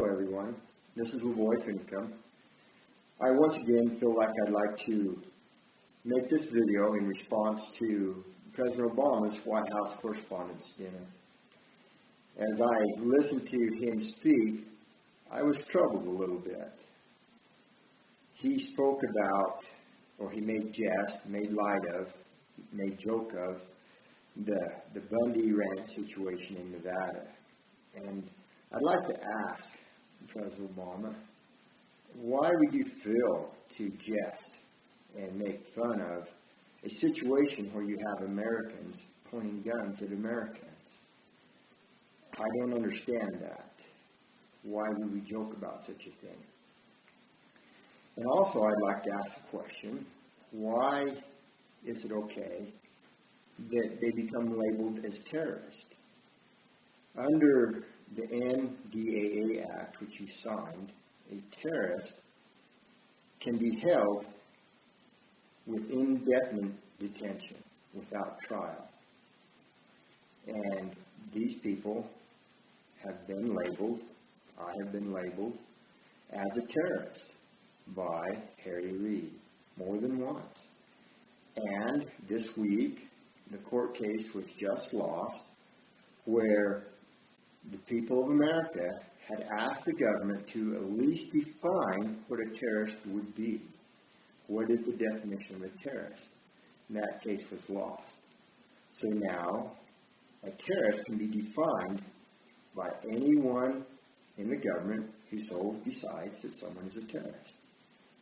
Hello everyone, this is LaVoy Finicum. I once again feel like I'd like to make this video in response to President Obama's White House Correspondents' Dinner. As I listened to him speak, I was troubled a little bit. He spoke about, or he made jest, made light of, made joke of the Bundy Ranch situation in Nevada. And I'd like to ask President Obama, why would you feel to jest and make fun of a situation where you have Americans pointing guns at Americans? I don't understand that. Why would we joke about such a thing? And also I'd like to ask the question, why is it okay that they become labeled as terrorists? Under the NDAA Act, which you signed, a terrorist can be held with indefinite detention without trial. And these people have been labeled, I have been labeled, as a terrorist by Harry Reid more than once. And this week, the court case was just lost where the people of America had asked the government to at least define what a terrorist would be. What is the definition of a terrorist? And that case was lost. So now, a terrorist can be defined by anyone in the government who so decides that someone is a terrorist.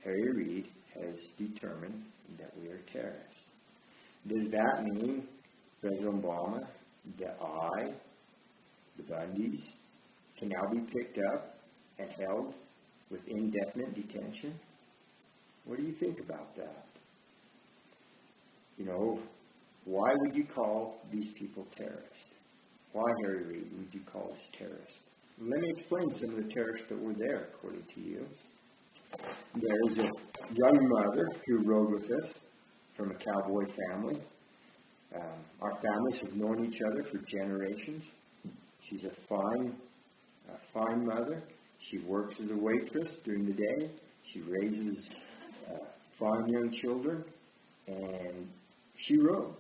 Harry Reid has determined that we are terrorists. Does that mean, President Obama, that the Bundys, can now be picked up and held with indefinite detention? What do you think about that? You know, why would you call these people terrorists? Why, Harry Reid, would you call us terrorists? Let me explain some of the terrorists that were there, according to you. There is a young mother who rode with us from a cowboy family. Our families have known each other for generations. She's a fine mother. She works as a waitress during the day. She raises fine young children, and she rode.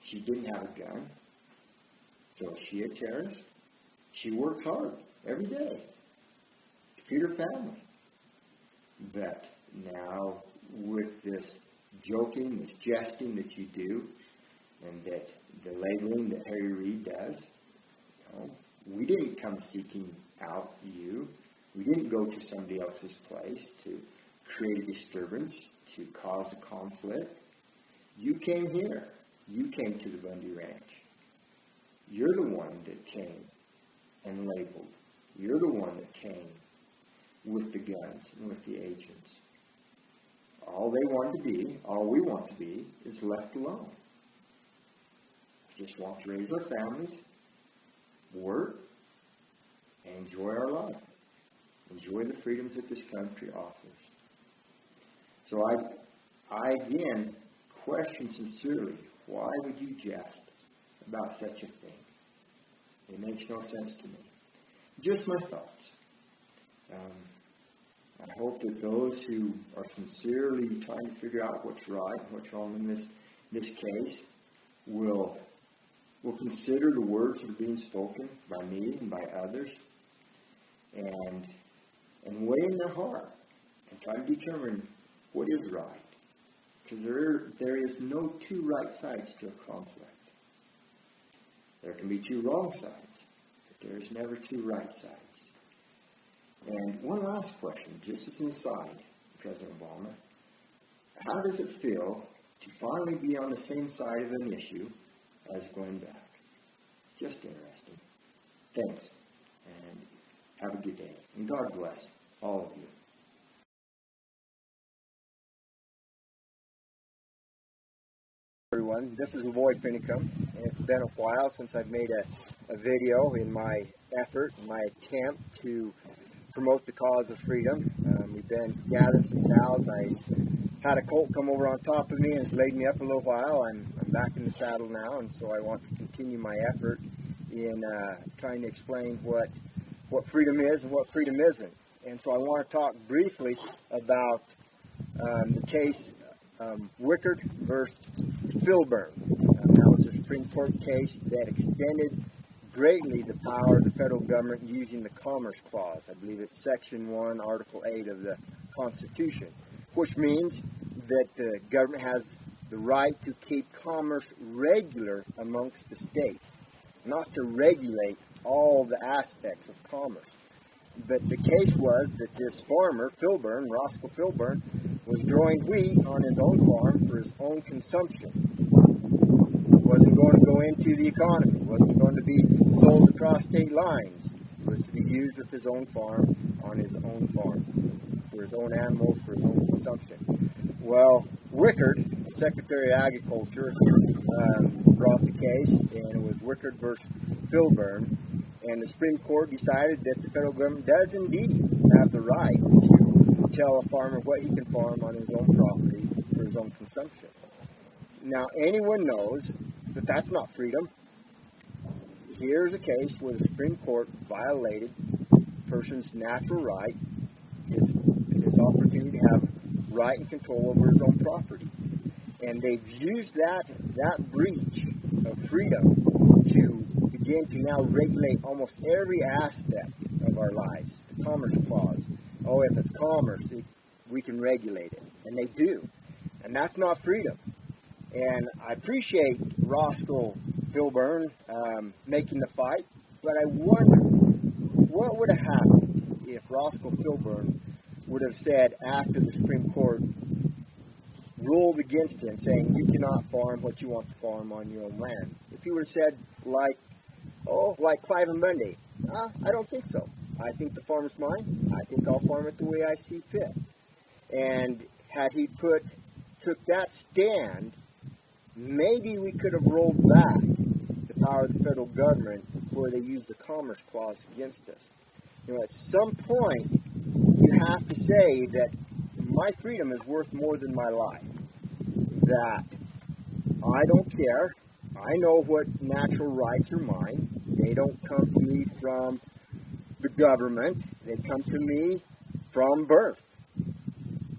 She didn't have a gun. So is she a terrorist? She works hard every day to feed her family. But now, with this joking, this jesting that you do, and that the labeling that Harry Reid does, we didn't come seeking out you. We didn't go to somebody else's place to create a disturbance, to cause a conflict. You came here. You came to the Bundy Ranch. You're the one that came and labeled. You're the one that came with the guns and with the agents. All they want to be, all we want to be, is left alone. We just want to raise our families, work, and enjoy our life. Enjoy the freedoms that this country offers. So I again question sincerely, why would you jest about such a thing? It makes no sense to me. Just my thoughts. I hope that those who are sincerely trying to figure out what's right and what's wrong in this case will consider the words that are being spoken by me and by others and weigh in their heart and try to determine what is right. Because there is no two right sides to a conflict. There can be two wrong sides, but there is never two right sides. And one last question, just as an aside, President Obama. How does it feel to finally be on the same side of an issue as going back? Just interesting. Thanks, and have a good day. And God bless all of you. Everyone, this is LaVoy Finicum, and it's been a while since I've made a video in my effort, my attempt to promote the cause of freedom. We've been gathering some cows. I had a colt come over on top of me and it's laid me up a little while. I'm back in the saddle now, and so I want to continue my effort in trying to explain what what freedom is and what freedom isn't. And so I want to talk briefly about the case Wickard versus Filburn. That was a Supreme Court case that extended greatly the power of the federal government using the Commerce Clause. I believe it's Section 1, Article 8 of the Constitution, which means that the government has the right to keep commerce regular amongst the states, not to regulate all the aspects of commerce. But the case was that this farmer, Filburn, Roscoe Filburn, was growing wheat on his own farm for his own consumption. Wasn't going to go into the economy. Wasn't going to be sold across state lines. It was to be used with his own farm, on his own farm, for his own animals, for his own consumption. Well, Wickard, Secretary of Agriculture, brought the case, and it was Wickard versus Filburn. And the Supreme Court decided that the federal government does indeed have the right to tell a farmer what he can farm on his own property for his own consumption. Now, anyone knows that that's not freedom. Here's a case where the Supreme Court violated a person's natural right, his opportunity to have right and control over his own property. And they've used that breach of freedom to begin to now regulate almost every aspect of our lives. The Commerce Clause. Oh, if it's commerce, we can regulate it. And they do. And that's not freedom. And I appreciate Roscoe Filburn making the fight, but I wonder what would have happened if Roscoe Filburn would have said after the Supreme Court ruled against him, saying you cannot farm what you want to farm on your own land. If he would have said, like Clive and Bundy, I don't think so. I think the farm is mine. I think I'll farm it the way I see fit. And had he took that stand, maybe we could have rolled back the power of the federal government where they used the Commerce Clause against us. You know, at some point, you have to say that my freedom is worth more than my life. That I don't care. I know what natural rights are mine. They don't come to me from the government. They come to me from birth.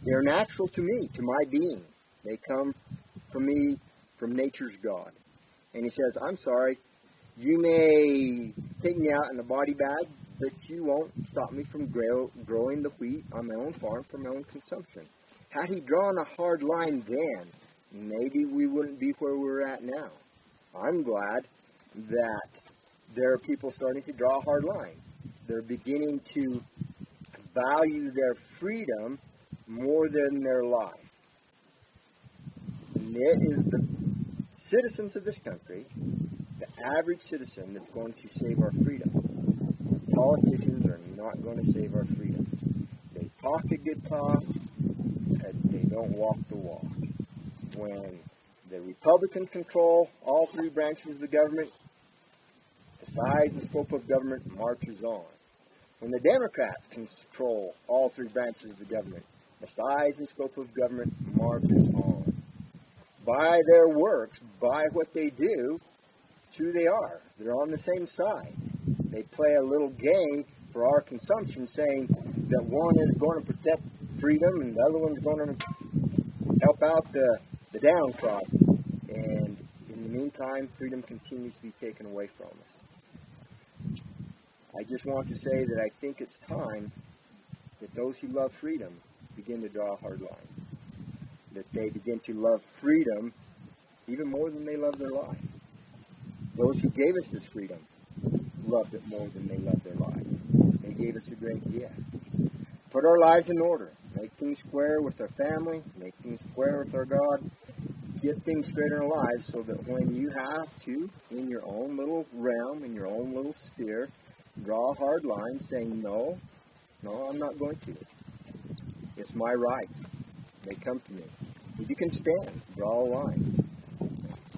They're natural to me, to my being. They come from me, from nature's God. And he says, I'm sorry, you may take me out in a body bag, but you won't stop me from growing the wheat on my own farm for my own consumption. Had he drawn a hard line then, maybe we wouldn't be where we're at now. I'm glad that there are people starting to draw a hard line. They're beginning to value their freedom more than their life. And it is the citizens of this country, the average citizen, that's going to save our freedom. Politicians are not going to save our freedom. They talk a good talk, and they don't walk the walk. When the Republicans control all three branches of the government, the size and scope of government marches on. When the Democrats control all three branches of the government, the size and scope of government marches on. By their works, by what they do, it's who they are. They're on the same side. They play a little game for our consumption, saying that one is going to protect freedom and the other one's going to help out the downtrodden. And in the meantime, freedom continues to be taken away from us. I just want to say that I think it's time that those who love freedom begin to draw a hard line. That they begin to love freedom even more than they love their life. Those who gave us this freedom loved it more than they loved their life. They gave us a great gift. Put our lives in order. Make things square with our family. Make things square with our God. Get things straight in our lives so that when you have to, in your own little realm, in your own little sphere, draw a hard line saying, no, I'm not going to. It's my right. They come to me. If you can stand, draw a line.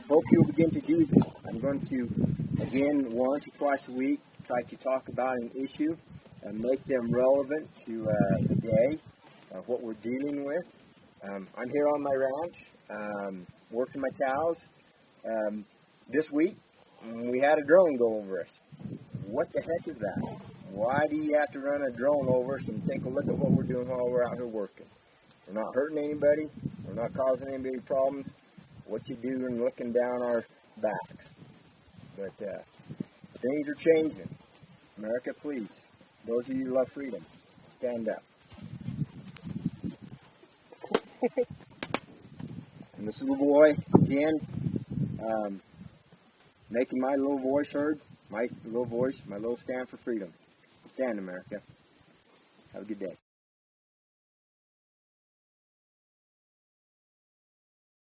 Hope you'll begin to do this. I'm going to, again, once or twice a week, try to talk about an issue and make them relevant to the day, what we're dealing with. I'm here on my ranch, working my cows. This week, we had a drone go over us. What the heck is that? Why do you have to run a drone over us and take a look at what we're doing while we're out here working? We're not hurting anybody. We're not causing anybody problems. What you do and looking down our backs. But things are changing. America, please. Those of you who love freedom, stand up. And this is LaVoy again, making my little voice heard, my little voice, my little stand for freedom. Stand, America. Have a good day.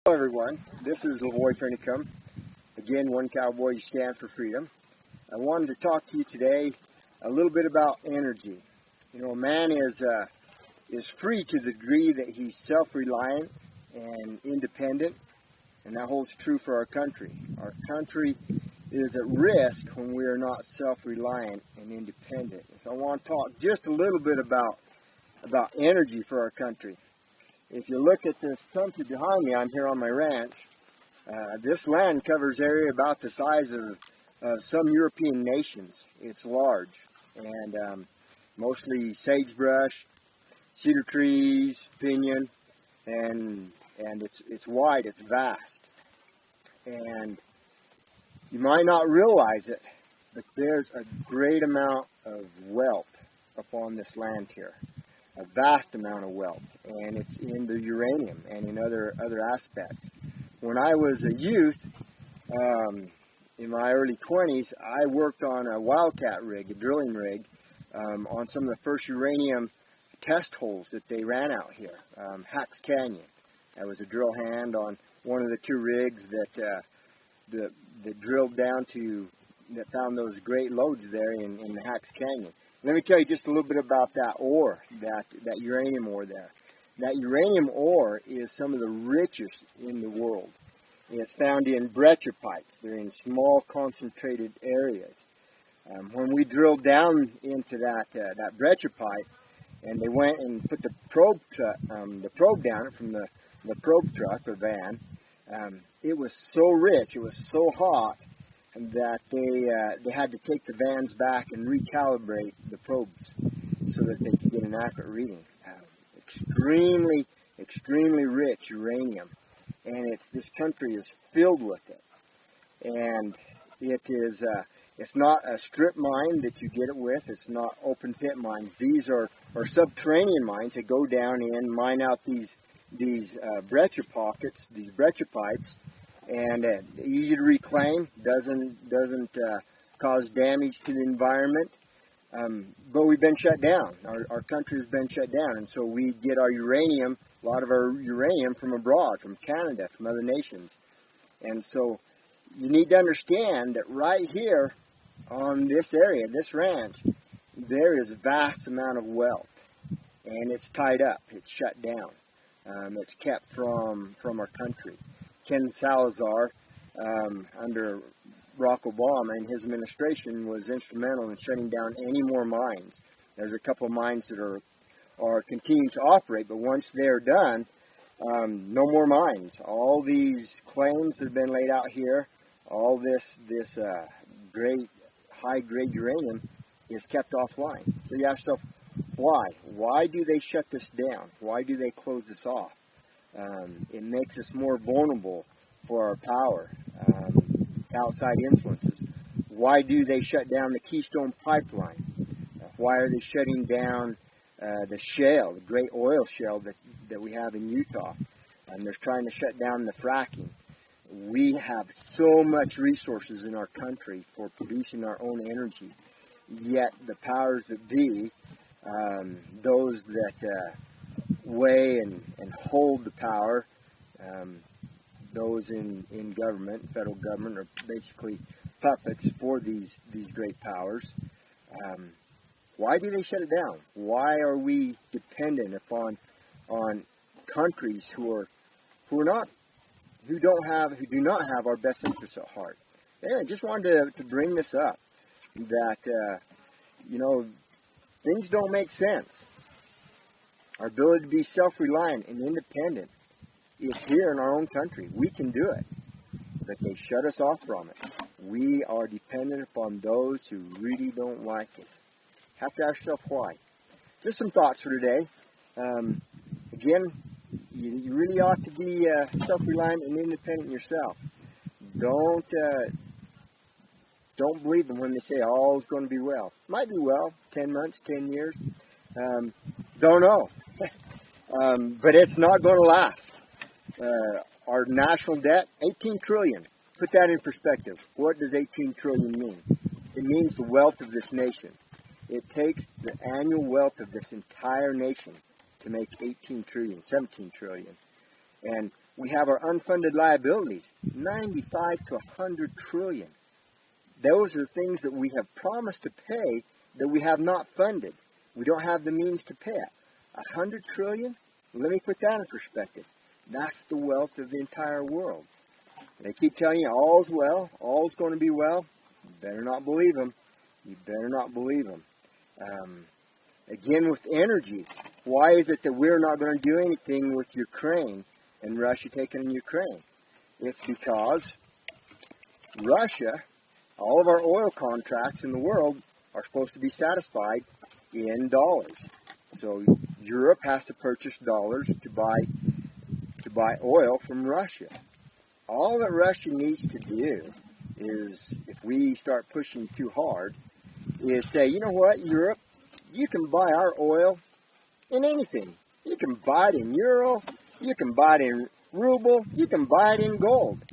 Hello, everyone. This is LaVoy Finicum. Again, One Cowboy Stand for Freedom. I wanted to talk to you today a little bit about energy. You know, man is free to the degree that he's self-reliant and independent, and that holds true for our country. Our country is at risk when we are not self-reliant and independent. So I want to talk just a little bit about energy for our country. If you look at this country behind me, I'm here on my ranch. This land covers area about the size of some European nations. It's large, and mostly sagebrush, cedar trees, pinyon, and it's wide, it's vast. And you might not realize it, but there's a great amount of wealth upon this land here. A vast amount of wealth, and it's in the uranium and in other aspects. When I was a youth, in my early 20s, I worked on a wildcat rig, a drilling rig, on some of the first uranium test holes that they ran out here, Hacks Canyon. I was a drill hand on one of the two rigs that drilled down to, that found those great lodes there in the Hacks Canyon. Let me tell you just a little bit about that ore, that uranium ore there. That uranium ore is some of the richest in the world. It's found in brecciapite. They're in small concentrated areas. When we drilled down into that brecciapite, and they went and put the probe down from the probe truck or van, it was so rich, it was so hot, that they had to take the vans back and recalibrate the probes so that they could get an accurate reading. Extremely, extremely rich uranium, and this country is filled with it. And it's not a strip mine that you get it with. It's not open pit mines. These are subterranean mines that go down in, mine out these breccia pockets, these brecciapites, and easy to reclaim, doesn't cause damage to the environment. But we've been shut down. Our country has been shut down, and so we get our uranium, a lot of our uranium from abroad, from Canada, from other nations. And so you need to understand that right here on this area, this ranch, there is a vast amount of wealth, and it's tied up, it's shut down, it's kept from our country. Ken Salazar, under Barack Obama and his administration, was instrumental in shutting down any more mines. There's a couple of mines that are continuing to operate, but once they're done, no more mines. All these claims that have been laid out here, all this great high-grade uranium is kept offline. So you ask yourself, why? Why do they shut this down? Why do they close this off? It makes us more vulnerable for our power, outside influences. Why do they shut down the Keystone Pipeline? Why are they shutting down the shale, the great oil shale that we have in Utah? And they're trying to shut down the fracking. We have so much resources in our country for producing our own energy, yet the powers that be, those that weigh and hold the power, those in government, federal government, are basically puppets for these great powers. Why do they shut it down? Why are we dependent upon countries who do not have our best interests at heart? Yeah, I just wanted to bring this up, that things don't make sense. Our ability to be self-reliant and independent is here in our own country. We can do it, but they shut us off from it. We are dependent upon those who really don't like us. Have to ask yourself why. Just some thoughts for today. Again, you really ought to be self-reliant and independent yourself. Don't believe them when they say all is going to be well. Might be well, 10 months, 10 years. Don't know. But it's not going to last. Our national debt, 18 trillion. Put that in perspective. What does 18 trillion mean? It means the wealth of this nation. It takes the annual wealth of this entire nation to make 18 trillion, 17 trillion. And we have our unfunded liabilities, 95 to 100 trillion. Those are things that we have promised to pay that we have not funded. We don't have the means to pay it. 100 trillion? Let me put that in perspective. That's the wealth of the entire world. They keep telling you all's well, all's going to be well. You better not believe them. You better not believe them. Again, with energy, why is it that we're not going to do anything with Ukraine and Russia taking Ukraine? It's because Russia, all of our oil contracts in the world are supposed to be satisfied in dollars. So Europe has to purchase dollars to buy oil from Russia. All that Russia needs to do is, if we start pushing too hard, is say, you know what, Europe, you can buy our oil in anything. You can buy it in euro, you can buy it in ruble, you can buy it in gold.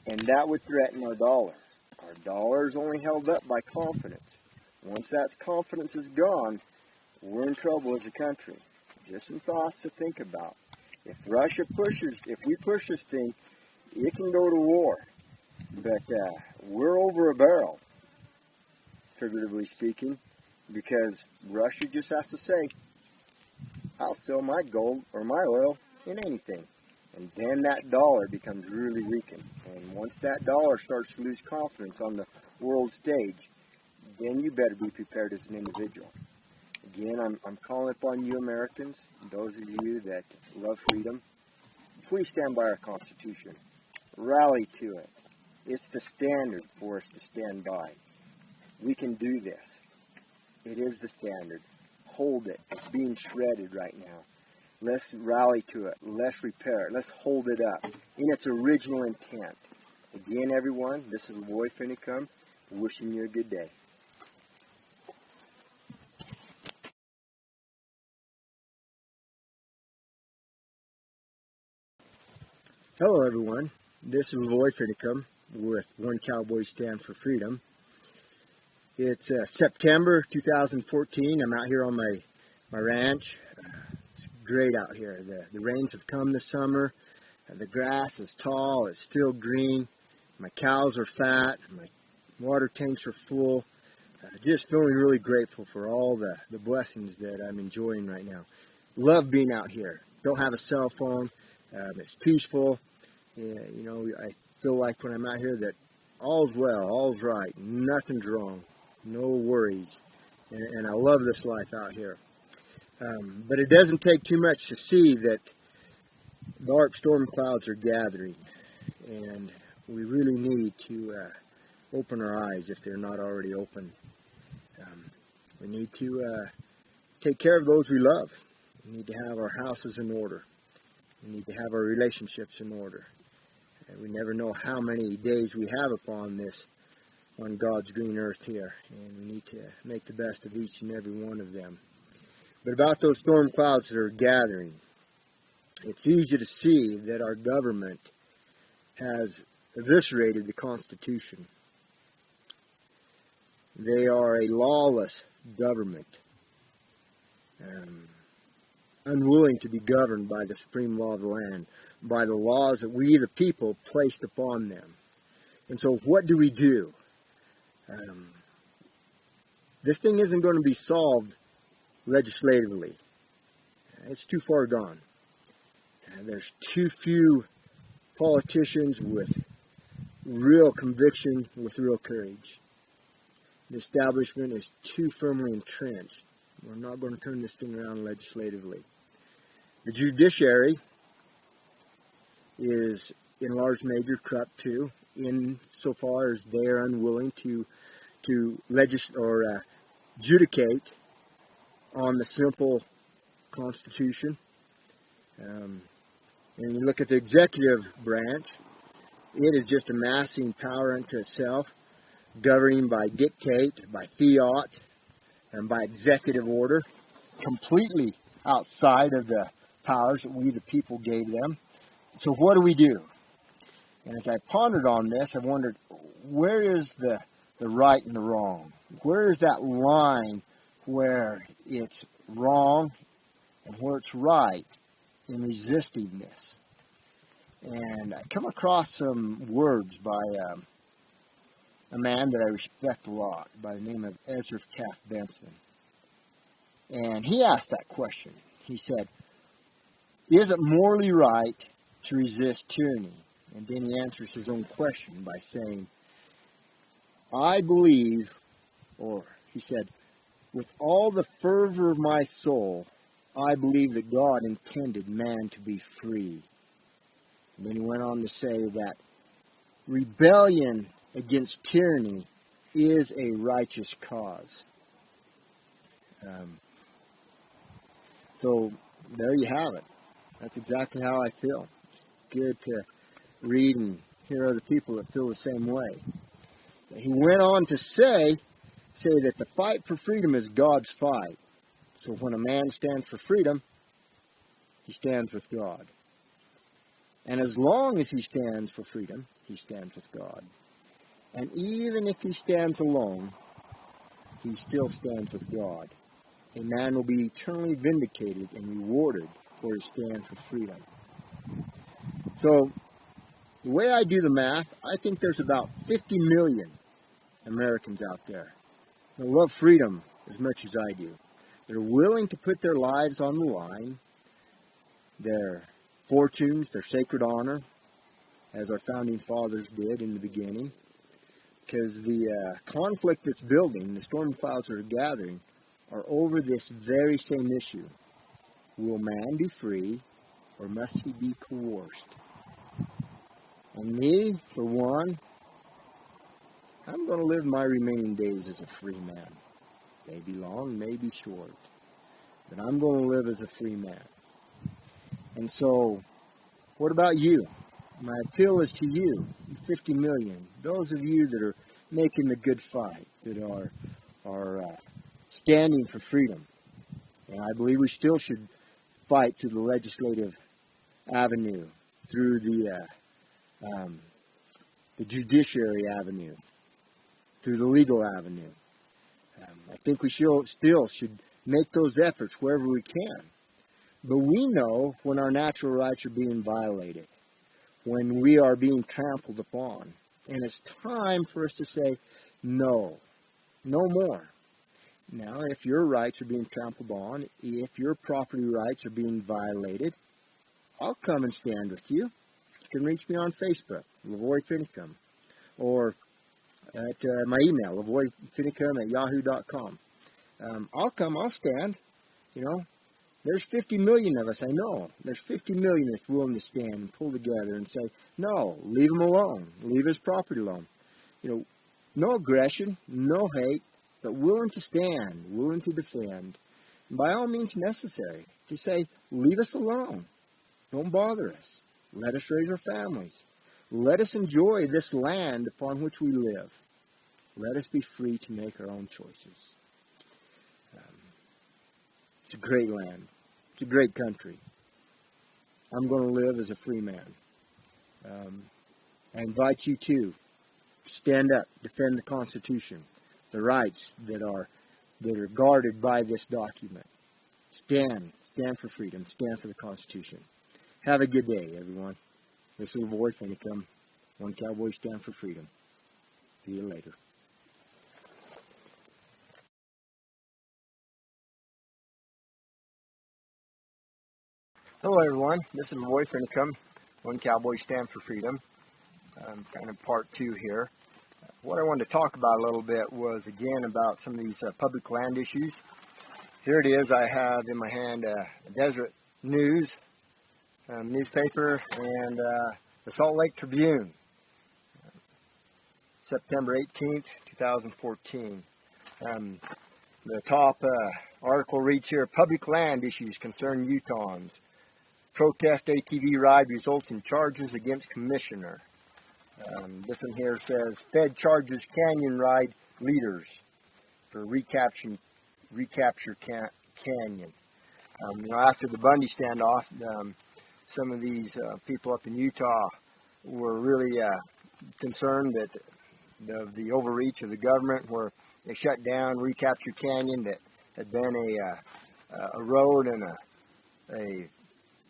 And that would threaten our dollar. Our dollar is only held up by confidence. Once that confidence is gone, we're in trouble as a country. Just some thoughts to think about. If we push this thing, it can go to war. But we're over a barrel, figuratively speaking, because Russia just has to say, I'll sell my gold or my oil in anything. And then that dollar becomes really weakened. And once that dollar starts to lose confidence on the world stage, then you better be prepared as an individual. Again, I'm calling upon you Americans, those of you that love freedom, please stand by our Constitution. Rally to it. It's the standard for us to stand by. We can do this. It is the standard. Hold it. It's being shredded right now. Let's rally to it. Let's repair it. Let's hold it up in its original intent. Again, everyone, this is LaVoy Finicum, wishing you a good day. Hello, everyone. This is LaVoy Finicum with One Cowboy Stand for Freedom. It's September 2014. I'm out here on my ranch. It's great out here. The rains have come this summer. The grass is tall. It's still green. My cows are fat. My water tanks are full. Just feeling really grateful for all the blessings that I'm enjoying right now. Love being out here. Don't have a cell phone. It's peaceful. Yeah, you know, I feel like when I'm out here that all's well, all's right, nothing's wrong, no worries, and I love this life out here. But it doesn't take too much to see that dark storm clouds are gathering, and we really need to open our eyes if they're not already open. We need to take care of those we love. We need to have our houses in order. We need to have our relationships in order. And we never know how many days we have upon God's green earth here. And we need to make the best of each and every one of them. But about those storm clouds that are gathering, it's easy to see that our government has eviscerated the Constitution. They are a lawless government. Unwilling to be governed by the supreme law of the land, by the laws that we, the people, placed upon them. And so what do? This thing isn't going to be solved legislatively. It's too far gone. There's too few politicians with real conviction, with real courage. The establishment is too firmly entrenched. We're not going to turn this thing around legislatively. The judiciary is in large measure corrupt too, insofar as they are unwilling to adjudicate on the simple Constitution. And you look at the executive branch, it is just amassing power unto itself, governing by dictate, by fiat, and by executive order, completely outside of the powers that we the people gave them. So what do we do? And as I pondered on this, I wondered, where is the right and the wrong? Where is that line where it's wrong and where it's right in resisting this? And I come across some words by a man that I respect a lot by the name of Ezra Taft Benson. And he asked that question. He said, is it morally right to resist tyranny? And then he answers his own question by saying, I believe, or he said, with all the fervor of my soul, I believe that God intended man to be free. And then he went on to say that rebellion against tyranny is a righteous cause. So there you have it. That's exactly how I feel. It's good to read and hear other people that feel the same way. He went on to say that the fight for freedom is God's fight. So when a man stands for freedom, he stands with God. And as long as he stands for freedom, he stands with God. And even if he stands alone, he still stands with God. A man will be eternally vindicated and rewarded for his stand for freedom. So, the way I do the math, I think there's about 50 million Americans out there that love freedom as much as I do. They're willing to put their lives on the line, their fortunes, their sacred honor, as our founding fathers did in the beginning, because the conflict that's building, the storm clouds that are gathering, are over this very same issue. Will man be free, or must he be coerced? And me, for one, I'm going to live my remaining days as a free man. Maybe long, maybe short. But I'm going to live as a free man. And so, what about you? My appeal is to you, 50 million. Those of you that are making the good fight, that are standing for freedom. And I believe we still should fight through the legislative avenue, through the judiciary avenue, through the legal avenue. I think we still should make those efforts wherever we can. But we know when our natural rights are being violated, when we are being trampled upon. And it's time for us to say, no, no more. Now, if your rights are being trampled on, if your property rights are being violated, I'll come and stand with you. You can reach me on Facebook, LaVoy Finicum, or at my email, LaVoyFinicum@yahoo.com. I'll stand. There's 50 million of us, I know. There's 50 million that's willing to stand and pull together and say, no, leave him alone. Leave his property alone. No aggression, no hate, but willing to stand, willing to defend. And by all means necessary, to say, leave us alone. Don't bother us. Let us raise our families. Let us enjoy this land upon which we live. Let us be free to make our own choices. It's a great land. It's a great country. I'm going to live as a free man. I invite you to stand up, defend the Constitution, the rights that are guarded by this document. Stand for freedom. Stand for the Constitution. Have a good day, everyone. This is LaVoy Finicum. One Cowboy, stand for freedom. See you later. Hello, everyone. This is LaVoy Finicum. One Cowboy, stand for freedom. Kind of part 2 here. What I wanted to talk about a little bit was, again, about some of these public land issues. Here it is. I have in my hand a Desert News newspaper and the Salt Lake Tribune, September 18th, 2014. The top article reads here, public land issues concern Utahns. Protest ATV ride results in charges against commissioner. This one here says, Fed charges canyon ride leaders for recapture canyon. After the Bundy standoff, some of these people up in Utah were really concerned that the overreach of the government, where they shut down Recapture Canyon that had been a road and a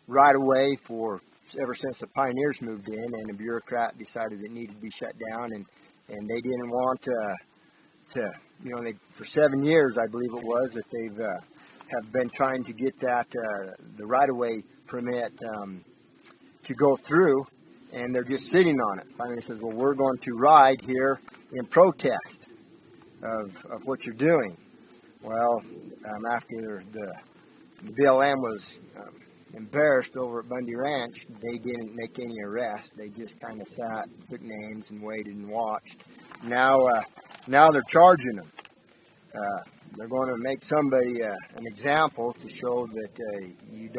right-of-way for ever since the pioneers moved in, and a bureaucrat decided it needed to be shut down, and they didn't want to for 7 years, I believe it was, that they've have been trying to get that the right-of-way permit to go through, and they're just sitting on it. Finally, says, well, we're going to ride here in protest of what you're doing. Well, after the BLM was embarrassed over at Bundy Ranch, they didn't make any arrests. They just kind of sat, took names, and waited and watched. Now they're charging them. They're going to make somebody an example to show that you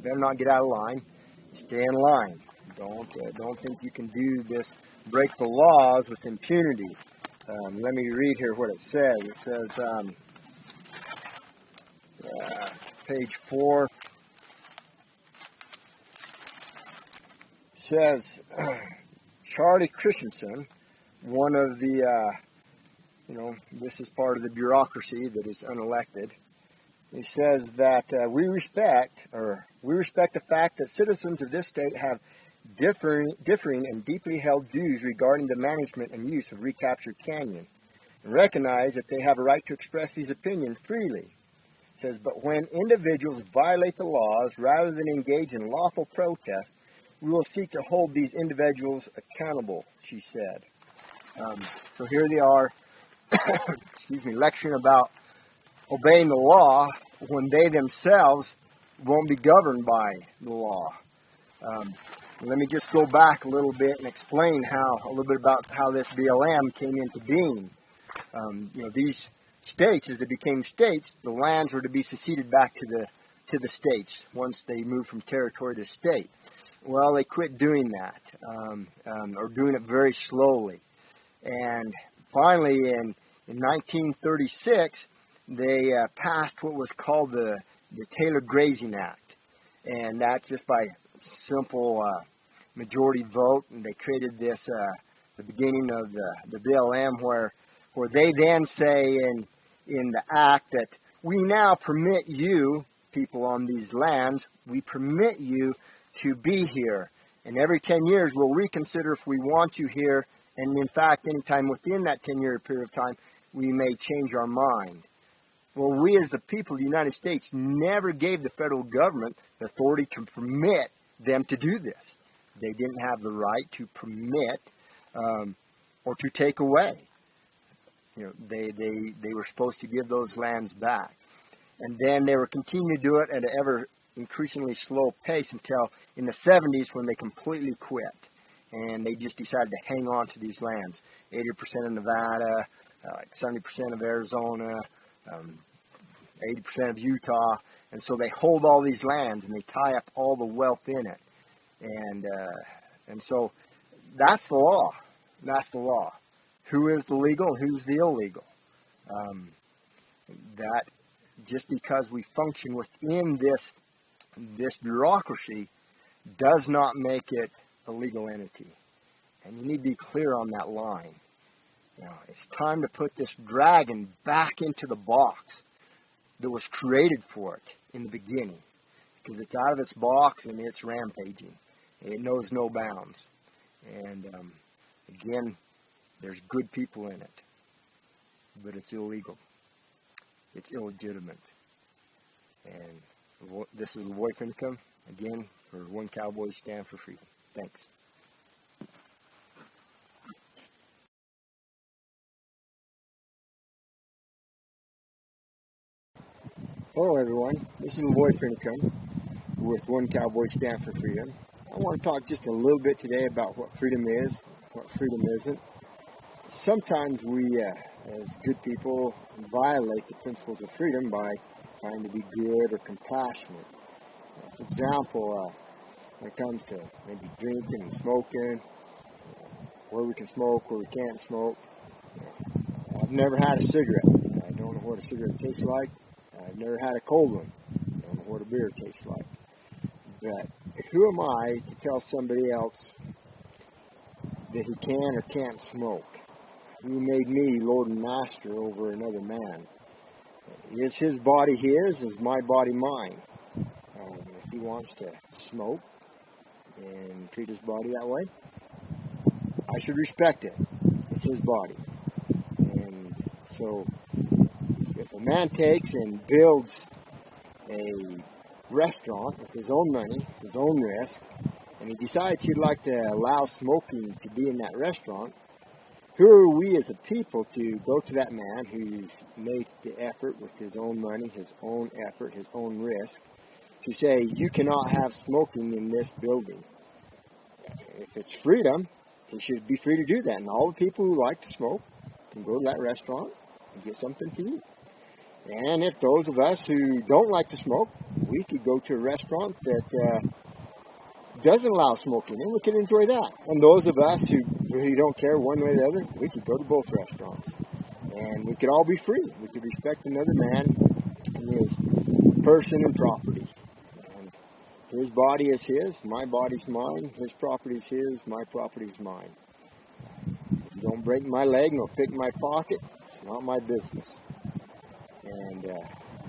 better not get out of line. Stay in line. Don't think you can do this, break the laws with impunity. Let me read here what it says. It says, page 4, says Charlie Christensen, one of the, this is part of the bureaucracy that is unelected. He says that we respect the fact that citizens of this state have differing and deeply held views regarding the management and use of Recapture Canyon, and recognize that they have a right to express these opinions freely. It says, but when individuals violate the laws rather than engage in lawful protest, we will seek to hold these individuals accountable, she said. So here they are, lecturing about obeying the law when they themselves won't be governed by the law. Let me just go back a little bit and explain a little bit about how this BLM came into being. These states, as they became states, the lands were to be seceded back to the states once they moved from territory to state. Well, they quit doing that, or doing it very slowly. And finally, in 1936, they passed what was called the Taylor Grazing Act. And that just by simple majority vote, and they created this, the beginning of the BLM, where they then say in the act that we now permit you, people on these lands, we permit you to be here. And every 10 years we'll reconsider if we want you here, and in fact, anytime within that 10-year period of time, we may change our mind. Well, we as the people of the United States never gave the federal government the authority to permit them to do this. They didn't have the right to permit or to take away. They were supposed to give those lands back. And then they were continuing to do it at an ever increasingly slow pace until in the 70s when they completely quit. And they just decided to hang on to these lands. 80% of Nevada, 70% of Arizona, 80% of Utah. And so they hold all these lands and they tie up all the wealth in it. And so that's the law. That's the law. Who is the legal and who's the illegal? That just because we function within this bureaucracy does not make it a legal entity. And you need to be clear on that line. It's time to put this dragon back into the box that was created for it in the beginning. Because it's out of its box and it's rampaging. It knows no bounds. And again, there's good people in it. But it's illegal. It's illegitimate. And this is LaVoy Finicum, again, for One Cowboy Stand for Freedom. Thanks. Hello everyone, this is LaVoy Finicum with One Cowboy Stand for Freedom. I want to talk just a little bit today about what freedom is, what freedom isn't. Sometimes we as good people, violate the principles of freedom by trying to be good or compassionate. For example, when it comes to maybe drinking and smoking, where we can smoke, where we can't smoke. I've never had a cigarette. I don't know what a cigarette tastes like. I've never had a cold one. I don't know what a beer tastes like. But who am I to tell somebody else that he can or can't smoke? Who made me Lord and Master over another man? Is his body his? Is my body mine? If he wants to smoke and treat his body that way, I should respect it. It's his body. And so if a man takes and builds a restaurant with his own money, his own risk, and he decides he'd like to allow smoking to be in that restaurant, who are we as a people to go to that man who's made the effort with his own money, his own effort, his own risk, to say, you cannot have smoking in this building? If it's freedom, he should be free to do that. And all the people who like to smoke can go to that restaurant and get something to eat. And if those of us who don't like to smoke, we could go to a restaurant that doesn't allow smoking, and we can enjoy that. And those of us who really don't care one way or the other, we could go to both restaurants. And we could all be free. We could respect another man and his person and property. And his body is his, my body's mine, his property is his, my property is mine. If you don't break my leg nor pick my pocket, it's not my business. And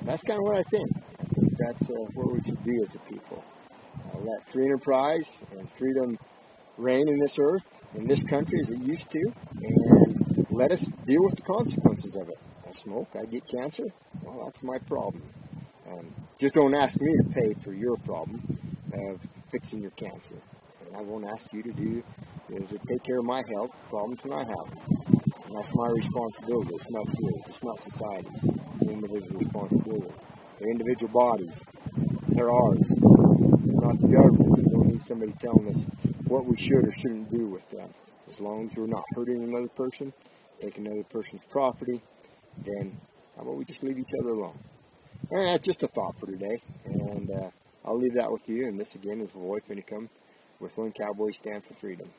that's kind of what I think. I think that's where we should be as a people. Let free enterprise and freedom reign in this earth, in this country as it used to, and let us deal with the consequences of it. I smoke, I get cancer, well, that's my problem. Just don't ask me to pay for your problem of fixing your cancer. And I won't ask you to do is to take care of my health problems when I have them. And that's my responsibility. It's not yours. It's not society. It's the individual responsibility. They're individual bodies. They're ours. They're not the government. We don't need somebody telling us what we should or shouldn't do with them. As long as we're not hurting another person, taking another person's property, then how about we just leave each other alone? And that's just a thought for today. And I'll leave that with you. And this again is LaVoy Finicum with One Cowboy Stand for Freedom.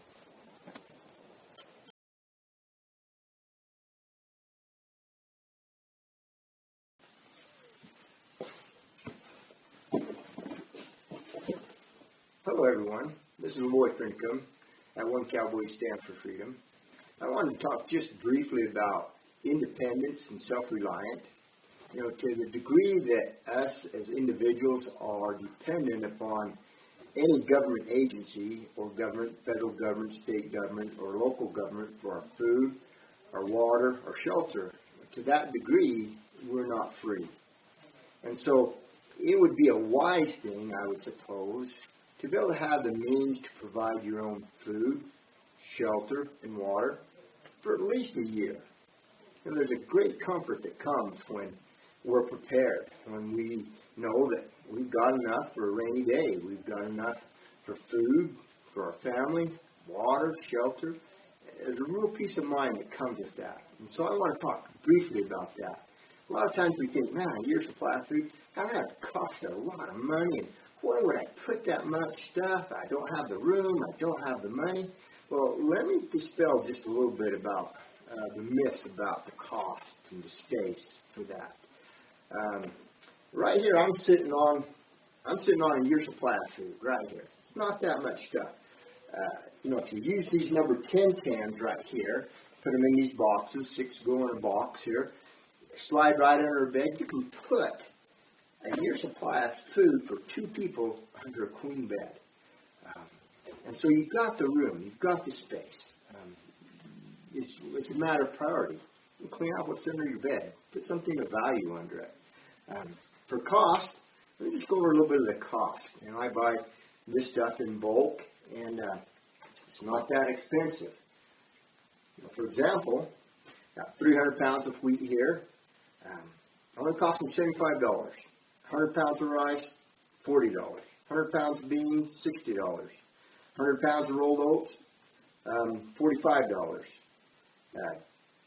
Hello everyone, this is LaVoy Finicum at One Cowboy Stand for Freedom. I wanted to talk just briefly about independence and self-reliant. You know, to the degree that us as individuals are dependent upon any government agency or government, federal government, state government, or local government for our food, our water, our shelter, to that degree, we're not free. And so it would be a wise thing, I would suppose, to be able to have the means to provide your own food, shelter, and water for at least a year. And there's a great comfort that comes when we're prepared, when we know that we've got enough for a rainy day, we've got enough for food, for our family, water, shelter. There's a real peace of mind that comes with that. And so I want to talk briefly about that. A lot of times we think, man, a year's supply of food, that costs a lot of money, and where would I put that much stuff? I don't have the room, I don't have the money. Well, let me dispel just a little bit about the myth about the cost and the space for that. Right here, I'm sitting on a year's supply of food, right here. It's not that much stuff. If you use these number 10 cans right here, put them in these boxes, 6 go in a box here, slide right under a bed, you can put a year's supply of food for 2 people under a queen bed. And so you've got the room, you've got the space. It's a matter of priority. You clean out what's under your bed. Put something of value under it. For cost, let me just go over a little bit of the cost. I buy this stuff in bulk, and it's not that expensive. For example, got 300 pounds of wheat here. Only cost me $75. 100 pounds of rice, $40. 100 pounds of beans, $60. 100 pounds of rolled oats, $45.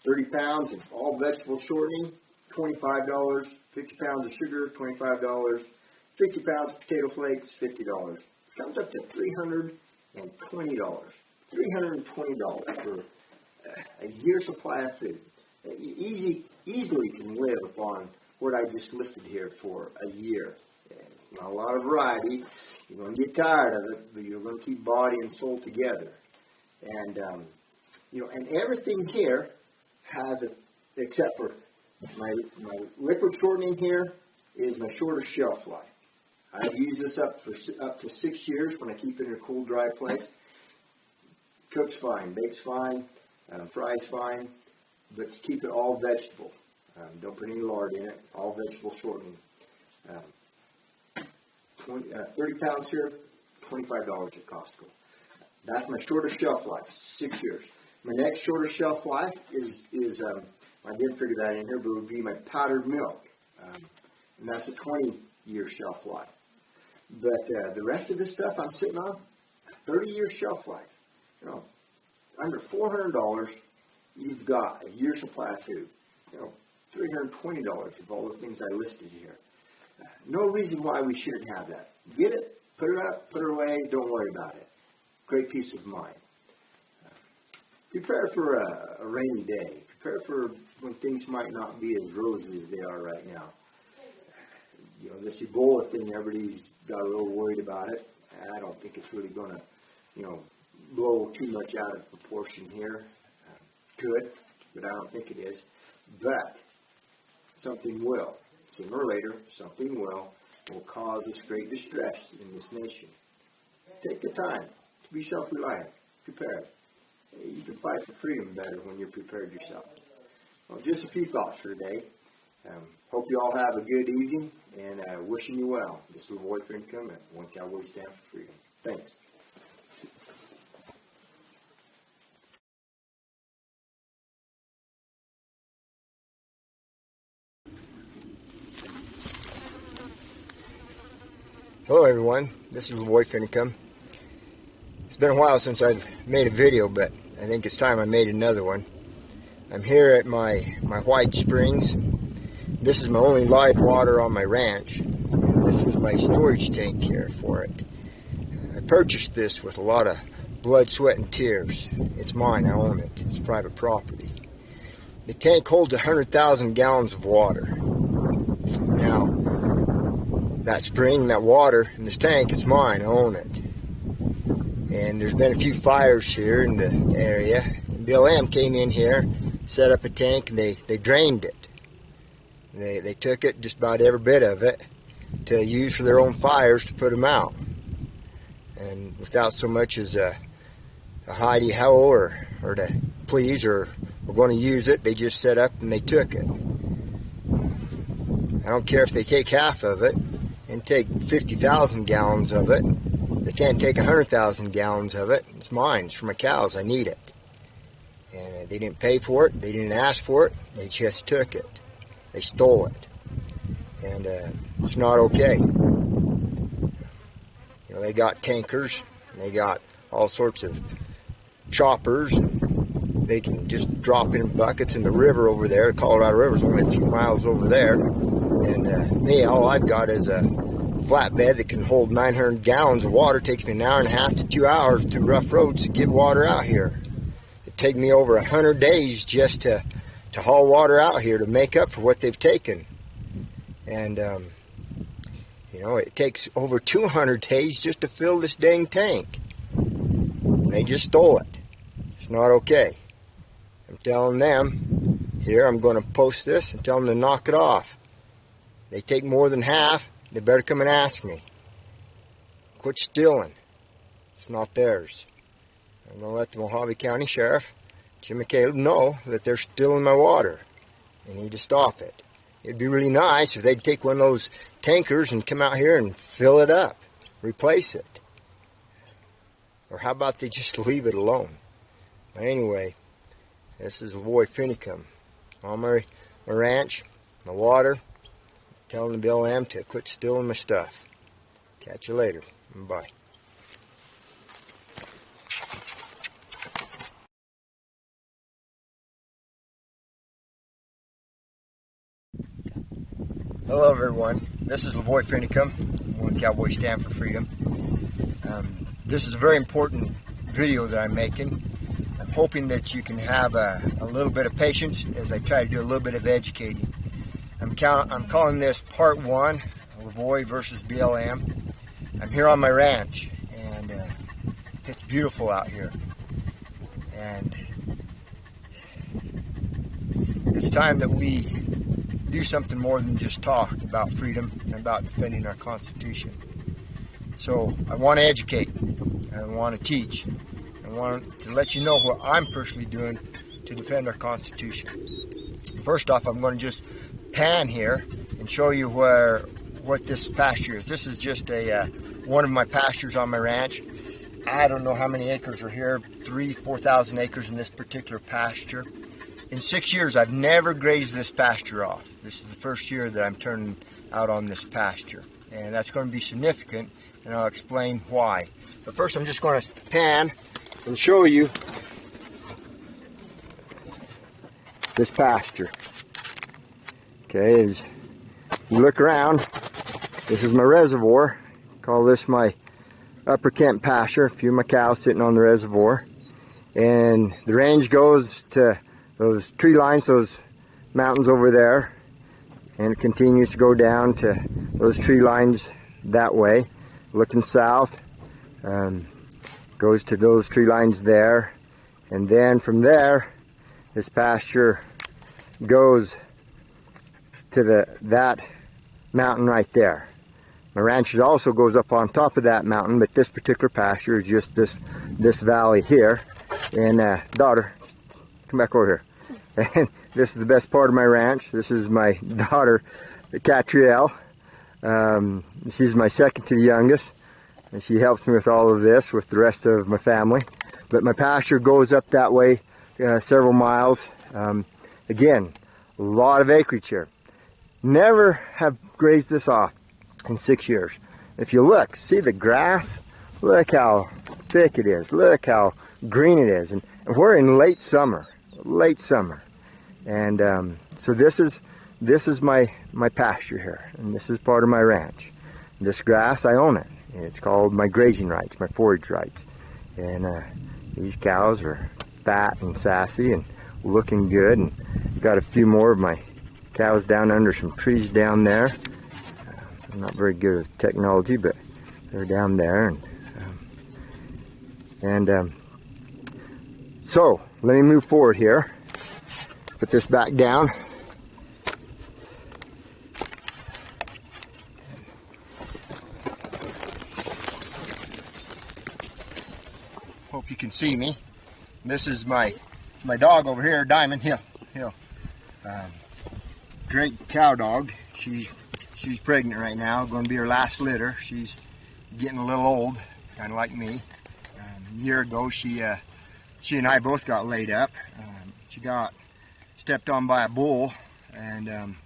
30 pounds of all vegetable shortening, $25. 50 pounds of sugar, $25. 50 pounds of potato flakes, $50. Comes up to $320. $320 for a year's supply of food. Easily can live upon what I just listed here for a year. Not a lot of variety. You're going to get tired of it, but you're going to keep body and soul together. And and everything here has except for my liquid shortening here is my shorter shelf life. I've used this up to 6 years when I keep it in a cool, dry place. Cooks fine, bakes fine, fries fine, but keep it all vegetable. Don't put any lard in it. All vegetable shortening. 30 pounds here, $25 at Costco. That's my shorter shelf life, 6 years. My next shorter shelf life is I didn't figure that in here, but it would be my powdered milk. And that's a 20-year shelf life. But the rest of this stuff I'm sitting on, 30-year shelf life. Under $400, you've got a year's supply of food. $320 of all the things I listed here. No reason why we shouldn't have that. Get it, put it up, put it away, don't worry about it. Great peace of mind. Prepare for a rainy day. Prepare for when things might not be as rosy as they are right now. This Ebola thing, everybody's got a little worried about it. I don't think it's really going to, blow too much out of proportion here. Could, but I don't think it is. But something will. Sooner or later, something will cause this great distress in this nation. Take the time to be self-reliant. Prepare. You can fight for freedom better when you're prepared yourself. Well, just a few thoughts for today. Hope you all have a good evening, and wishing you well. This is LaVoy Finicum at One Cowboy Stand for Freedom. Thanks. Hello everyone, this is LaVoy Finicum. It's been a while since I've made a video, but I think it's time I made another one. I'm here at my White Springs. This is my only live water on my ranch. This is my storage tank here for it. I purchased this with a lot of blood, sweat, and tears. It's mine, I own it. It's private property. The tank holds 100,000 gallons of water. Now, that spring, that water in this tank, it's mine, I own it. And there's been a few fires here in the area. Bill M came in here, set up a tank, and they drained it. They took it, just about every bit of it, to use for their own fires to put them out. And without so much as a hidey-ho or to please or we're going to use it, they just set up and they took it. I don't care if they take half of it and take 50,000 gallons of it. They can't take 100,000 gallons of it. It's mine. It's for my cows. I need it. And they didn't pay for it. They didn't ask for it. They just took it. They stole it. And it's not okay. They got tankers. They got all sorts of choppers. They can just drop it in buckets in the river over there. The Colorado River's only a few miles over there. And me, all I've got is a flatbed that can hold 900 gallons of water. It takes me an hour and a half to 2 hours through rough roads to get water out here. It takes me over 100 days just to haul water out here to make up for what they've taken. And, it takes over 200 days just to fill this dang tank. They just stole it. It's not okay. I'm telling them, here, I'm going to post this and tell them to knock it off. They take more than half, they better come and ask me. Quit stealing. It's not theirs. I'm going to let the Mojave County Sheriff, Jim McCaleb, know that they're stealing my water. They need to stop it. It'd be really nice if they'd take one of those tankers and come out here and fill it up, replace it. Or how about they just leave it alone? But anyway, this is LaVoy Finicum. On my ranch, my water, telling the Bill M to quit stealing my stuff. Catch you later. Bye. Hello everyone, this is LaVoy Finicum, One Cowboy Stand for Freedom. This is a very important video that I'm making. I'm hoping that you can have a little bit of patience as I try to do a little bit of educating. I'm calling this part 1, LaVoy versus BLM. I'm here on my ranch and it's beautiful out here. And it's time that we do something more than just talk about freedom and about defending our Constitution. So I want to educate, and I want to teach, I want to let you know what I'm personally doing to defend our Constitution. First off, I'm going to just pan here and show you what this pasture is. This is just one of my pastures on my ranch. I don't know how many acres are here, 3,000-4,000 acres in this particular pasture. In 6 years, I've never grazed this pasture off. This is the first year that I'm turning out on this pasture. And that's going to be significant, and I'll explain why. But first, I'm just going to pan and show you this pasture. Okay, as you look around, this is my reservoir. Call this my Upper Kent pasture. A few of my cows sitting on the reservoir. And the range goes to those tree lines, those mountains over there, and it continues to go down to those tree lines that way, looking south, goes to those tree lines there, and then from there this pasture goes to that mountain right there. My ranch also goes up on top of that mountain, but this particular pasture is just this valley here. And daughter, come back over here. And this is the best part of my ranch. This is my daughter, Catrielle. She's my second to the youngest, and she helps me with all of this with the rest of my family. But my pasture goes up that way several miles. Again, a lot of acreage here. Never have grazed this off in 6 years. If you look, see the grass? Look how thick it is. Look how green it is. And we're in late summer. And so this is my pasture here, and this is part of my ranch. This grass, I own it. It's called my grazing rights, my forage rights. And these cows are fat and sassy and looking good. And got a few more of my cows down under some trees down there. I'm not very good with technology, but they're down there. So let me move forward here. Put this back down. Hope you can see me. This is my dog over here, Diamond Hill. Great cow dog. She's pregnant right now. Going to be her last litter. She's getting a little old, kind of like me. A year ago, she and I both got laid up. She got stepped on by a bull, and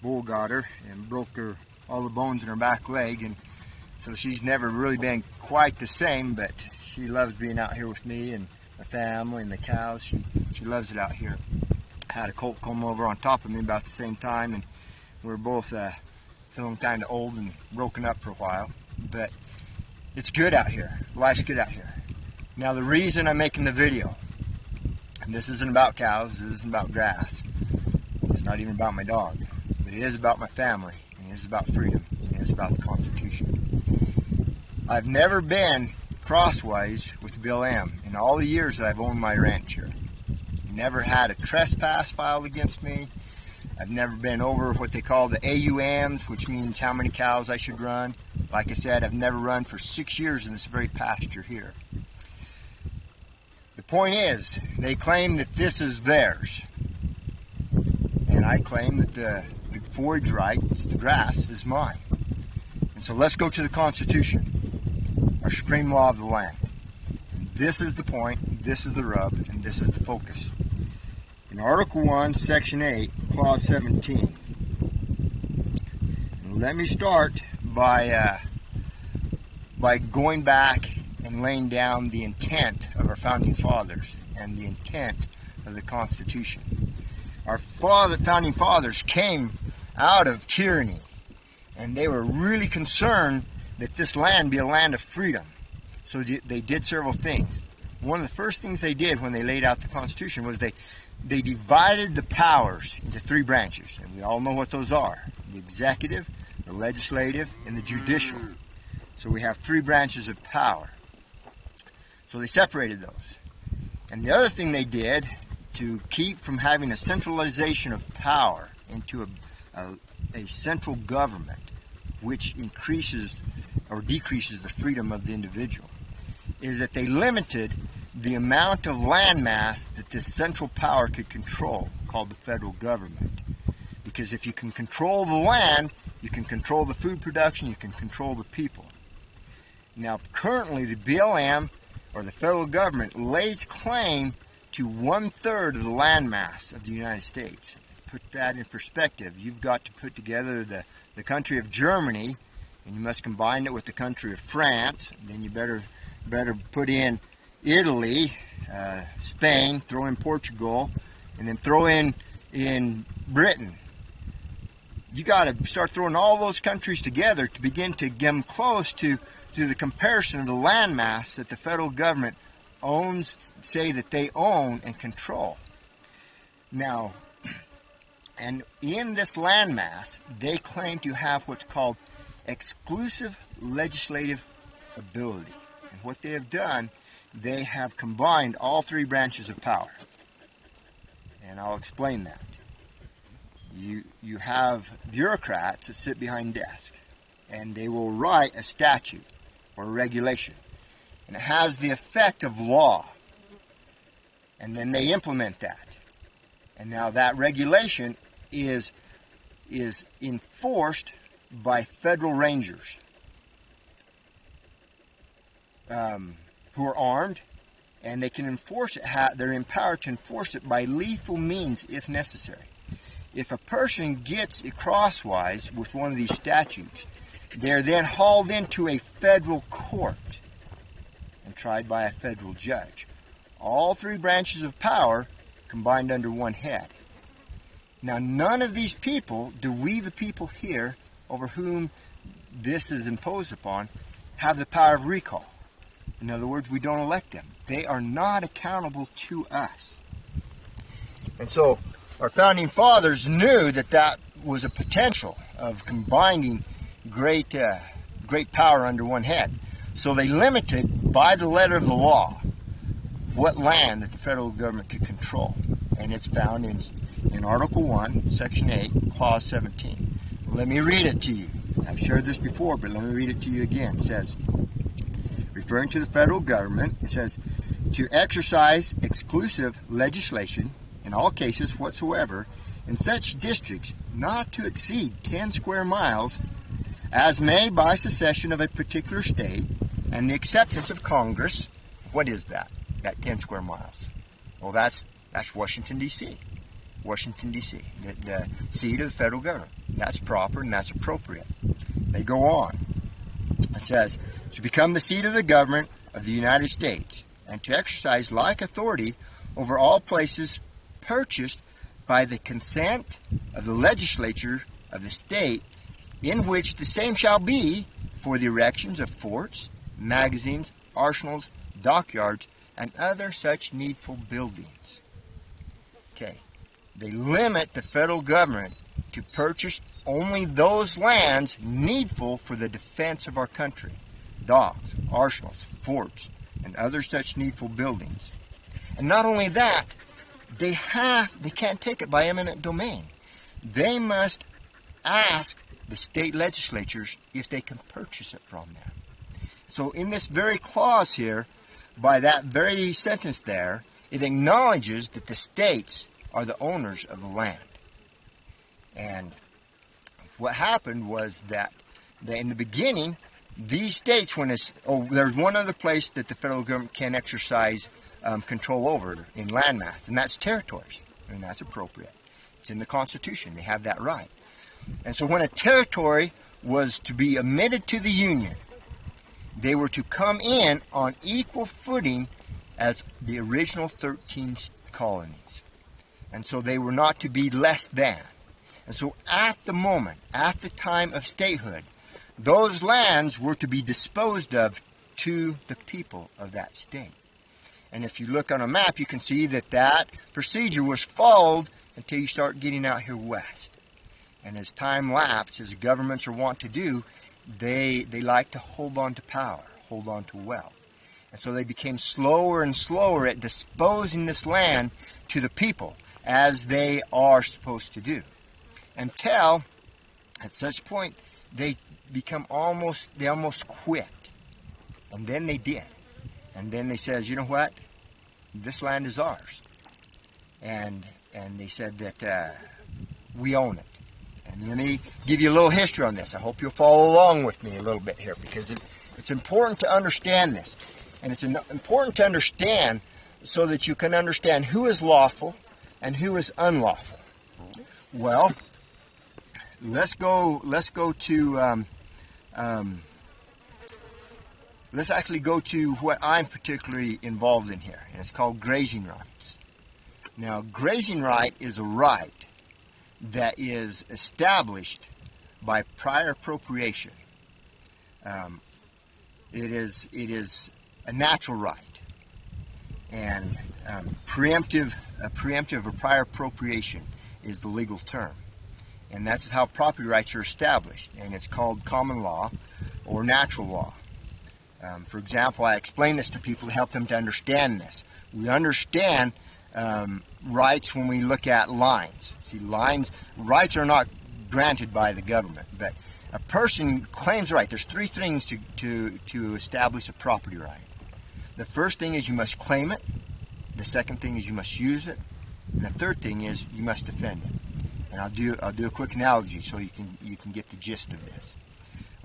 bull got her and broke all the bones in her back leg, and so she's never really been quite the same, but she loves being out here with me and the family and the cows. She loves it out here. I had a colt come over on top of me about the same time, and we were both feeling kind of old and broken up for a while, but it's good out here. Life's good out here. Now the reason I'm making the video, and this isn't about cows, this isn't about grass, it's not even about my dog, but it is about my family, and it is about freedom, and it is about the Constitution. I've never been crosswise with BLM in all the years that I've owned my ranch here. Never had a trespass filed against me. I've never been over what they call the AUMs, which means how many cows I should run. Like I said, I've never run for 6 years in this very pasture here. The point is, they claim that this is theirs. And I claim that the forage right, the grass, is mine. And so let's go to the Constitution, our supreme law of the land. And this is the point, this is the rub, and this is the focus. In Article 1, Section 8, Clause 17. And let me start by going back and laying down the intent of our founding fathers and the intent of the Constitution. Our founding fathers came out of tyranny. And they were really concerned that this land be a land of freedom. So they did several things. One of the first things they did when they laid out the Constitution was they divided the powers into three branches. And we all know what those are: the executive, the legislative, and the judicial. So we have three branches of power. So they separated those. And the other thing they did to keep from having a centralization of power into a central government, which increases or decreases the freedom of the individual, is that they limited the amount of land mass that this central power could control, called the federal government. Because if you can control the land, you can control the food production, you can control the people. Now, currently, the BLM, or the federal government, lays claim to 1/3 of the land mass of the United States. To put that in perspective, you've got to put together the country of Germany, and you must combine it with the country of France. Then you better put in Italy, Spain, throw in Portugal, and then throw in Britain. You got to start throwing all those countries together to begin to get them close to the comparison of the land mass that the federal government owns, say that they own and control. Now, and in this land mass, they claim to have what's called exclusive legislative ability. And what they have done, they have combined all three branches of power. And I'll explain that. You have bureaucrats that sit behind desks, and they will write a statute or a regulation, and it has the effect of law, and then they implement that. And now that regulation is enforced by federal rangers who are armed, and they can enforce it. They're empowered to enforce it by lethal means if necessary. If a person gets crosswise with one of these statutes, they're then hauled into a federal court and tried by a federal judge. All three branches of power combined under one head. Now, none of these people, do we the people here over whom this is imposed upon, have the power of recall. In other words, we don't elect them. They are not accountable to us. And so our founding fathers knew that was a potential of combining great power under one head. So they limited, by the letter of the law, what land that the federal government could control. And it's found in Article 1, Section 8, Clause 17. Let me read it to you. I've shared this before, but let me read it to you again. It says, referring to the federal government, it says, to exercise exclusive legislation in all cases whatsoever in such districts not to exceed 10 square miles as may by secession of a particular state and the acceptance of Congress. What is that 10 square miles? Well, that's Washington, D.C. Washington, D.C., the seat of the federal government. That's proper and that's appropriate. They go on. It says, to become the seat of the government of the United States and to exercise like authority over all places purchased by the consent of the legislature of the state in which the same shall be for the erections of forts, magazines, arsenals, dockyards, and other such needful buildings. Okay. They limit the federal government to purchase only those lands needful for the defense of our country. Docks, arsenals, forts, and other such needful buildings. And not only that, they can't take it by eminent domain. They must ask the state legislatures if they can purchase it from them. So in this very clause here, by that very sentence there, it acknowledges that the states are the owners of the land. And what happened was that in the beginning, these states, there's one other place that the federal government can exercise control over in landmass, and that's territories, and that's appropriate. It's in the Constitution. They have that right. And so when a territory was to be admitted to the Union, they were to come in on equal footing as the original 13 colonies. And so they were not to be less than. And so at the moment, at the time of statehood, those lands were to be disposed of to the people of that state. And if you look on a map, you can see that that procedure was followed until you start getting out here west. And as time lapsed, as governments are wont to do, they like to hold on to power, hold on to wealth. And so they became slower and slower at disposing this land to the people as they are supposed to do. Until, at such point, they almost quit. And then they did. And then they says, you know what? This land is ours. And they said that we own it. And let me give you a little history on this. I hope you'll follow along with me a little bit here, because it's important to understand this. And it's important to understand so that you can understand who is lawful and who is unlawful. Well, let's actually go to what I'm particularly involved in here, and it's called grazing rights. Now, grazing right is a right that is established by prior appropriation. It is a natural right, and preemptive or prior appropriation is the legal term, and that's how property rights are established, and it's called common law or natural law. For example, I explain this to people to help them to understand this. We understand rights when we look at lines. See, rights are not granted by the government, but a person claims a right. There's three things to establish a property right. The first thing is you must claim it. The second thing is you must use it. And the third thing is you must defend it. And I'll do a quick analogy so you can get the gist of this.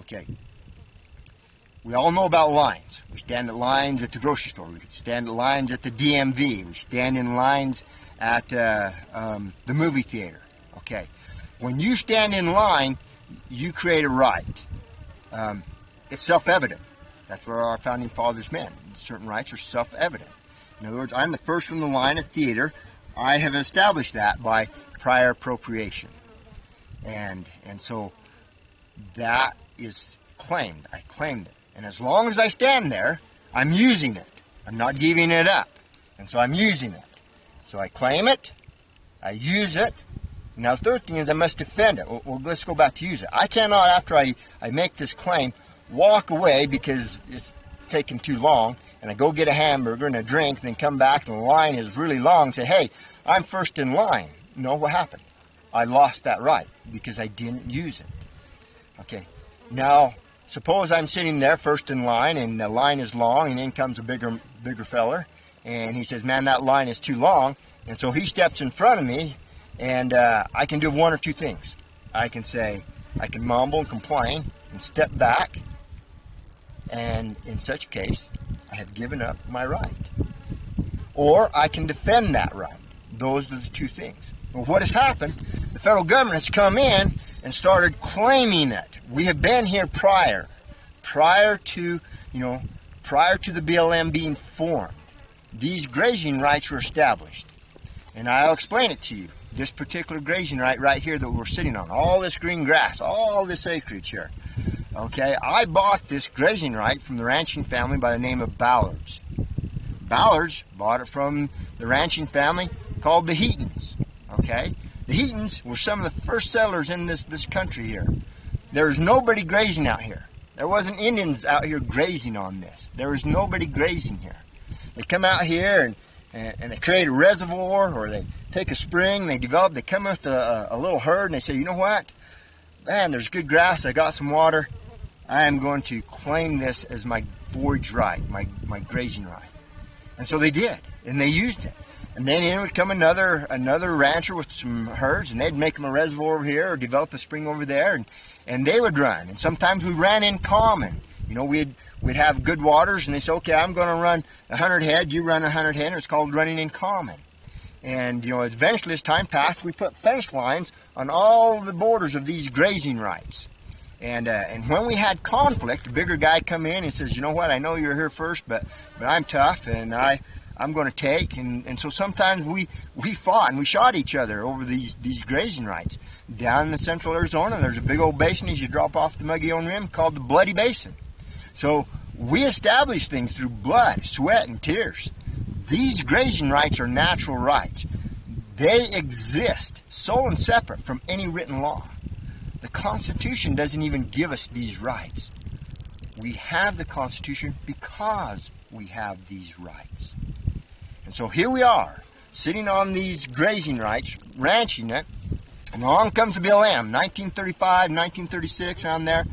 Okay. We all know about lines. We stand at lines at the grocery store. We stand at lines at the DMV. We stand in lines at the movie theater. Okay. When you stand in line, you create a right. It's self-evident. That's what our founding fathers meant. Certain rights are self-evident. In other words, I'm the first in the line at theater. I have established that by prior appropriation. And so that is claimed. I claimed it. And as long as I stand there, I'm using it. I'm not giving it up. And so I'm using it. So I claim it. I use it. Now, the third thing is I must defend it. Well, let's go back to use it. I cannot, after I make this claim, walk away because it's taking too long, and I go get a hamburger and a drink, and then come back and the line is really long, and say, hey, I'm first in line. No, what happened? I lost that right because I didn't use it. Okay. Now, suppose I'm sitting there first in line, and the line is long, and in comes a bigger feller, and he says, man, that line is too long, and so he steps in front of me, and I can do one or two things. I can mumble and complain and step back, and in such case, I have given up my right. Or I can defend that right. Those are the two things. Well, what has happened? The federal government has come in and started claiming it. We have been here prior to the BLM being formed. These grazing rights were established. And I'll explain it to you. This particular grazing right here that we're sitting on, all this green grass, all this acreage here. Okay, I bought this grazing right from the ranching family by the name of Ballards. Ballards bought it from the ranching family called the Heatons. Okay, the Heatons were some of the first settlers in this country here. There's nobody grazing out here. There wasn't Indians out here grazing on this. There was nobody grazing here. They come out here and they create a reservoir, or they take a spring, they come with a little herd, and they say, you know what? Man, there's good grass, I got some water. I am going to claim this as my forage right, my grazing right. And so they did, and they used it. And then in would come another rancher with some herds, and they'd make them a reservoir over here, or develop a spring over there, and they would run. And sometimes we ran in common. You know, we'd have good waters, and they say, okay, I'm going to run 100 head, you run 100 head, and it's called running in common. And, you know, eventually as time passed, we put fence lines on all the borders of these grazing rights. And when we had conflict, the bigger guy come in and says, you know what, I know you're here first, but I'm tough, and I I'm going to take. And so sometimes we fought and we shot each other over these grazing rights. Down in the central Arizona, there's a big old basin as you drop off the Mogollon Rim called the Bloody Basin. So we established things through blood, sweat, and tears. These grazing rights are natural rights. They exist sole and separate from any written law. The Constitution doesn't even give us these rights. We have the Constitution because we have these rights. And so here we are, sitting on these grazing rights, ranching it, and along comes the BLM, 1935, 1936, around there,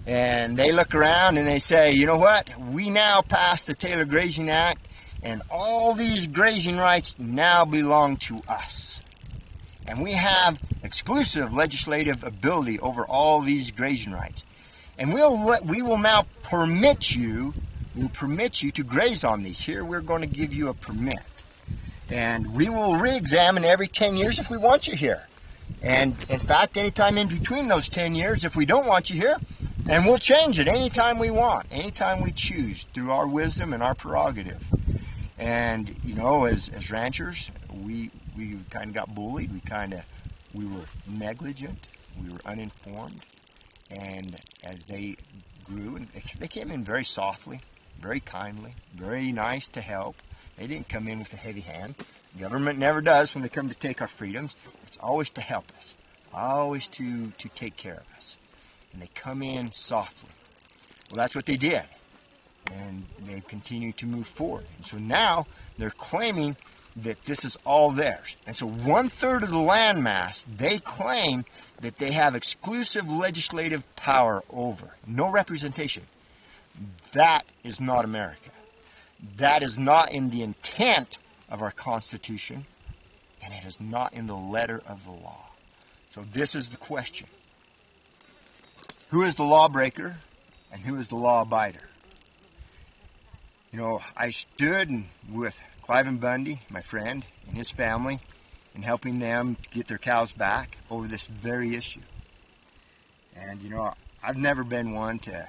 and they look around and they say, you know what, we now passed the Taylor Grazing Act, and all these grazing rights now belong to us. And we have exclusive legislative ability over all these grazing rights. And we will now permit you to graze on these. Here we're going to give you a permit. And we will re-examine every 10 years if we want you here. And in fact, anytime in between those 10 years, if we don't want you here, and we'll change it anytime we want, anytime we choose, through our wisdom and our prerogative. And, you know, as ranchers, we kind of got bullied. We were negligent. We were uninformed. And as they grew, and they came in very softly, very kindly, very nice to help. They didn't come in with a heavy hand. Government never does when they come to take our freedoms. It's always to help us, always to take care of us. And they come in softly. Well, that's what they did. And they continue to move forward. And so now they're claiming that this is all theirs. And so 1/3 of the landmass, they claim that they have exclusive legislative power over. No representation. That is not America. That is not in the intent of our Constitution, and it is not in the letter of the law. So this is the question. Who is the lawbreaker and who is the law abider? You know, I stood with Cliven Bundy, my friend, and his family, in helping them get their cows back over this very issue. And, you know, I've never been one to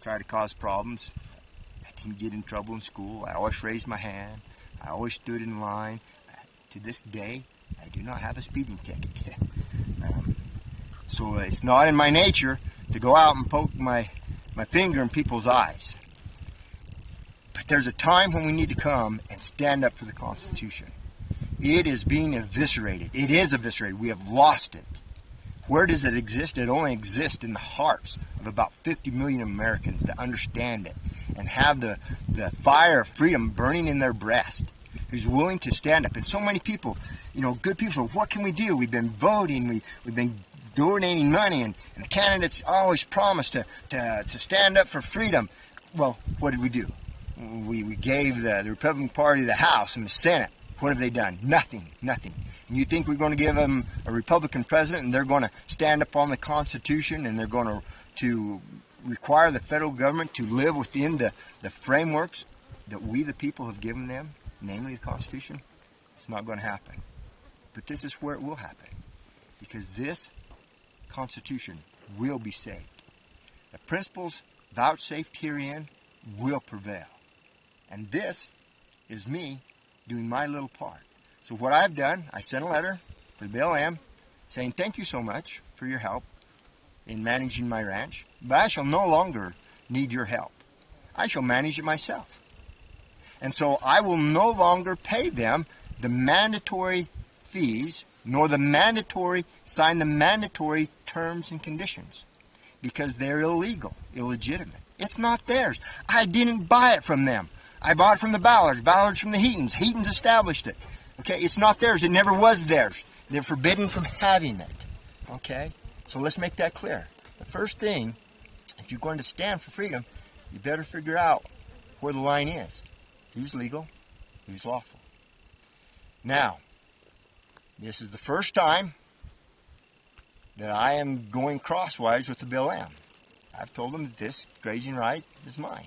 try to cause problems. I didn't get in trouble in school. I always raised my hand. I always stood in line. To this day, I do not have a speeding ticket. So it's not in my nature to go out and poke my finger in people's eyes. But there's a time when we need to come and stand up for the Constitution. It is being eviscerated. It is eviscerated. We have lost it. Where does it exist? It only exists in the hearts of about 50 million Americans that understand it and have the fire of freedom burning in their breast, who's willing to stand up. And so many people, you know, good people, what can we do? We've been voting, we've been donating money, and the candidates always promise to stand up for freedom. Well, what did we do? We gave the Republican Party the House and the Senate. What have they done? Nothing. And you think we're going to give them a Republican president and they're going to stand up on the Constitution and they're going to require the federal government to live within the frameworks that we, the people, have given them, namely the Constitution? It's not going to happen. But this is where it will happen, because this Constitution will be saved. The principles vouchsafed herein will prevail. And this is me doing my little part. So what I've done, I sent a letter to the BLM saying thank you so much for your help in managing my ranch, but I shall no longer need your help. I shall manage it myself. And so I will no longer pay them the mandatory fees, nor sign the mandatory terms and conditions, because they're illegal, illegitimate. It's not theirs. I didn't buy it from them. I bought it from the Ballards from the Heatons. Heatons established it. Okay, it's not theirs. It never was theirs. They're forbidden from having it. Okay, so let's make that clear. The first thing, if you're going to stand for freedom, you better figure out where the line is. Who's legal? Who's lawful? Now, this is the first time that I am going crosswise with the BLM. I've told them that this grazing right is mine.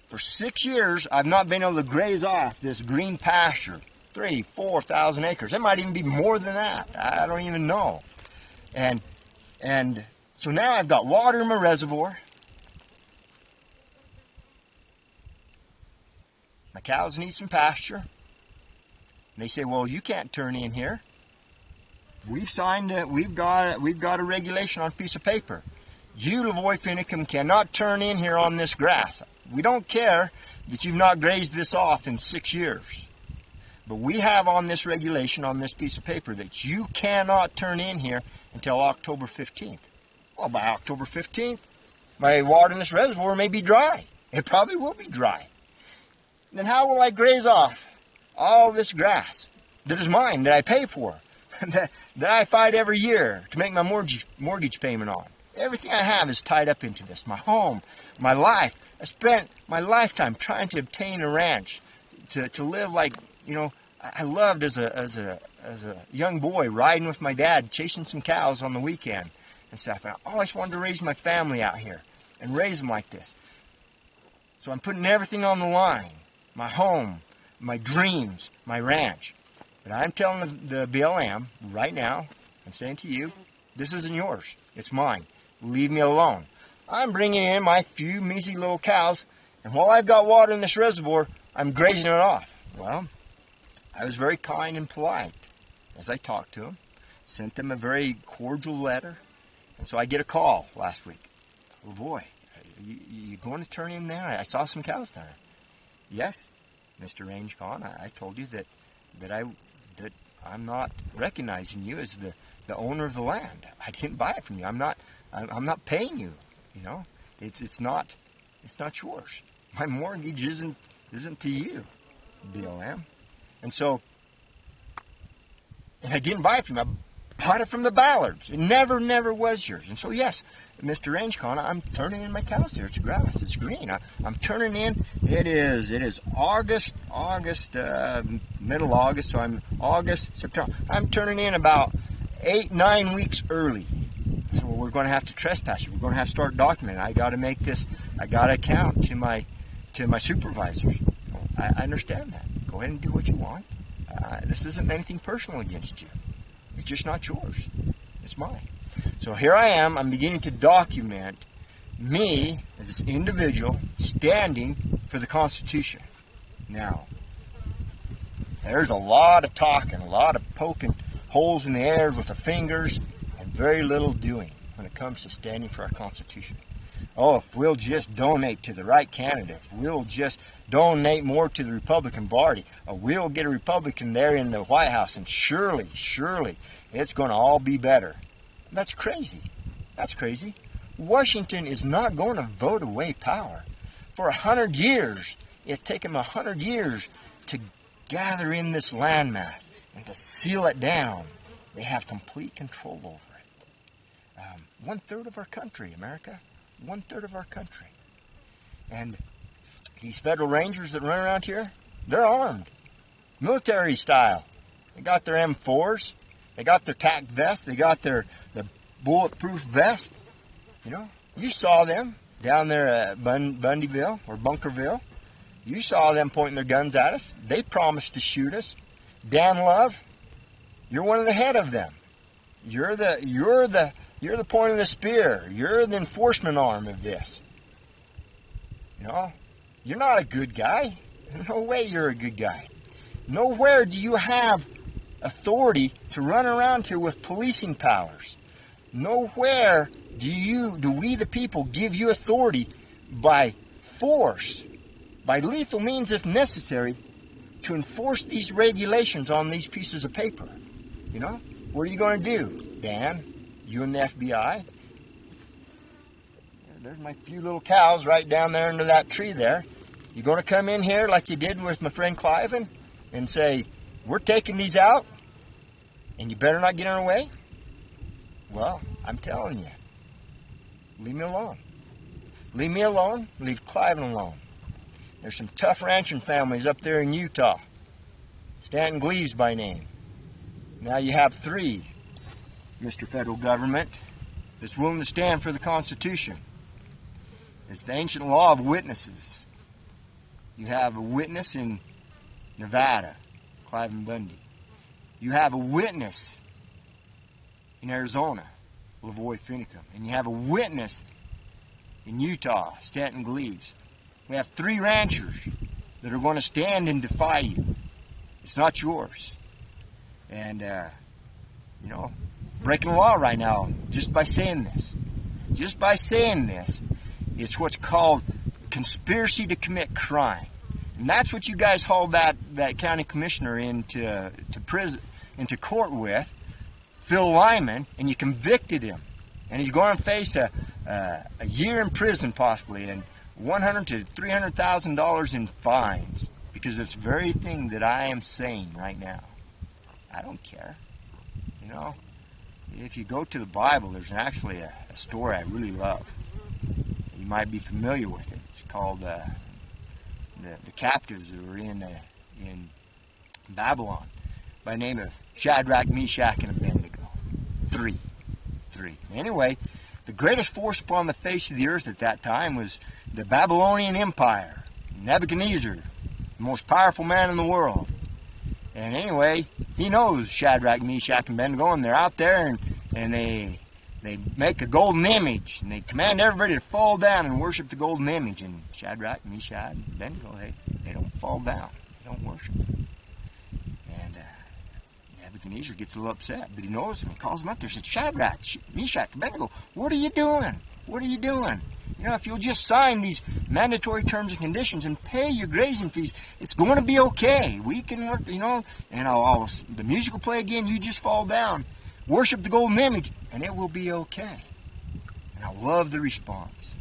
For 6 years, I've not been able to graze off this green pasture, 3,000-4,000 acres. It might even be more than that. I don't even know. And so now I've got water in my reservoir. My cows need some pasture. And they say, well, you can't turn in here. We've signed it. We've got a regulation on a piece of paper. You, LaVoy Finicum, cannot turn in here on this grass. We don't care that you've not grazed this off in 6 years. But we have on this regulation, on this piece of paper, that you cannot turn in here until October 15th. Well, by October 15th, my water in this reservoir may be dry. It probably will be dry. Then how will I graze off all this grass that is mine, that I pay for, that I fight every year to make my mortgage payment on? Everything I have is tied up into this. My home, my life. I spent my lifetime trying to obtain a ranch to live like, you know, I loved as a young boy riding with my dad, chasing some cows on the weekend and stuff. And I always wanted to raise my family out here and raise them like this. So I'm putting everything on the line. My home, my dreams, my ranch. But I'm telling the BLM right now, I'm saying to you, this isn't yours. It's mine. Leave me alone. I'm bringing in my few measly little cows, and while I've got water in this reservoir, I'm grazing it off. Well, I was very kind and polite as I talked to them, sent them a very cordial letter, and so I get a call last week. LaVoy, you going to turn in there? I saw some cows there. Yes, Mr. Range Con, I told you that I'm not recognizing you as the owner of the land. I didn't buy it from you. I'm not paying you. You know, it's not yours. My mortgage isn't to you, BLM. And so, and I didn't buy it from you. I bought it from the Ballards. It never was yours. And so, yes, Mr. Rangecon, I'm turning in my cows here. It's grass. It's green. I'm turning in. It is August, middle August. So I'm August, September. I'm turning in about 8-9 weeks early. So we're going to have to trespass you. We're going to have to start documenting. I got to make this. I got to account to my supervisors. I understand that. Go ahead and do what you want. This isn't anything personal against you. It's just not yours. It's mine. So here I am. I'm beginning to document me as an individual standing for the Constitution. Now, there's a lot of talking, a lot of poking holes in the air with the fingers, and very little doing when it comes to standing for our Constitution. Oh, if we'll just donate to the right candidate, if we'll just donate more to the Republican Party, or we'll get a Republican there in the White House, and surely, it's going to all be better. That's crazy. That's crazy. Washington is not going to vote away power. For 100 years, it's taken 100 years to gather in this landmass and to seal it down. They have complete control over it. 1/3 of our country, America. 1/3 of our country. And these federal rangers that run around here, they're armed. Military style. They got their M4s. They got their tac vests. They got their bulletproof vest. You know, you saw them down there at Bundyville or Bunkerville. You saw them pointing their guns at us. They promised to shoot us. Dan Love, you're one of the head of them. You're the point of the spear. You're the enforcement arm of this. You know, you're not a good guy. No way you're a good guy. Nowhere do you have authority to run around here with policing powers. Nowhere do we the people give you authority by force, by lethal means if necessary, to enforce these regulations on these pieces of paper. You know, what are you going to do, Dan? You and the FBI? There's my few little cows right down there under that tree there. You going to come in here like you did with my friend Cliven and say, we're taking these out and you better not get in our way? Well, I'm telling you, leave me alone. Leave me alone, leave Cliven alone. There's some tough ranching families up there in Utah. Stanton Gleaves by name. Now you have 3, Mr. Federal Government, that's willing to stand for the Constitution. It's the ancient law of witnesses. You have a witness in Nevada, Cliven Bundy. You have a witness in Arizona, LaVoy Finicum. And you have a witness in Utah, Stanton Gleaves. We have 3 ranchers that are going to stand and defy you. It's not yours. And, breaking the law right now, just by saying this. Just by saying this, it's what's called conspiracy to commit crime. And that's what you guys hauled that county commissioner into court with, Phil Lyman, and you convicted him. And he's going to face a year in prison possibly, and $100,000 to $300,000 in fines, because of this very thing that I am saying right now. I don't care. If you go to the Bible, there's actually a story I really love. You might be familiar with it. It's called the captives that were in Babylon, by the name of Shadrach, Meshach, and Abednego. Three. Anyway, the greatest force upon the face of the earth at that time was the Babylonian Empire. Nebuchadnezzar, the most powerful man in the world. And anyway, he knows Shadrach, Meshach, and Abednego, and they're out there, and they make a golden image, and they command everybody to fall down and worship the golden image. And Shadrach, Meshach, and Abednego, they don't fall down. They don't worship. And Nebuchadnezzar gets a little upset, but he knows them. He calls them up there and says, Shadrach, Meshach, Abednego, what are you doing? What are you doing? If you'll just sign these mandatory terms and conditions and pay your grazing fees, it's going to be okay. We can work, and the music will play again. You just fall down, worship the golden image, and it will be okay. And I love the response.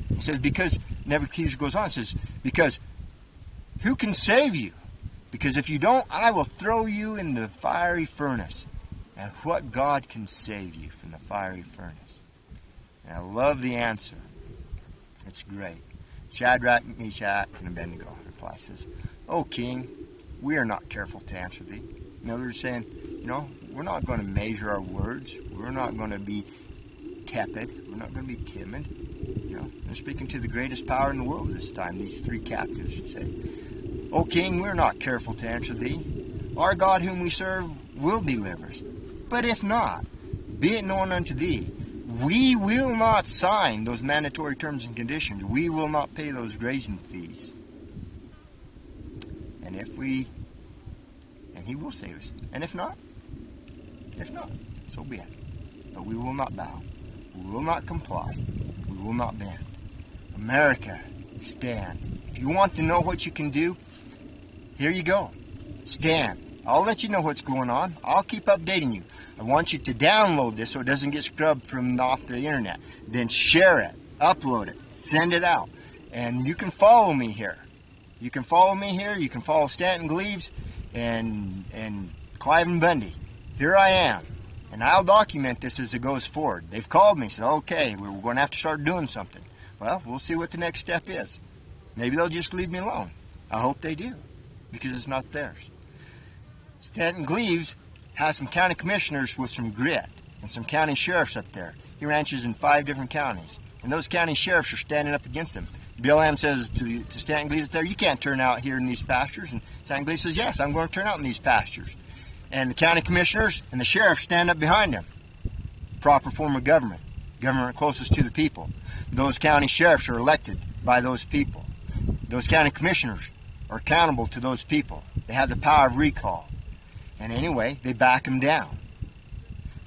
It says, because, Nebuchadnezzar goes on, it says, because who can save you? Because if you don't, I will throw you in the fiery furnace. And what God can save you from the fiery furnace? And I love the answer. It's great. Shadrach, Meshach, and Abednego reply, says, O king, we are not careful to answer thee. In other words, saying, we're not going to measure our words. We're not going to be tepid. We're not going to be timid. They're speaking to the greatest power in the world this time. These three captives say, O king, we're not careful to answer thee. Our God whom we serve will deliver us. But if not, be it known unto thee, we will not sign those mandatory terms and conditions. We will not pay those grazing fees. And he will save us. And if not, so be it. But we will not bow. We will not comply. We will not bend. America, stand. If you want to know what you can do, here you go. Stand. I'll let you know what's going on. I'll keep updating you. I want you to download this so it doesn't get scrubbed from off the internet. Then share it, upload it, send it out. And you can follow me here. You can follow Stanton Gleaves and Clive and Bundy. Here I am. And I'll document this as it goes forward. They've called me and said, okay, we're going to have to start doing something. Well, we'll see what the next step is. Maybe they'll just leave me alone. I hope they do, because it's not theirs. Stanton Gleaves has some county commissioners with some grit and some county sheriffs up there. He ranches in 5 different counties, and those county sheriffs are standing up against him. BLM says to Stanton Gleaves there, you can't turn out here in these pastures. And Stanton Gleaves says, yes, I'm going to turn out in these pastures. And the county commissioners and the sheriffs stand up behind him. Proper form of government closest to the people. Those county sheriffs are elected by those people. Those county commissioners are accountable to those people. They have the power of recall. And anyway, they back him down.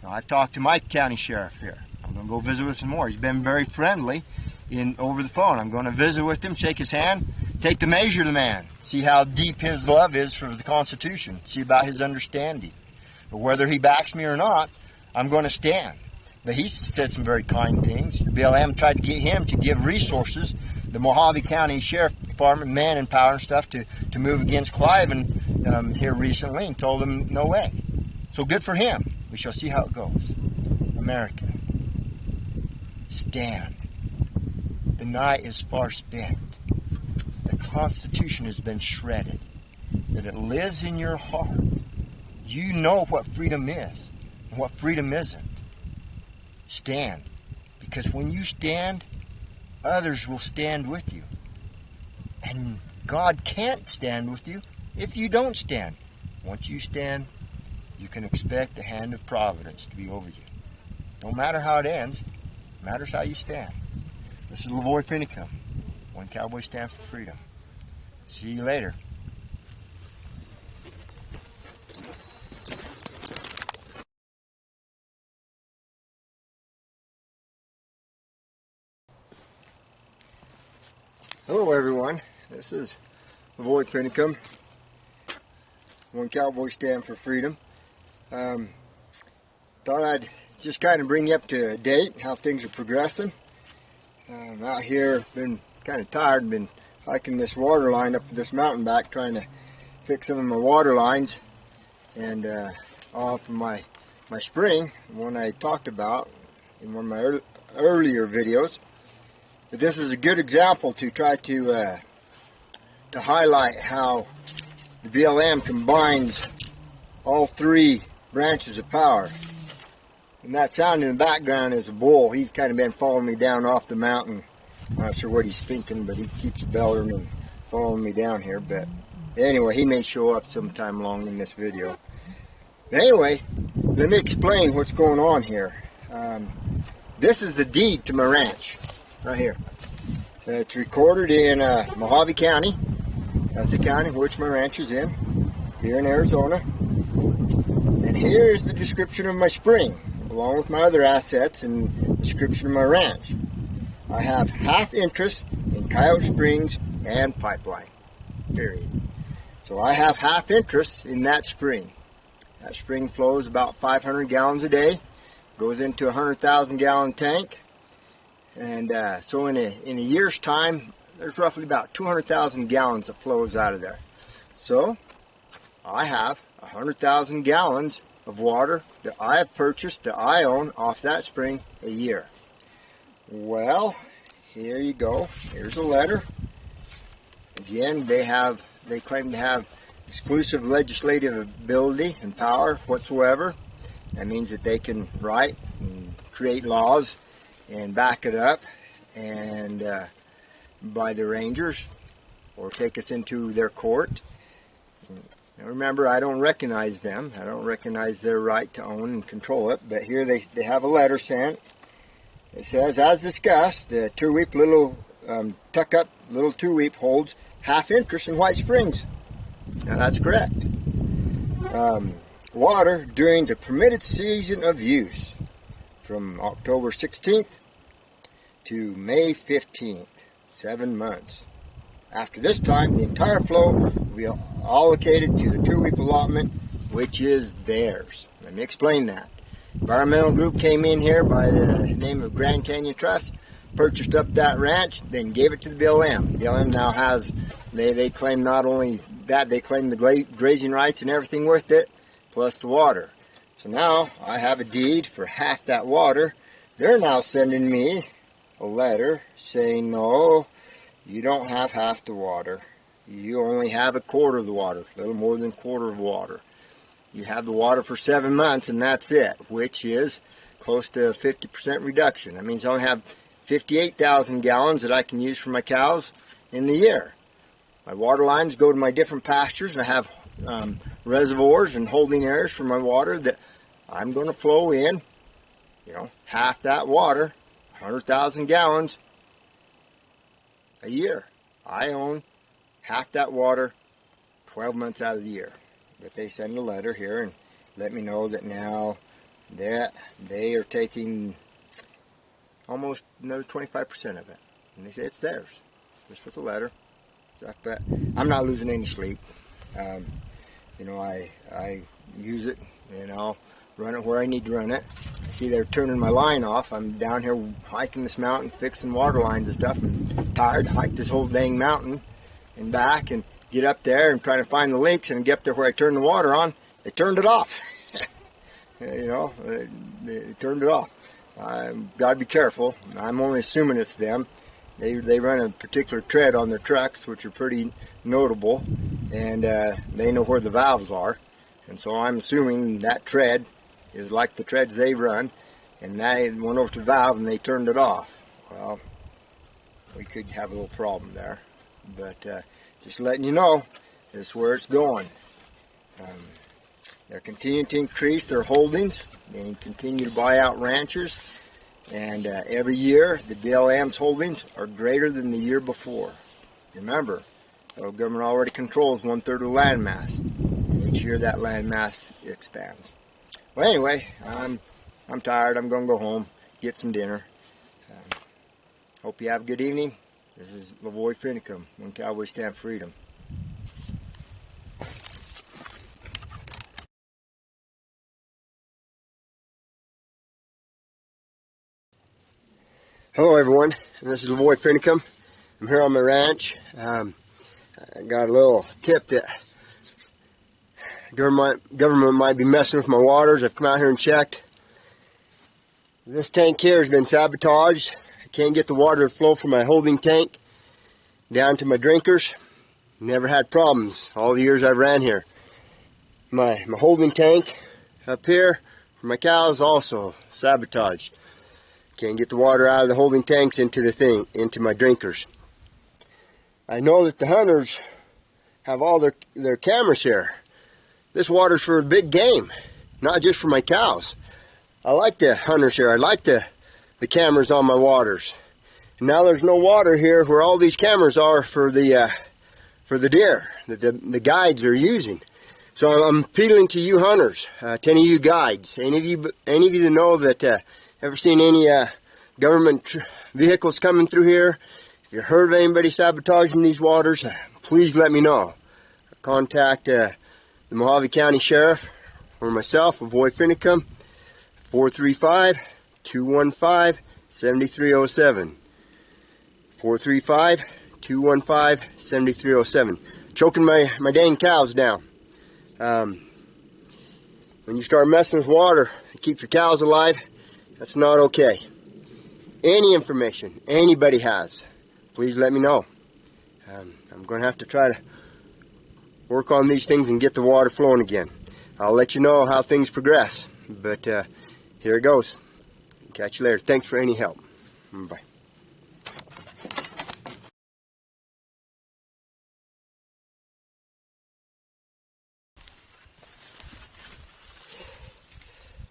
Now, I've talked to my county sheriff here. I'm going to go visit with him more. He's been very friendly over the phone. I'm going to visit with him, shake his hand, take the measure of the man, see how deep his love is for the Constitution, see about his understanding. But whether he backs me or not, I'm going to stand. But he said some very kind things. The BLM tried to get him to give resources, the Mojave County Sheriff Department, man and power and stuff, to move against Clive and here recently, and told him no way. So good for him. We shall see how it goes. America, stand. The night is far spent. The Constitution has been shredded. That it lives in your heart. You know what freedom is and what freedom isn't. Stand. Because when you stand, others will stand with you. And God can't stand with you if you don't stand. Once you stand, you can expect the hand of providence to be over you. No matter how it ends, it matters how you stand. This is LaVoy Finicum. One Cowboy Stand for Freedom. See you later. Hello everyone, this is LaVoy Finicum. One cowboy stand for freedom. Thought I'd just kind of bring you up to date, how things are progressing. Out here, been kind of tired, been hiking this water line up this mountain back, trying to fix some of my water lines, and off of my spring, one I talked about in one of my earlier videos. But this is a good example to try to highlight how the BLM combines all three branches of power. And that sound in the background is a bull. He's kind of been following me down off the mountain. I'm not sure what he's thinking, but he keeps bellowing and following me down here. But anyway, he may show up sometime along in this video. But anyway, let me explain what's going on here. This is the deed to my ranch. Right here. It's recorded in Mojave County. That's the county which my ranch is in, here in Arizona. And here's the description of my spring, along with my other assets and description of my ranch. I have half interest in Coyote Springs and Pipeline, period. So I have half interest in that spring. That spring flows about 500 gallons a day, goes into a 100,000 gallon tank. And so in a year's time, there's roughly about 200,000 gallons that flows out of there. So I have 100,000 gallons of water that I have purchased, that I own off that spring a year. Well, here you go. Here's a letter. Again, they claim to have exclusive legislative ability and power whatsoever. That means that they can write and create laws and back it up and by the rangers or take us into their court. Now remember, I don't recognize them. I don't recognize their right to own and control it, but here they have a letter sent. It says, as discussed, the two-weep little tuck-up little two-weep holds half interest in White Springs. Now that's correct. Water during the permitted season of use, from October 16th to May 15th, 7 months. After this time, the entire flow will be allocated to the two-weep allotment, which is theirs. Let me explain that. Environmental group came in here by the name of Grand Canyon Trust, purchased up that ranch, then gave it to the BLM. BLM now has, they claim not only that, they claim the grazing rights and everything with it, plus the water. So now I have a deed for half that water. They're now sending me a letter saying, no, you don't have half the water. You only have a quarter of the water, a little more than a quarter of water. You have the water for 7 months and that's it, which is close to a 50% reduction. That means I only have 58,000 gallons that I can use for my cows in the year. My water lines go to my different pastures, and I have reservoirs and holding areas for my water that I'm going to flow in, half that water, 100,000 gallons a year. I own half that water 12 months out of the year. But they send a letter here and let me know that now that they are taking almost another 25% of it. And they say it's theirs, just with a letter. But I'm not losing any sleep. I use it and I'll run it where I need to run it. See, they're turning my line off. I'm down here hiking this mountain, fixing water lines and stuff. I'm tired to hike this whole dang mountain and back and get up there and try to find the leaks and get up there where I turn the water on. They turned it off. They turned it off. I've got to be careful. I'm only assuming it's them. They run a particular tread on their trucks, which are pretty notable, and they know where the valves are. And so I'm assuming that tread is like the treads they run, and they went over to the valve and they turned it off. Well, we could have a little problem there. But just letting you know, this is where it's going. They're continuing to increase their holdings and continue to buy out ranchers. And every year, the BLM's holdings are greater than the year before. Remember, The government already controls 1/3 of the land mass. Each year that land mass expands. Well, anyway, I'm tired. I'm going to go home, get some dinner. Hope you have a good evening. This is LaVoy Finicum, One Cowboy Stand for Freedom. Hello everyone, this is LaVoy Finicum. I'm here on my ranch. I got a little tip that government might be messing with my waters. I've come out here and checked. This tank here has been sabotaged. I can't get the water to flow from my holding tank down to my drinkers. Never had problems all the years I've ran here. My holding tank up here for my cows also sabotaged. Can't get the water out of the holding tanks into my drinkers. I know that the hunters have all their cameras here. This water's for big game, not just for my cows. I like the hunters here. I like the cameras on my waters. And now there's no water here where all these cameras are for the deer that the guides are using. So I'm appealing to you hunters, to any of you guides, any of you that know that ever seen any government vehicles coming through here? If you heard of anybody sabotaging these waters, please let me know. Contact the Mojave County Sheriff or myself, LaVoy Finicum, 435-215-7307. 435-215-7307. Choking my dang cows down. When you start messing with water, it keeps your cows alive. That's not okay. Any information anybody has, please let me know. I'm going to have to try to work on these things and get the water flowing again. I'll let you know how things progress. But here it goes. Catch you later. Thanks for any help. Bye.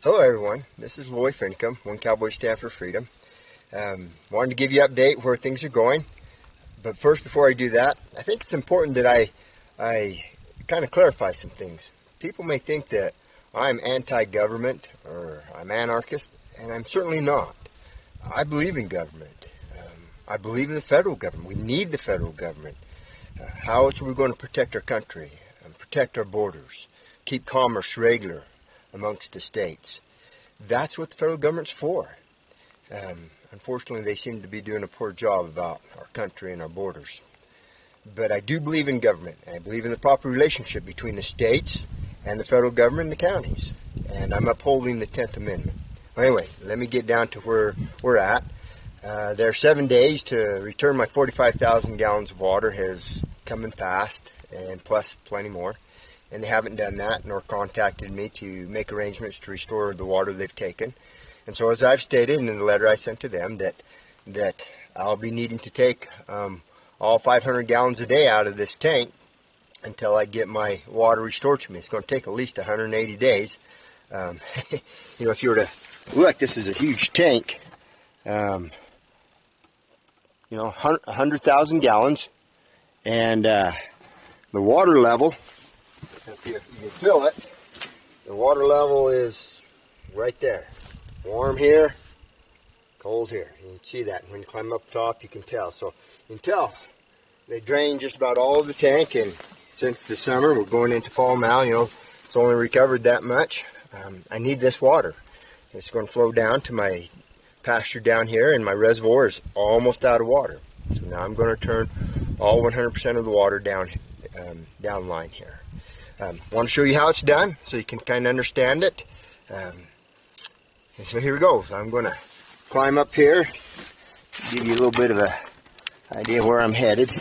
Hello everyone, this is LaVoy Finicum, One Cowboy Stand for Freedom. Wanted to give you an update where things are going. But first, before I do that, I think it's important that I kind of clarify some things. People may think that I'm anti-government or I'm anarchist, and I'm certainly not. I believe in government. I believe in the federal government. We need the federal government. How else are we going to protect our country and protect our borders, keep commerce regular amongst the states? That's what the federal government's for. Unfortunately, they seem to be doing a poor job about our country and our borders. But I do believe in government. I believe in the proper relationship between the states and the federal government and the counties. And I'm upholding the 10th Amendment. Well, anyway, let me get down to where we're at. There are 7 days to return my 45,000 gallons of water has come and passed, and plus plenty more. And they haven't done that, nor contacted me to make arrangements to restore the water they've taken. And so, as I've stated in the letter I sent to them, that I'll be needing to take all 500 gallons a day out of this tank until I get my water restored to me. It's going to take at least 180 days. If you were to look, this is a huge tank. 100,000 gallons, and the water level, if you fill it, the water level is right there. Warm here, cold here. You can see that. When you climb up top, you can tell. So you can tell they drain just about all of the tank, and since the summer, we're going into fall now, it's only recovered that much. I need this water. It's going to flow down to my pasture down here, and my reservoir is almost out of water. So now I'm going to turn all 100% of the water down line here. Want to show you how it's done so you can kind of understand it. So here we go. So I'm going to climb up here, give you a little bit of an idea where I'm headed,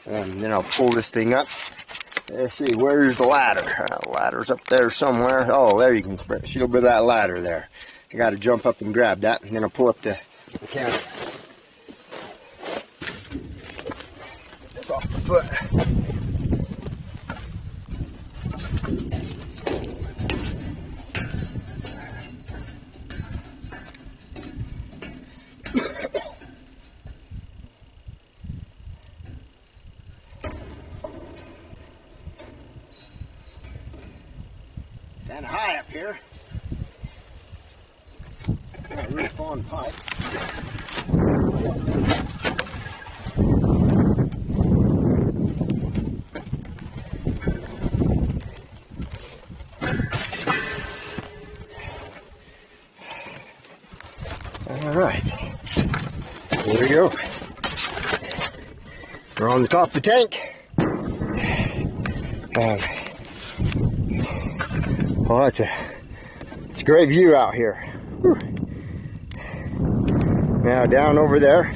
and then I'll pull this thing up. Let's see, where's the ladder? The ladder's up there somewhere. Oh, there you can see a little bit of that ladder there. I got to jump up and grab that, and then I'll pull up the camera. It's off the foot. kind of high up here. Got a roof on pipe. All right, here we go. We're on the top of the tank. Oh, it's a great view out here. Whew. Now down over there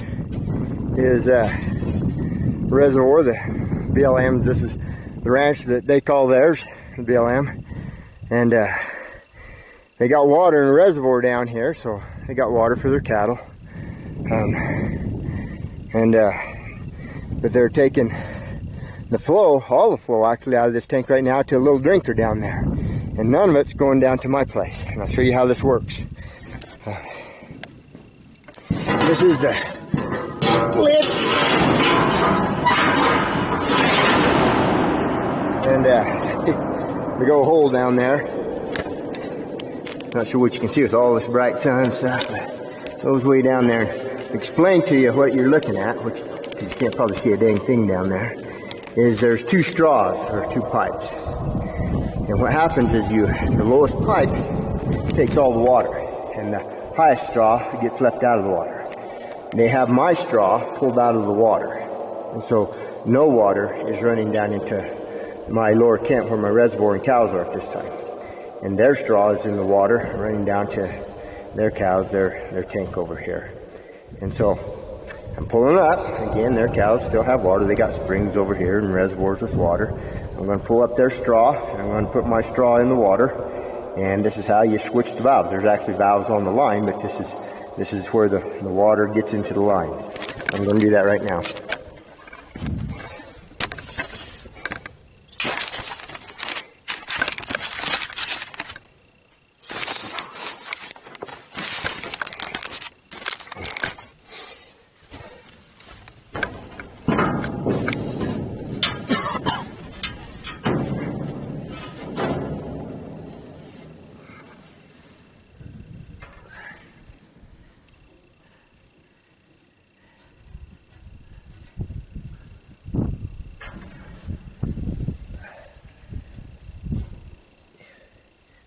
is reservoir, the BLMs. This is the ranch that they call theirs, the BLM, and they got water in a reservoir down here, so they got water for their cattle. But they're taking the flow, all the flow actually, out of this tank right now to a little drinker down there, and none of it's going down to my place. And I'll show you how this works. This is the lid, and big old hole down there. Not sure what you can see with all this bright sun and stuff, but it goes way down there. Explain to you what you're looking at, which you can't probably see a dang thing down there, is there's two straws or two pipes. And what happens is the lowest pipe takes all the water, and the highest straw gets left out of the water. They have my straw pulled out of the water, and so no water is running down into my lower camp where my reservoir and cows are at this time. And their straw is in the water running down to their cows, their tank over here. And so I'm pulling up. Again, their cows still have water. They got springs over here and reservoirs with water. I'm going to pull up their straw, and I'm going to put my straw in the water. And this is how you switch the valves. There's actually valves on the line, but this is where the water gets into the lines. I'm going to do that right now.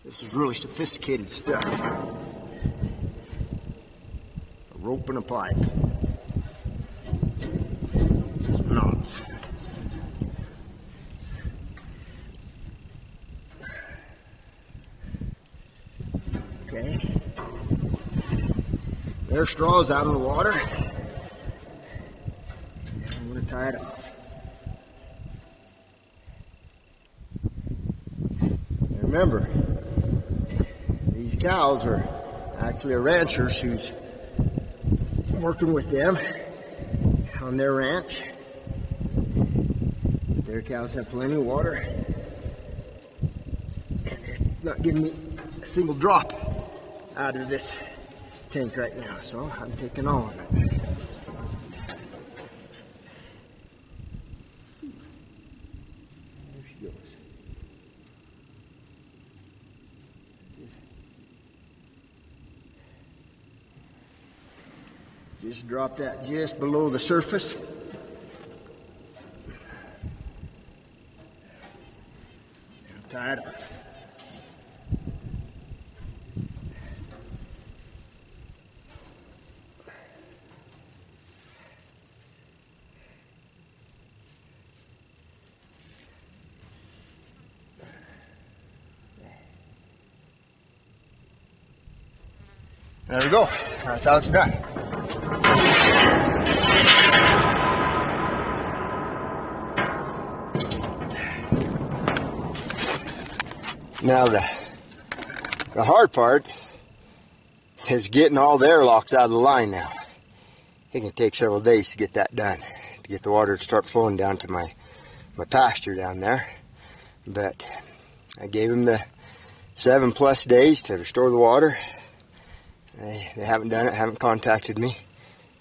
This is really sophisticated stuff. A rope and a pipe. Some knots. Okay. Their straw's out of the water. I'm going to tie it up. And remember, these cows are actually a rancher's who's working with them on their ranch. Their cows have plenty of water. And they're not giving me a single drop out of this tank right now, so I'm taking all of it. There she goes. Just drop that just below the surface. Tie it up. There we go. That's how it's done. Now the hard part is getting all the airlocks out of the line now. It can take several days to get that done, to get the water to start flowing down to my pasture down there. But I gave them the 7+ days to restore the water. They haven't done it, haven't contacted me.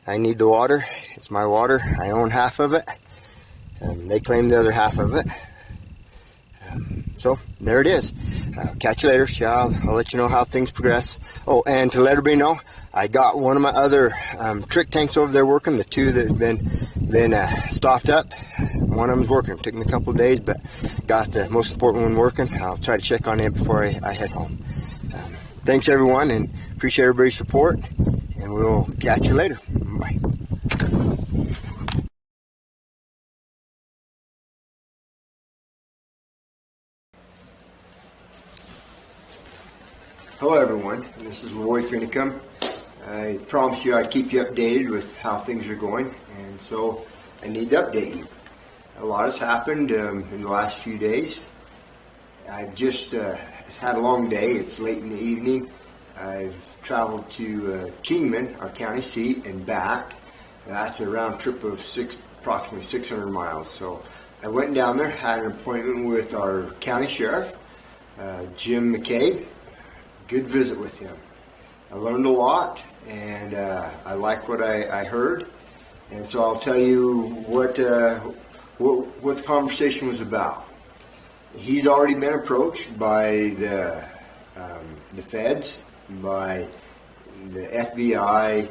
I need the water. It's my water. I own half of it. They claim the other half of it. So there it is. catch you later. I'll let you know how things progress. Oh, and to let everybody know, I got one of my other trick tanks over there working. The two that have been stocked up. One of them's working. It took me a couple of days, but got the most important one working. I'll try to check on it before I head home. Thanks everyone, and appreciate everybody's support. And we'll catch you later. Bye. Hello everyone, this is LaVoy Finicum. I promised you I'd keep you updated with how things are going, and so I need to update you. A lot has happened in the last few days. I've just had a long day. It's late in the evening. I've traveled to Kingman, our county seat, and back. That's a round trip of approximately 600 miles. So I went down there, had an appointment with our county sheriff, Jim McCabe. Good visit with him. I learned a lot, and I like what I heard. And so I'll tell you what the conversation was about. He's already been approached by the feds, by the FBI,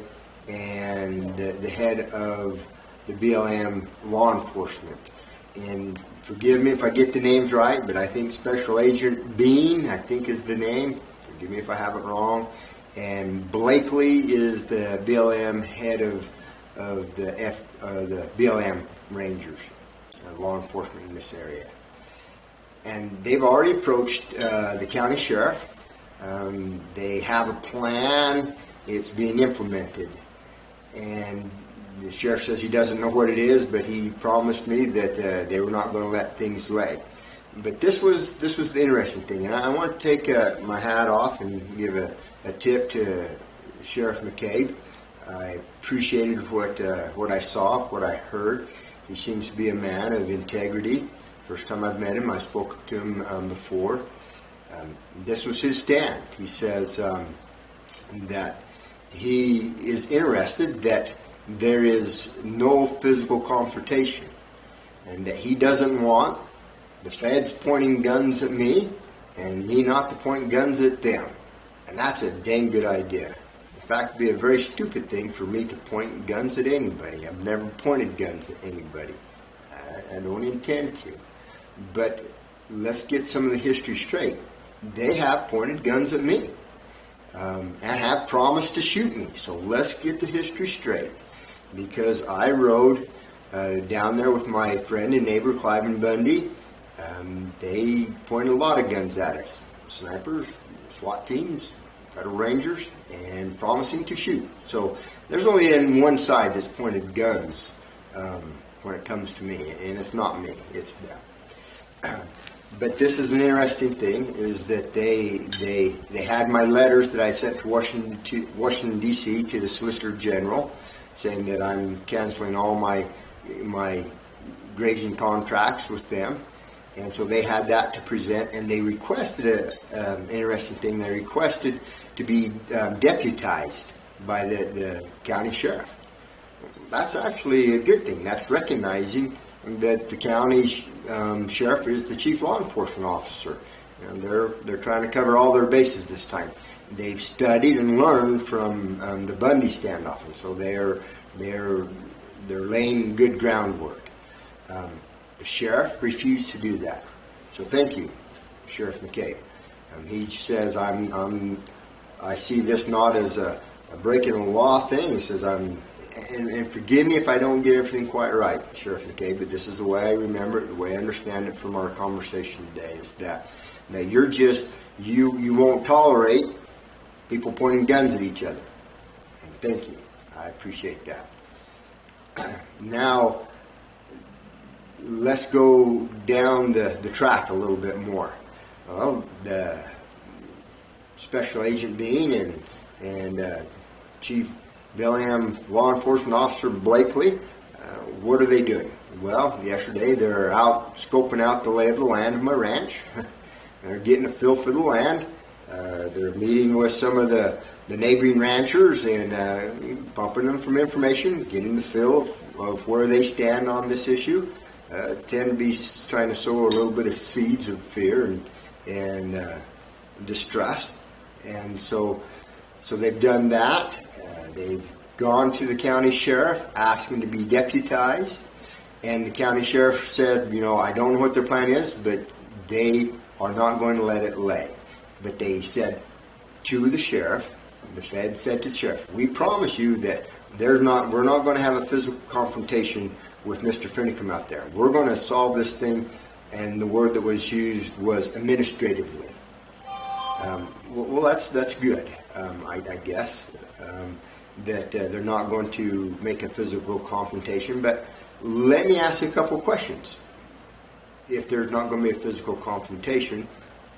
and the head of the BLM law enforcement. And forgive me if I get the names right, but I think Special Agent Bean, I think is the name. Forgive me if I have it wrong. And Blakely is the BLM head of the BLM Rangers, law enforcement in this area. And they've already approached the county sheriff. They have a plan. It's being implemented. And the sheriff says he doesn't know what it is, but he promised me that they were not going to let things lag. But this was the interesting thing, and I want to take my hat off and give a tip to Sheriff McCabe. I appreciated what I saw, what I heard. He seems to be a man of integrity. First time I've met him, I spoke to him before. This was his stand. He says that he is interested that there is no physical confrontation, and that he doesn't want the feds pointing guns at me and me not to point guns at them. And that's a dang good idea. In fact, it'd be a very stupid thing for me to point guns at anybody. I've never pointed guns at anybody. I don't intend to. But let's get some of the history straight. They have pointed guns at me and have promised to shoot me. So let's get the history straight. Because I rode down there with my friend and neighbor Clive Bundy. They pointed a lot of guns at us. Snipers, SWAT teams, Federal Rangers, and promising to shoot. So there's only one side that's pointed guns when it comes to me, and it's not me, it's them. But this is an interesting thing, is that they had my letters that I sent to Washington D.C. to the Solicitor General, saying that I'm canceling all my grazing contracts with them. And so they had that to present, and they requested an interesting thing. They requested to be deputized by the county sheriff. That's actually a good thing. That's recognizing that the county sheriff is the chief law enforcement officer. And they're trying to cover all their bases this time. They've studied and learned from the Bundy standoff, and so they're laying good groundwork. The sheriff refused to do that. So thank you, Sheriff McCabe. He says, I see this not as a breaking the law thing. He says, and forgive me if I don't get everything quite right, Sheriff McCabe, but this is the way I remember it, the way I understand it from our conversation today, is that you're just, you won't tolerate people pointing guns at each other. And thank you. I appreciate that. Now, let's go down the track a little bit more. Well, the Special Agent Bean and Chief BLM Law Enforcement Officer Blakely, what are they doing? Well, yesterday they're out scoping out the lay of the land of my ranch. They're getting a feel for the land. They're meeting with some of the neighboring ranchers and pumping them from information, getting the feel of where they stand on this issue. Tend to be trying to sow a little bit of seeds of fear and distrust. And so they've done that. They've gone to the county sheriff asking to be deputized. And the county sheriff said, I don't know what their plan is, but they are not going to let it lay. But they said to the sheriff, the Fed said to the sheriff, we promise you that we're not going to have a physical confrontation with Mr. Finicum out there. We're going to solve this thing, and the word that was used was administratively. Well, that's good, I guess, that they're not going to make a physical confrontation. But let me ask you a couple of questions. If there's not going to be a physical confrontation,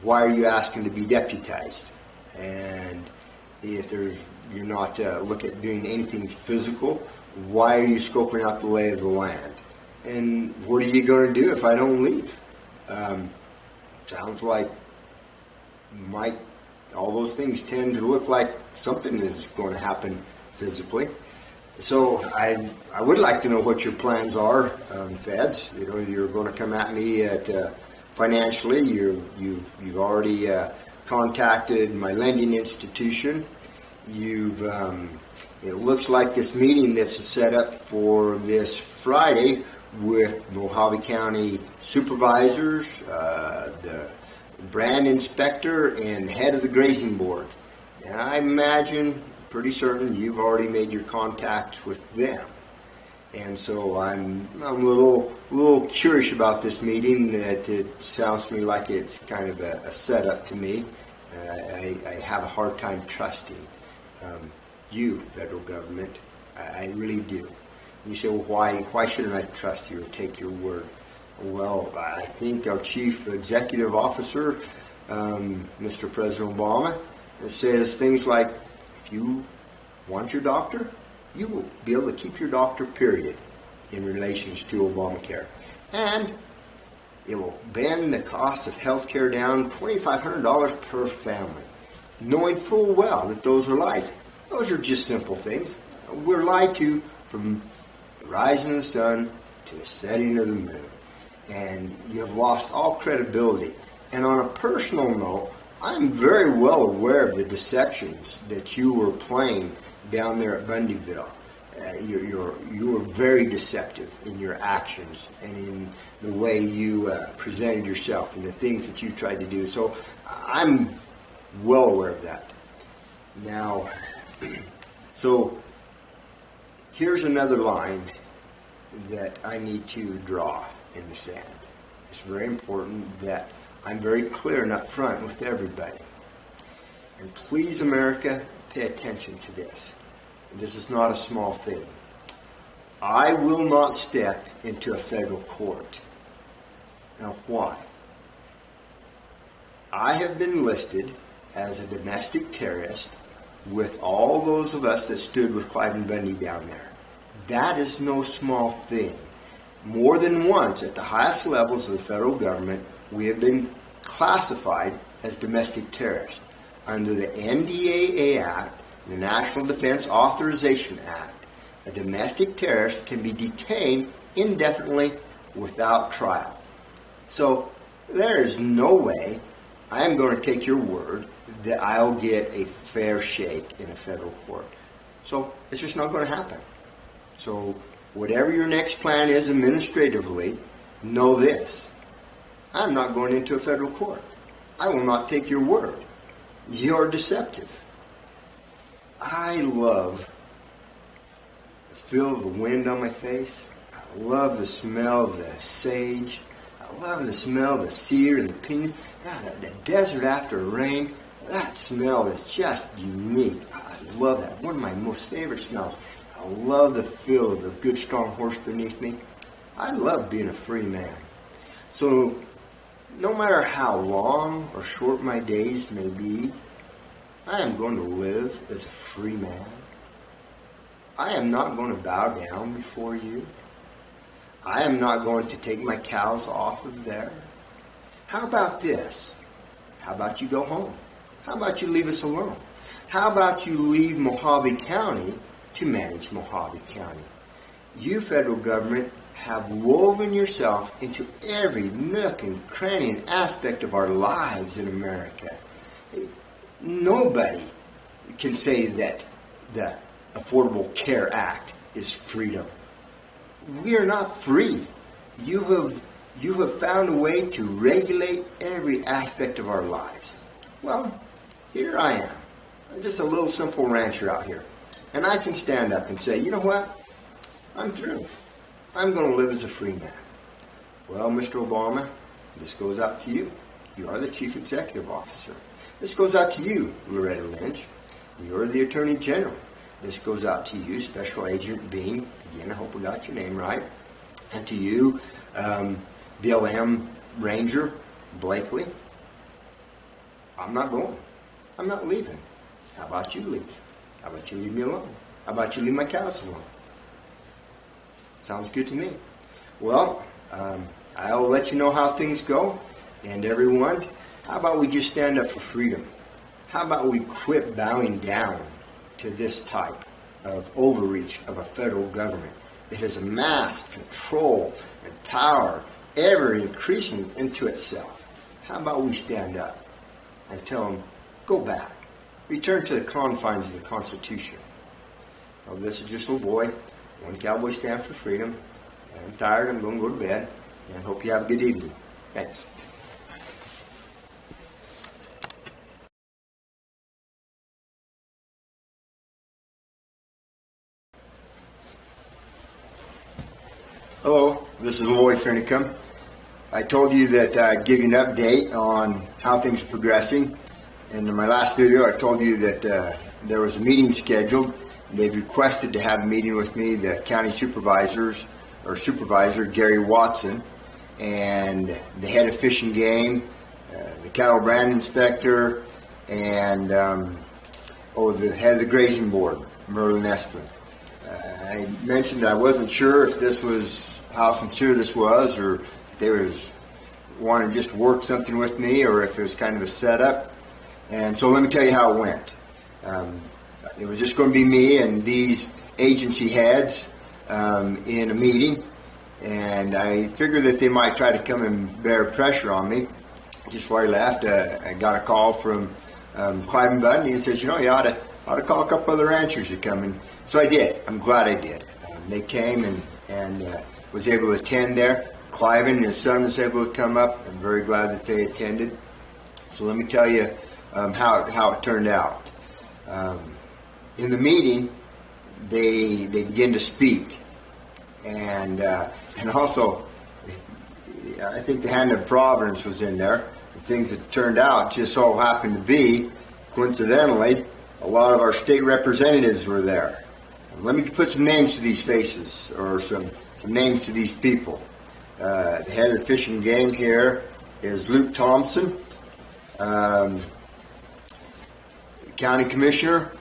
why are you asking to be deputized? And if you're not looking at doing anything physical, why are you scoping out the lay of the land? And what are you going to do if I don't leave? Sounds like all those things tend to look like something is going to happen physically. So I would like to know what your plans are, Feds. You're going to come at me financially. You've already contacted my lending institution. It looks like this meeting that's set up for this Friday with Mojave County supervisors, the brand inspector, and the head of the grazing board. And I imagine, pretty certain, you've already made your contacts with them. And so I'm a little curious about this meeting. That it sounds to me like it's kind of a setup to me. I have a hard time trusting you, federal government. I really do. And you say, well, why shouldn't I trust you or take your word? Well, I think our chief executive officer, Mr. President Obama, says things like, if you want your doctor, you will be able to keep your doctor, period, in relations to Obamacare. And it will bend the cost of health care down $2,500 per family, knowing full well that those are lies. Those are just simple things. We're lied to from the rising of the sun to the setting of the moon. And you have lost all credibility. And on a personal note, I'm very well aware of the deceptions that you were playing down there at Bundyville. You were very deceptive in your actions and in the way you presented yourself and the things that you tried to do. So I'm well aware of that. Now, so here's another line that I need to draw in the sand. It's very important that I'm very clear and upfront with everybody. And please, America, pay attention to this. This is not a small thing. I will not step into a federal court. Now, why? I have been listed as a domestic terrorist with all those of us that stood with Cliven Bundy down there. That is no small thing. More than once, at the highest levels of the federal government, we have been classified as domestic terrorists. Under the NDAA Act, the National Defense Authorization Act, a domestic terrorist can be detained indefinitely without trial. So there is no way I am going to take your word that I'll get a fair shake in a federal court. So it's just not going to happen. So whatever your next plan is administratively, know this. I'm not going into a federal court. I will not take your word. You're deceptive. I love the feel of the wind on my face. I love the smell of the sage. I love the smell of the cedar and the pinyon. The desert after rain. That smell is just unique. I love that. One of my most favorite smells. I love the feel of a good strong horse beneath me. I love being a free man. So no matter how long or short my days may be, I am going to live as a free man. I am not going to bow down before you. I am not going to take my cows off of there. How about this? How about you go home? How about you leave us alone? How about you leave Mojave County to manage Mojave County? You, federal government, have woven yourself into every nook and cranny and aspect of our lives in America. Nobody can say that the Affordable Care Act is freedom. We are not free. You have found a way to regulate every aspect of our lives. Well, here I am. I'm just a little simple rancher out here. And I can stand up and say, you know what? I'm through. I'm going to live as a free man. Well, Mr. Obama, this goes out to you. You are the Chief Executive Officer. This goes out to you, Loretta Lynch. You're the Attorney General. This goes out to you, Special Agent Bean. Again, I hope we got your name right. And to you, BLM Ranger Blakely. I'm not going. I'm not leaving. How about you leave? How about you leave me alone? How about you leave my cows alone? Sounds good to me. Well, I'll let you know how things go. And everyone, how about we just stand up for freedom? How about we quit bowing down to this type of overreach of a federal government that has amassed control and power ever increasing into itself? How about we stand up and tell them, go back. Return to the confines of the Constitution. Well, this is just LaVoy. One cowboy stand for freedom. I'm tired. I'm going to go to bed. And hope you have a good evening. Thanks. Hello, this is LaVoy Finicum. I told you that I'd give you an update on how things are progressing. And in my last video, I told you that there was a meeting scheduled. They've requested to have a meeting with me, the county supervisor, Gary Watson, and the head of Fish and Game, the cattle brand inspector, and the head of the grazing board, Merlin Esplin. I mentioned I wasn't sure if this was how sincere this was, or if they was wanting to just work something with me, or if it was kind of a setup. And so let me tell you how it went. It was just going to be me and these agency heads in a meeting, and I figured that they might try to come and bear pressure on me. Just before I left, I got a call from Clive and Bud, and he says, you know, you ought to call a couple other ranchers to come. And so I did. I'm glad I did. They came and was able to attend there. Clive and his son was able to come up. I'm very glad that they attended. So let me tell you how it turned out. In the meeting, they began to speak, and also I think the hand of providence was in there. The things that turned out just so happened to be, coincidentally, a lot of our state representatives were there. Let me put some names to these faces, or some names to these people. The head of the Fish and Game here is Luke Thompson. County Commissioner,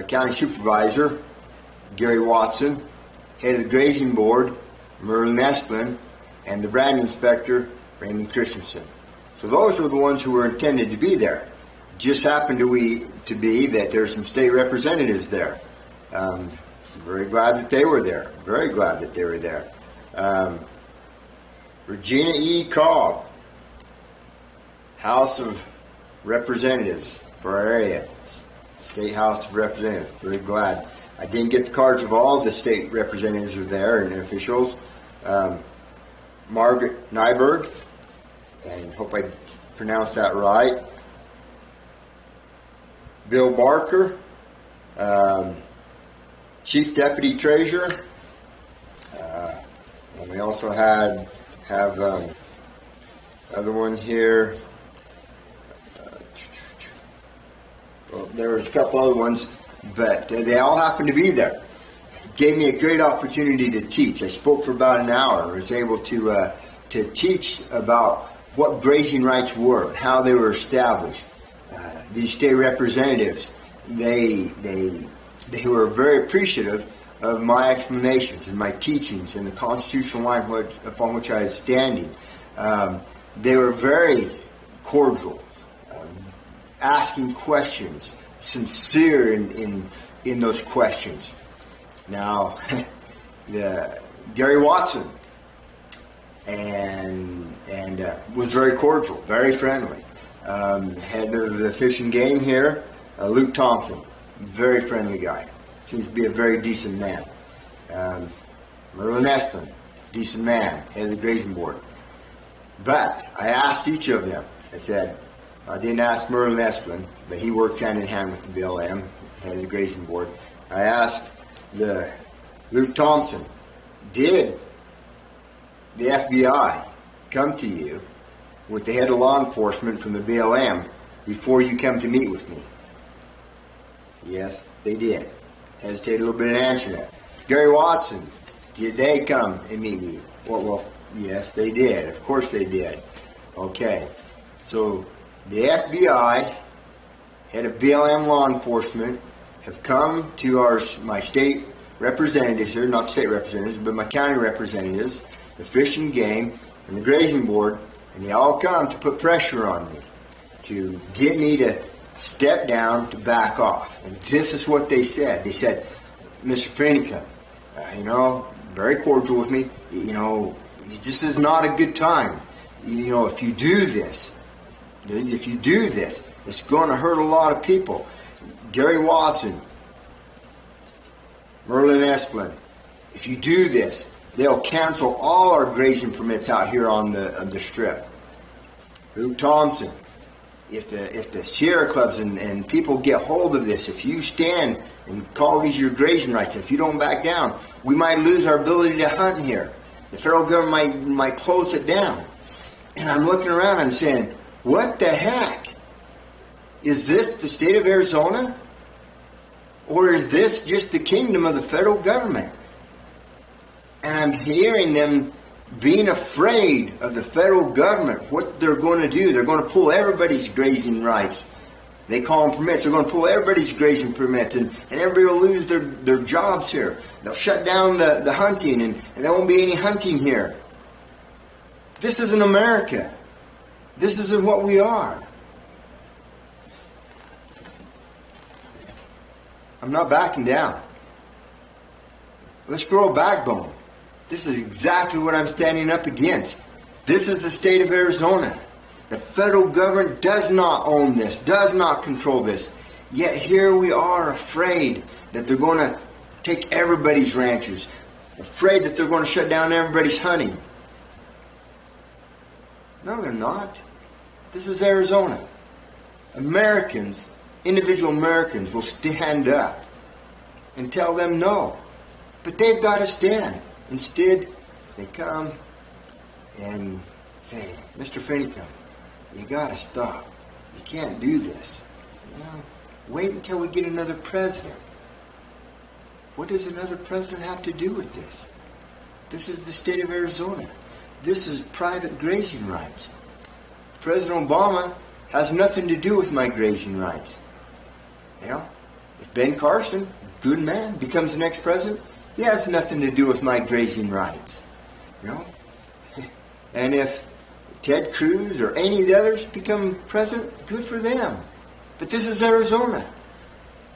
County Supervisor, Gary Watson, Head of the Grazing Board, Merlin Esplin, and the Brand Inspector, Raymond Christensen. So those were the ones who were intended to be there. Just happened to be that there's some state representatives there. Very glad that they were there. Very glad that they were there. Regina E. Cobb, House of Representatives for our area, State House of Representatives. Very glad. I didn't get the cards of all the state representatives who are there and officials. Margaret Nyberg, and hope I pronounced that right. Bill Barker, Chief Deputy Treasurer, and we also have other one here. Well, there was a couple other ones, but they all happened to be there. It gave me a great opportunity to teach. I spoke for about an hour. I was able to teach about what grazing rights were, how they were established. These state representatives, they were very appreciative of my explanations and my teachings and the constitutional line upon which I was standing. They were very cordial, asking questions, sincere in those questions. Now, Gary Watson and was very cordial, very friendly. Head of the Fish and Game here, Luke Thompson. Very friendly guy. Seems to be a very decent man. Merlin Esplin, decent man, head of the grazing board. But I asked each of them. I said, I didn't ask Merlin Esplin, but he works hand in hand with the BLM, head of the grazing board. I asked the Luke Thompson, did the FBI come to you with the head of law enforcement from the BLM before you come to meet with me? Yes, they did. Hesitated a little bit to answer that. Gary Watson, did they come and meet me? Well, yes, they did. Of course they did. Okay. So the FBI, head of BLM law enforcement, have come to my state representatives here, not state representatives, but my county representatives, the Fish and Game, and the Grazing Board, and they all come to put pressure on me, to get me to step down, to back off. And this is what they said. They said, Mr. Finicum, very cordial with me, this is not a good time. If you do this, it's going to hurt a lot of people. Gary Watson, Merlin Esplin, if you do this, they'll cancel all our grazing permits out here on the strip. Luke Thompson, if the Sierra Clubs and people get hold of this, if you stand and call these your grazing rights, if you don't back down, we might lose our ability to hunt here. The federal government might close it down. And I'm looking around, I'm saying, what the heck? Is this the state of Arizona? Or is this just the kingdom of the federal government? And I'm hearing them being afraid of the federal government, what they're going to do. They're going to pull everybody's grazing rights. They call them permits. They're going to pull everybody's grazing permits, and everybody will lose their jobs here. They'll shut down the hunting, and there won't be any hunting here. This isn't America. This isn't what we are. I'm not backing down. Let's grow a backbone. This is exactly what I'm standing up against. This is the state of Arizona. The federal government does not own this, does not control this. Yet here we are afraid that they're going to take everybody's ranches. Afraid that they're going to shut down everybody's hunting. No, they're not. This is Arizona. Americans, individual Americans will stand up and tell them no. But they've got to stand. Instead, they come and say, Mr. Finicum, you got to stop. You can't do this. Wait until we get another president. What does another president have to do with this? This is the state of Arizona. This is private grazing rights. President Obama has nothing to do with my grazing rights. If Ben Carson, good man, becomes the next president, he has nothing to do with my grazing rights. And if Ted Cruz or any of the others become president, good for them. But this is Arizona.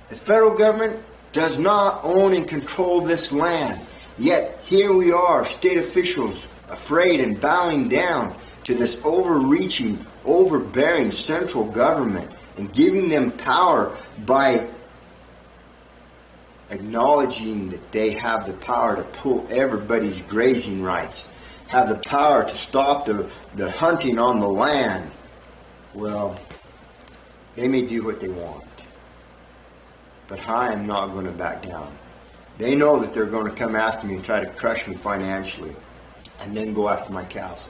The federal government does not own and control this land. Yet here we are, state officials, afraid and bowing down to this overreaching, overbearing central government and giving them power by acknowledging that they have the power to pull everybody's grazing rights, have the power to stop the hunting on the land. Well, they may do what they want, but I am not going to back down. They know that they're going to come after me and try to crush me financially and then go after my cows.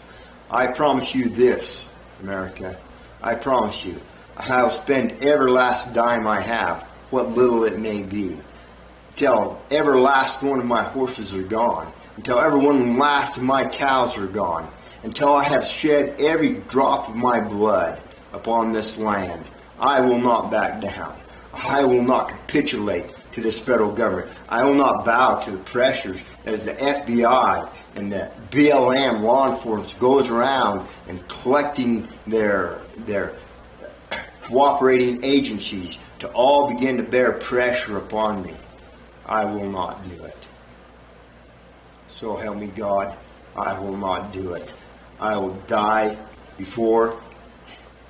I promise you this, America. I promise you, I'll spend every last dime I have, what little it may be, until every last one of my horses are gone, until every one last of my cows are gone, until I have shed every drop of my blood upon this land. I will not back down. I will not capitulate to this federal government. I will not bow to the pressures as the FBI and the BLM law enforcement goes around and collecting their cooperating agencies to all begin to bear pressure upon me. I will not do it. So help me God, I will not do it. I will die before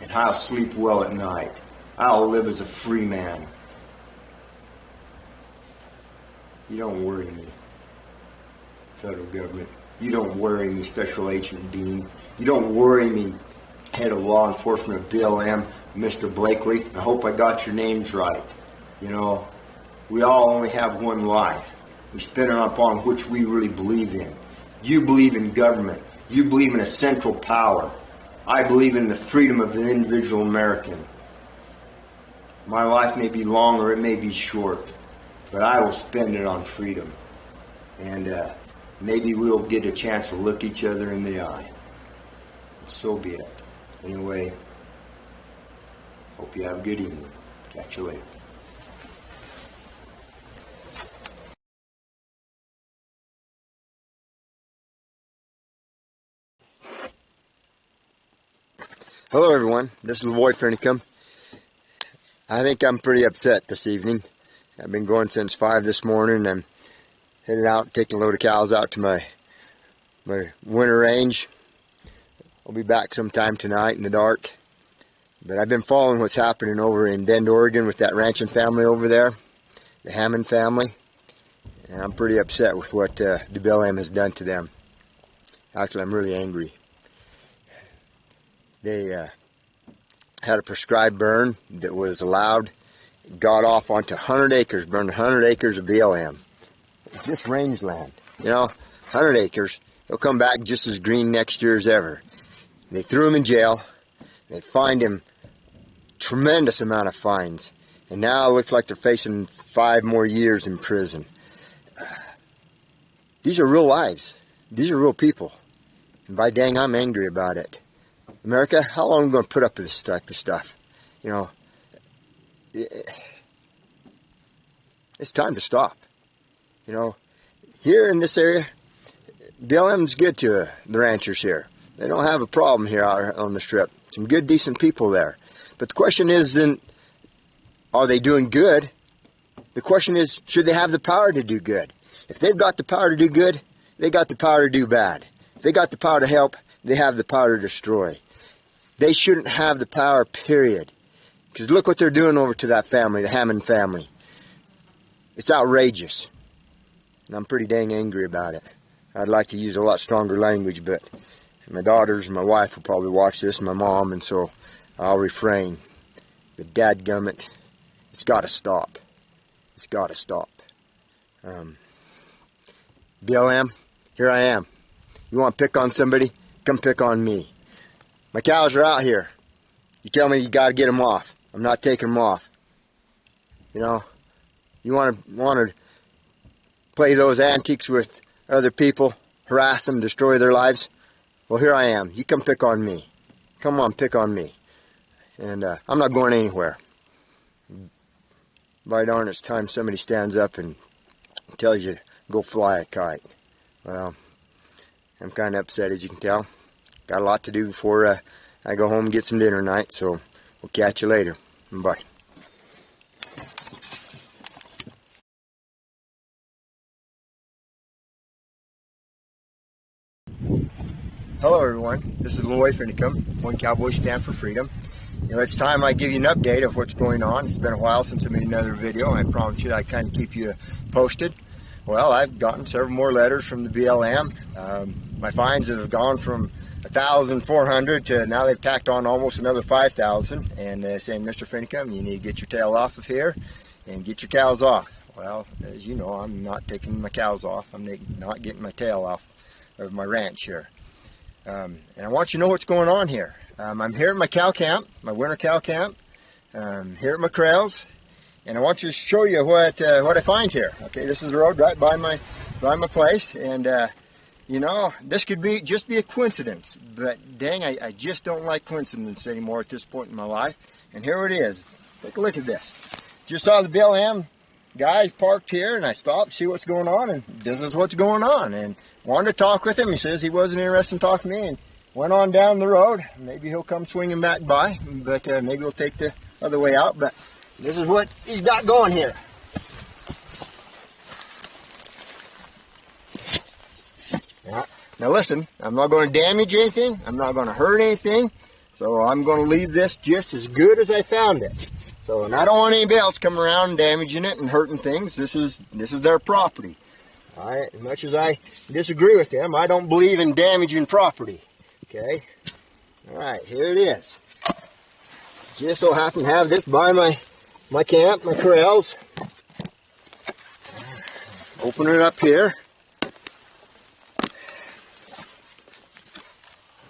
and I'll sleep well at night. I'll live as a free man. You don't worry me, federal government. You don't worry me, Special Agent Dean. You don't worry me, Head of Law Enforcement of BLM, Mr. Blakely. I hope I got your names right. You know, we all only have one life. We spend it upon which we really believe in. You believe in government. You believe in a central power. I believe in the freedom of the individual American. My life may be long or it may be short, but I will spend it on freedom. And maybe we'll get a chance to look each other in the eye. So be it. Anyway, hope you have a good evening. Catch you later. Hello everyone, this is LaVoy Finicum. I think I'm pretty upset this evening. I've been going since 5 this morning. I'm headed out, taking a load of cows out to my winter range. I'll be back sometime tonight in the dark. But I've been following what's happening over in Bend, Oregon with that ranching family over there, the Hammond family. And I'm pretty upset with what the BLM has done to them. Actually, I'm really angry. They had a prescribed burn that was allowed, got off onto 100 acres, burned 100 acres of BLM. Just rangeland, you know, 100 acres. They'll come back just as green next year as ever. They threw him in jail. They fined him tremendous amount of fines. And now it looks like they're facing 5 more years in prison. These are real lives. These are real people. And by dang, I'm angry about it. America, how long are we going to put up with this type of stuff? You know, it's time to stop. You know, here in this area, BLM's good to the ranchers here. They don't have a problem here out on the strip. Some good, decent people there. But the question isn't, are they doing good? The question is, should they have the power to do good? If they've got the power to do good, they got the power to do bad. If they got the power to help, they have the power to destroy. They shouldn't have the power, period. Because look what they're doing over to that family, the Hammond family. It's outrageous. And I'm pretty dang angry about it. I'd like to use a lot stronger language, but my daughters and my wife will probably watch this, and my mom, and so I'll refrain. But dadgummit, it's got to stop. It's got to stop. BLM, here I am. You want to pick on somebody? Come pick on me. My cows are out here. You tell me you got to get them off. I'm not taking them off. You know, you want to play those antics with other people, harass them, destroy their lives? Well, here I am. You come pick on me. Come on, pick on me. And I'm not going anywhere. By darn, it's time somebody stands up and tells you to go fly a kite. Well, I'm kind of upset, as you can tell. Got a lot to do before I go home and get some dinner tonight, so we'll catch you later. Bye. Hello everyone, this is LaVoy Finicum, One Cowboy Stand for Freedom. You know, it's time I give you an update of what's going on. It's been a while since I made another video, and I promise you I'd kind of keep you posted. Well, I've gotten several more letters from the BLM. My fines have gone from 1,400 to now they've tacked on almost another 5,000, and saying, Mr. Finicum, you need to get your tail off of here and get your cows off. Well, as you know, I'm not taking my cows off. I'm not getting my tail off of my ranch here. And I want you to know what's going on here. I'm here at my cow camp, my winter cow camp, here at my corrals, and I want you to show you what I find here. Okay, this is the road right by my place, and you know, this could just be a coincidence, but dang, I just don't like coincidence anymore at this point in my life. And here it is. Take a look at this. Just saw the BLM guys parked here, and I stopped to see what's going on, and this is what's going on. And wanted to talk with him. He says he wasn't interested in talking to me, and went on down the road. Maybe he'll come swinging back by, but maybe he'll take the other way out. But this is what he's got going here. Now listen, I'm not going to damage anything. I'm not going to hurt anything. So I'm going to leave this just as good as I found it. So, and I don't want anybody else coming around and damaging it and hurting things. This is their property. As much as I disagree with them, I don't believe in damaging property. Okay? Alright, here it is. Just so happen to have this by my camp, my corrals. Open it up here.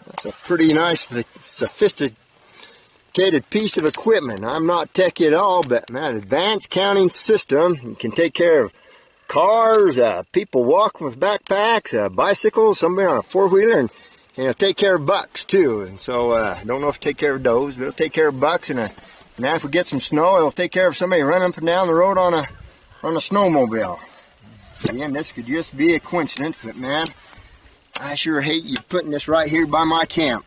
That's a pretty nice, sophisticated piece of equipment. I'm not techie at all, but man, advanced counting system. You can take care of cars, people walking with backpacks, bicycles, somebody on a four-wheeler, and take care of bucks too. And so I don't know if it'll take care of does, but it'll take care of bucks. And now if we get some snow, it'll take care of somebody running up and down the road on a snowmobile. Again, this could just be a coincidence, but man, I sure hate you putting this right here by my camp.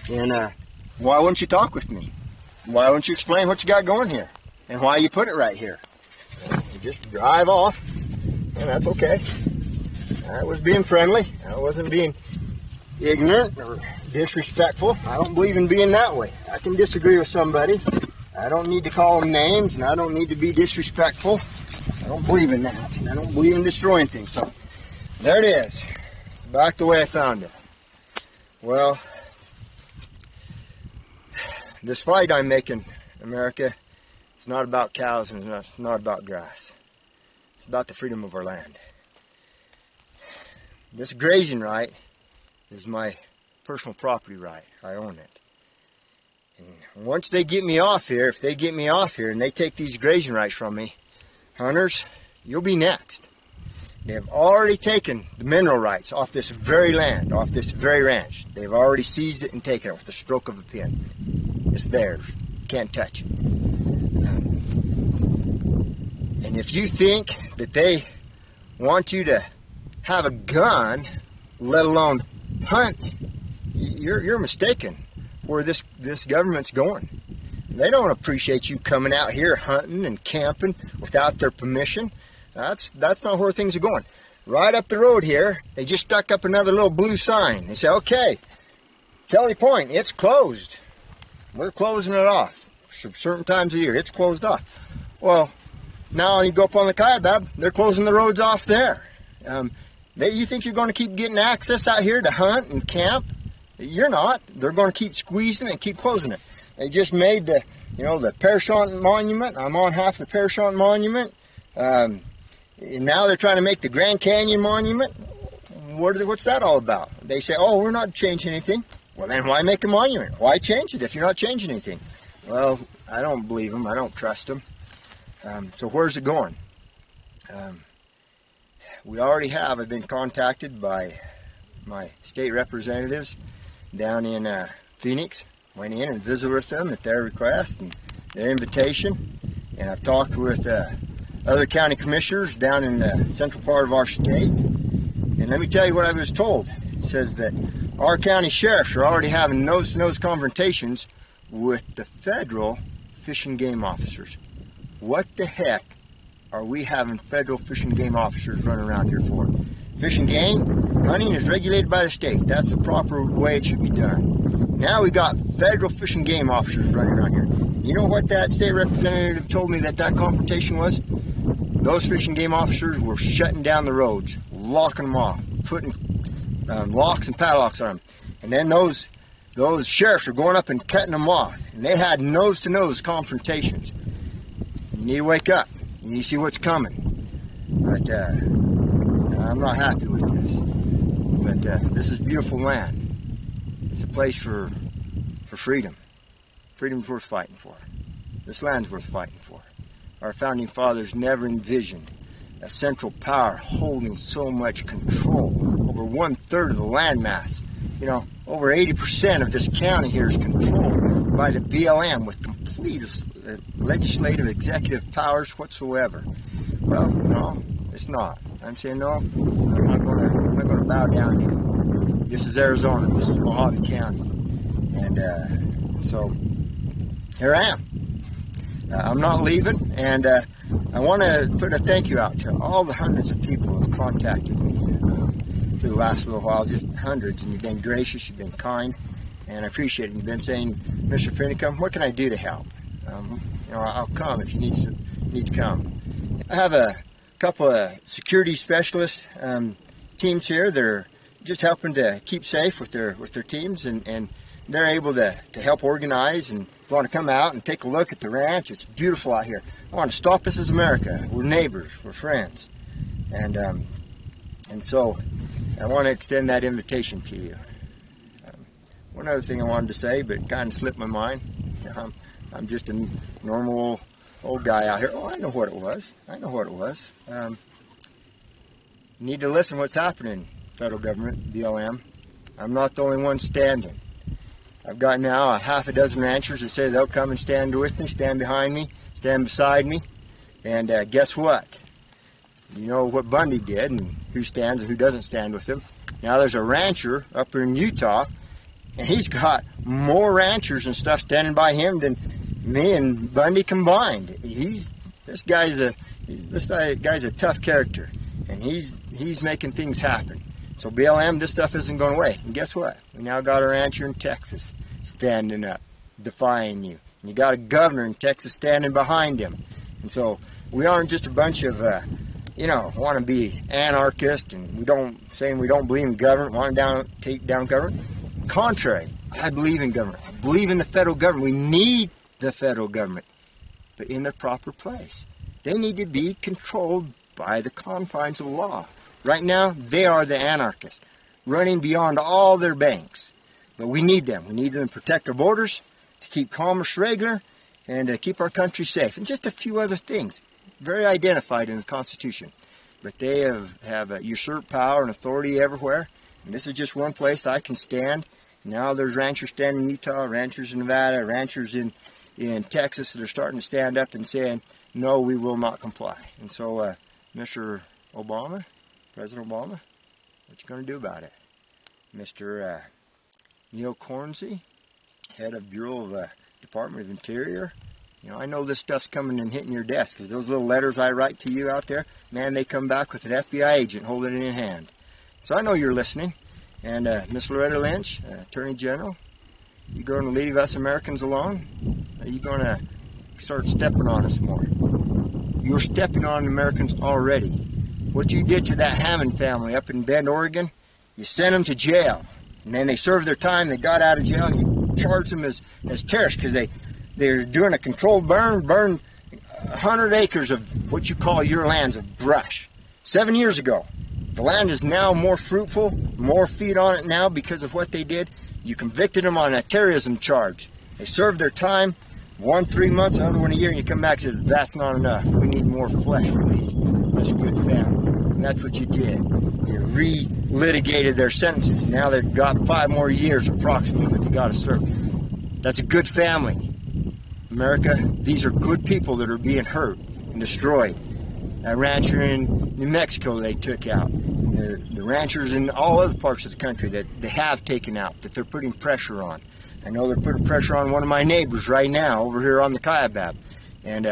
And why wouldn't you talk with me? Why wouldn't you explain what you got going here? And why you put it right here? You just drive off, and that's okay. I was being friendly. I wasn't being ignorant or disrespectful. I don't believe in being that way. I can disagree with somebody. I don't need to call them names, and I don't need to be disrespectful. I don't believe in that. And I don't believe in destroying things. So there it is. It's back the way I found it. Well, this fight I'm making, America, it's not about cows and it's not about grass. It's about the freedom of our land. This grazing right is my personal property right. I own it. And once they get me off here, if they get me off here and they take these grazing rights from me, hunters, you'll be next. They have already taken the mineral rights off this very land, off this very ranch. They've already seized it and taken it with the stroke of a pen. It's theirs. Can't touch it. And if you think that they want you to have a gun, let alone hunt, you're mistaken where this government's going. They don't appreciate you coming out here hunting and camping without their permission. That's not where things are going. Right up the road here, they just stuck up another little blue sign. They say, okay, Kelly Point, it's closed. We're closing it off. Certain times of the year, it's closed off. Well, now you go up on the Kaibab, they're closing the roads off there. You think you're going to keep getting access out here to hunt and camp? You're not. They're going to keep squeezing and keep closing it. They just made the Parashant Monument. I'm on half the Parashant Monument. And now they're trying to make the Grand Canyon Monument. What's that all about? They say, oh, we're not changing anything. Well, then why make a monument? Why change it if you're not changing anything? Well, I don't believe them. I don't trust them. So where's it going? We already have. I've been contacted by my state representatives down in Phoenix. Went in and visited with them at their request and their invitation. And I've talked with other county commissioners down in the central part of our state. And let me tell you what I was told. It says that our county sheriffs are already having nose-to-nose confrontations with the federal fish and game officers. What the heck are we having federal fish and game officers running around here for? Fish and game, hunting is regulated by the state. That's the proper way it should be done. Now we got federal fish and game officers running around here. You know what that state representative told me that confrontation was? Those fish and game officers were shutting down the roads, locking them off, putting locks and padlocks on them. And then those sheriffs are going up and cutting them off. And they had nose-to-nose confrontations. You need to wake up. You need to see what's coming. But I'm not happy with this. But this is beautiful land. It's a place for freedom. Freedom's worth fighting for. This land's worth fighting for. Our founding fathers never envisioned a central power holding so much control over 1/3 of the landmass. You know, over 80% of this county here is controlled by the BLM with complete legislative, executive powers whatsoever. Well, no, it's not. I'm saying no. I'm not going to bow down here. This is Arizona. This is Mojave County, and so here I am. I'm not leaving, and I want to put a thank you out to all the hundreds of people who have contacted me. for the last little while, just hundreds, and you've been gracious, you've been kind, and I appreciate it. You've been saying, Mr. Finicum, what can I do to help? I'll come if you need to come. I have a couple of security specialist teams here that are just helping to keep safe with their teams, and they're able to help organize. And if you want to come out and take a look at the ranch, it's beautiful out here. I want to stop This Is America. We're neighbors, we're friends, and so I want to extend that invitation to you. One other thing I wanted to say, but it kind of slipped my mind. I'm just a normal old guy out here. Oh, I know what it was. You need to listen what's happening, federal government, BLM. I'm not the only one standing. I've got now a half a dozen ranchers that say they'll come and stand with me, stand behind me, stand beside me. And guess what? You know what Bundy did and who stands and who doesn't stand with him. Now there's a rancher up in Utah, and he's got more ranchers and stuff standing by him than me and Bundy combined. This guy's a tough character, and he's making things happen. So BLM, this stuff isn't going away. And guess what? We now got a rancher in Texas standing up, defying you. And you got a governor in Texas standing behind him. And so we aren't just a bunch of want to be anarchists, and we don't believe in government, want to take down government. Contrary, I believe in government. I believe in the federal government. We need the federal government, but in their proper place. They need to be controlled by the confines of the law. Right now, they are the anarchists, running beyond all their banks. But we need them. We need them to protect our borders, to keep commerce regular, and to keep our country safe. And just a few other things, very identified in the Constitution. But they have usurped power and authority everywhere. And this is just one place I can stand. Now there's ranchers standing in Utah, ranchers in Nevada, ranchers in Texas that are starting to stand up and saying, no, we will not comply. And so, Mr. Obama, President Obama, what you going to do about it? Mr. Neil Cornsey, head of Bureau of Department of Interior, I know this stuff's coming and hitting your desk, because those little letters I write to you out there, man, they come back with an FBI agent holding it in hand. So I know you're listening. And Miss Loretta Lynch, Attorney General, you going to leave us Americans alone? Are you going to start stepping on us more? You're stepping on Americans already. What you did to that Hammond family up in Bend, Oregon, you sent them to jail. And then they served their time, they got out of jail, and you charged them as terrorists because they're doing a controlled burned 100 acres of what you call your lands of brush. 7 years ago. The land is now more fruitful, more feed on it now because of what they did. You convicted them on a terrorism charge. They served their time, 3 months, another one a year, and you come back and says, that's not enough. We need more flesh released. That's a good family. And that's what you did. You re-litigated their sentences. Now they've got 5 more years approximately that they got to serve. That's a good family. America, these are good people that are being hurt and destroyed. A rancher in New Mexico they took out. The ranchers in all other parts of the country that they have taken out, that they're putting pressure on. I know they're putting pressure on one of my neighbors right now over here on the Kaibab. And,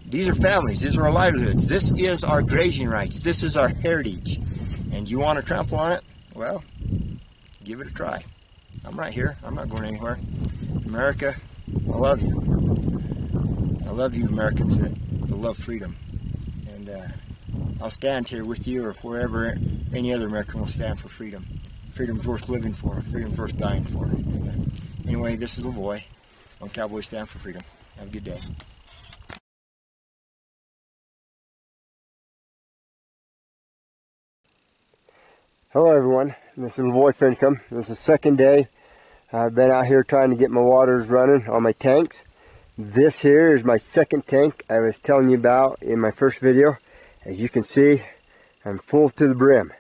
these are families. These are our livelihoods. This is our grazing rights. This is our heritage. And you want to trample on it? Well, give it a try. I'm right here. I'm not going anywhere. America, I love you. I love you Americans that love freedom. I'll stand here with you or wherever any other American will stand for freedom. Freedom's worth living for. Freedom's worth dying for. Anyway, this is LaVoy on Cowboys Stand for Freedom. Have a good day. Hello everyone, this is LaVoy Finicum. This is the second day I've been out here trying to get my waters running on my tanks. This here is my second tank I was telling you about in my first video. As you can see, I'm full to the brim.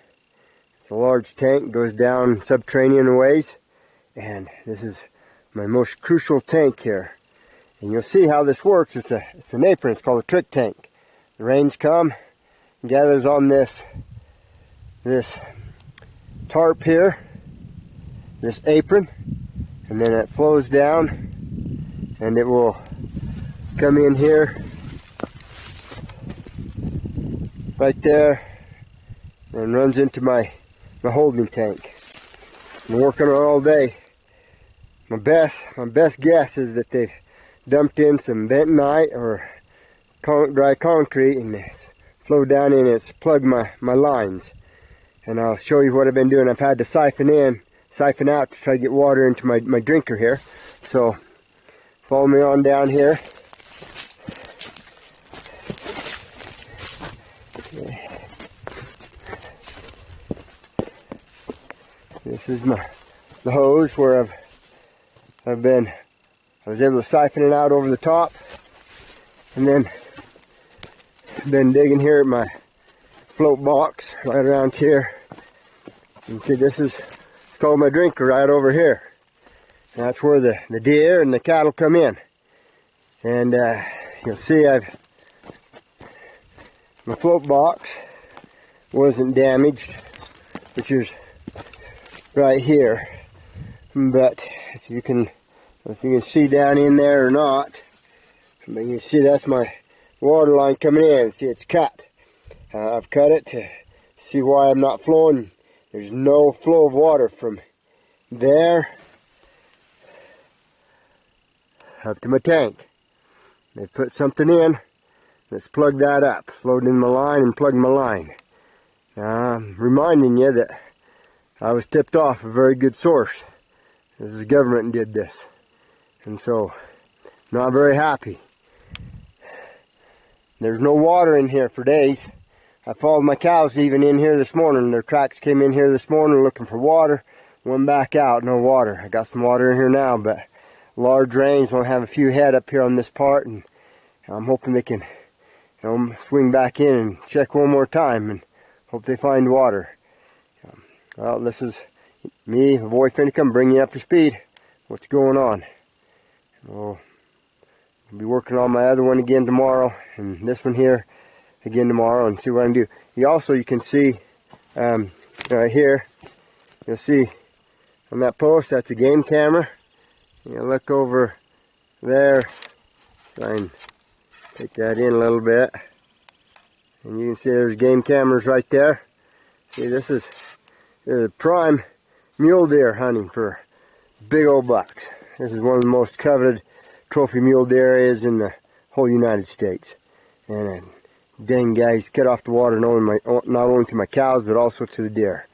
It's a large tank, goes down subterranean ways, and this is my most crucial tank here. And you'll see how this works. It's an apron. It's called a trick tank. The rains come, gathers on this tarp here, this apron, and then it flows down, and it will come in here right there and runs into my my holding tank. Been working on it all day. My best guess is that they've dumped in some bentonite or dry concrete and it's flowed down in and it's plugged my lines. And I'll show you what I've been doing. I've had to siphon out to try to get water into my drinker here. So follow me on down here. This is the hose where I was able to siphon it out over the top, and then been digging here at my float box right around here. You can see this is called my drinker right over here. That's where the deer and the cattle come in. And you'll see my float box wasn't damaged, which is right here. But if you can see down in there or not, but you can see that's my water line coming in. See, it's cut. I've cut it to see why I'm not flowing. There's no flow of water from there up to my tank. They put something in. Let's plug that up. Flowed in my line and plugged my line. I'm reminding you that I was tipped off a very good source. This is government did this. And so, not very happy. There's no water in here for days. I followed my cows even in here this morning. Their tracks came in here this morning looking for water. Went back out, no water. I got some water in here now, but large rains. I'll have a few head up here on this part, and I'm hoping they can, swing back in and check one more time and hope they find water. Well, this is me, LaVoy Finicum, bringing you up to speed. What's going on? We'll be working on my other one again tomorrow, and this one here again tomorrow, and see what I can do. You can see right here, you'll see on that post, that's a game camera. You look over there, try and take that in a little bit, and you can see there's game cameras right there. See, this is prime mule deer hunting for big old bucks. This is one of the most coveted trophy mule deer areas in the whole United States. And dang guys, cut off the water not only to my cows but also to the deer.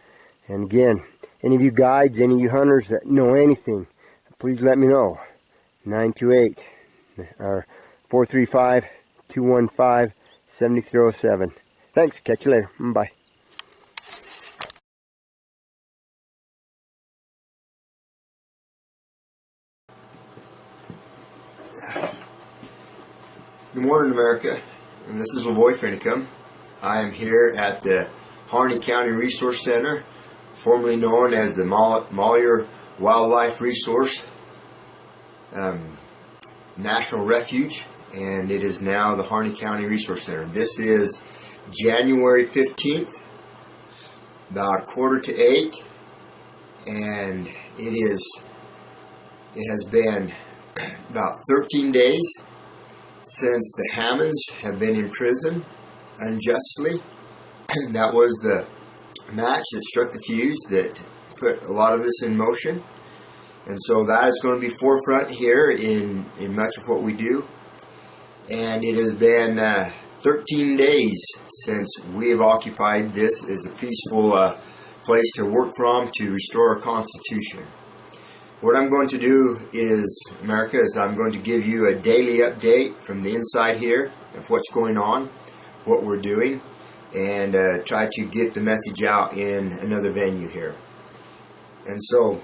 And again, any of you guides, any of you hunters that know anything, please let me know. 928 or 435-215-7307. Thanks. Catch you later. Bye. Good morning, America. And this is LaVoy Finicum. I am here at the Harney County Resource Center, formerly known as the Malheur Wildlife Resource National Refuge, and it is now the Harney County Resource Center. This is January 15th, about 7:45, and it has been about 13 days since the Hammonds have been in prison unjustly. That was the match that struck the fuse that put a lot of this in motion. And so that is going to be forefront here in much of what we do. And it has been 13 days since we have occupied this as a peaceful place to work from to restore our Constitution. What I'm going to do is, America, is I'm going to give you a daily update from the inside here of what's going on, what we're doing, and try to get the message out in another venue here. And so,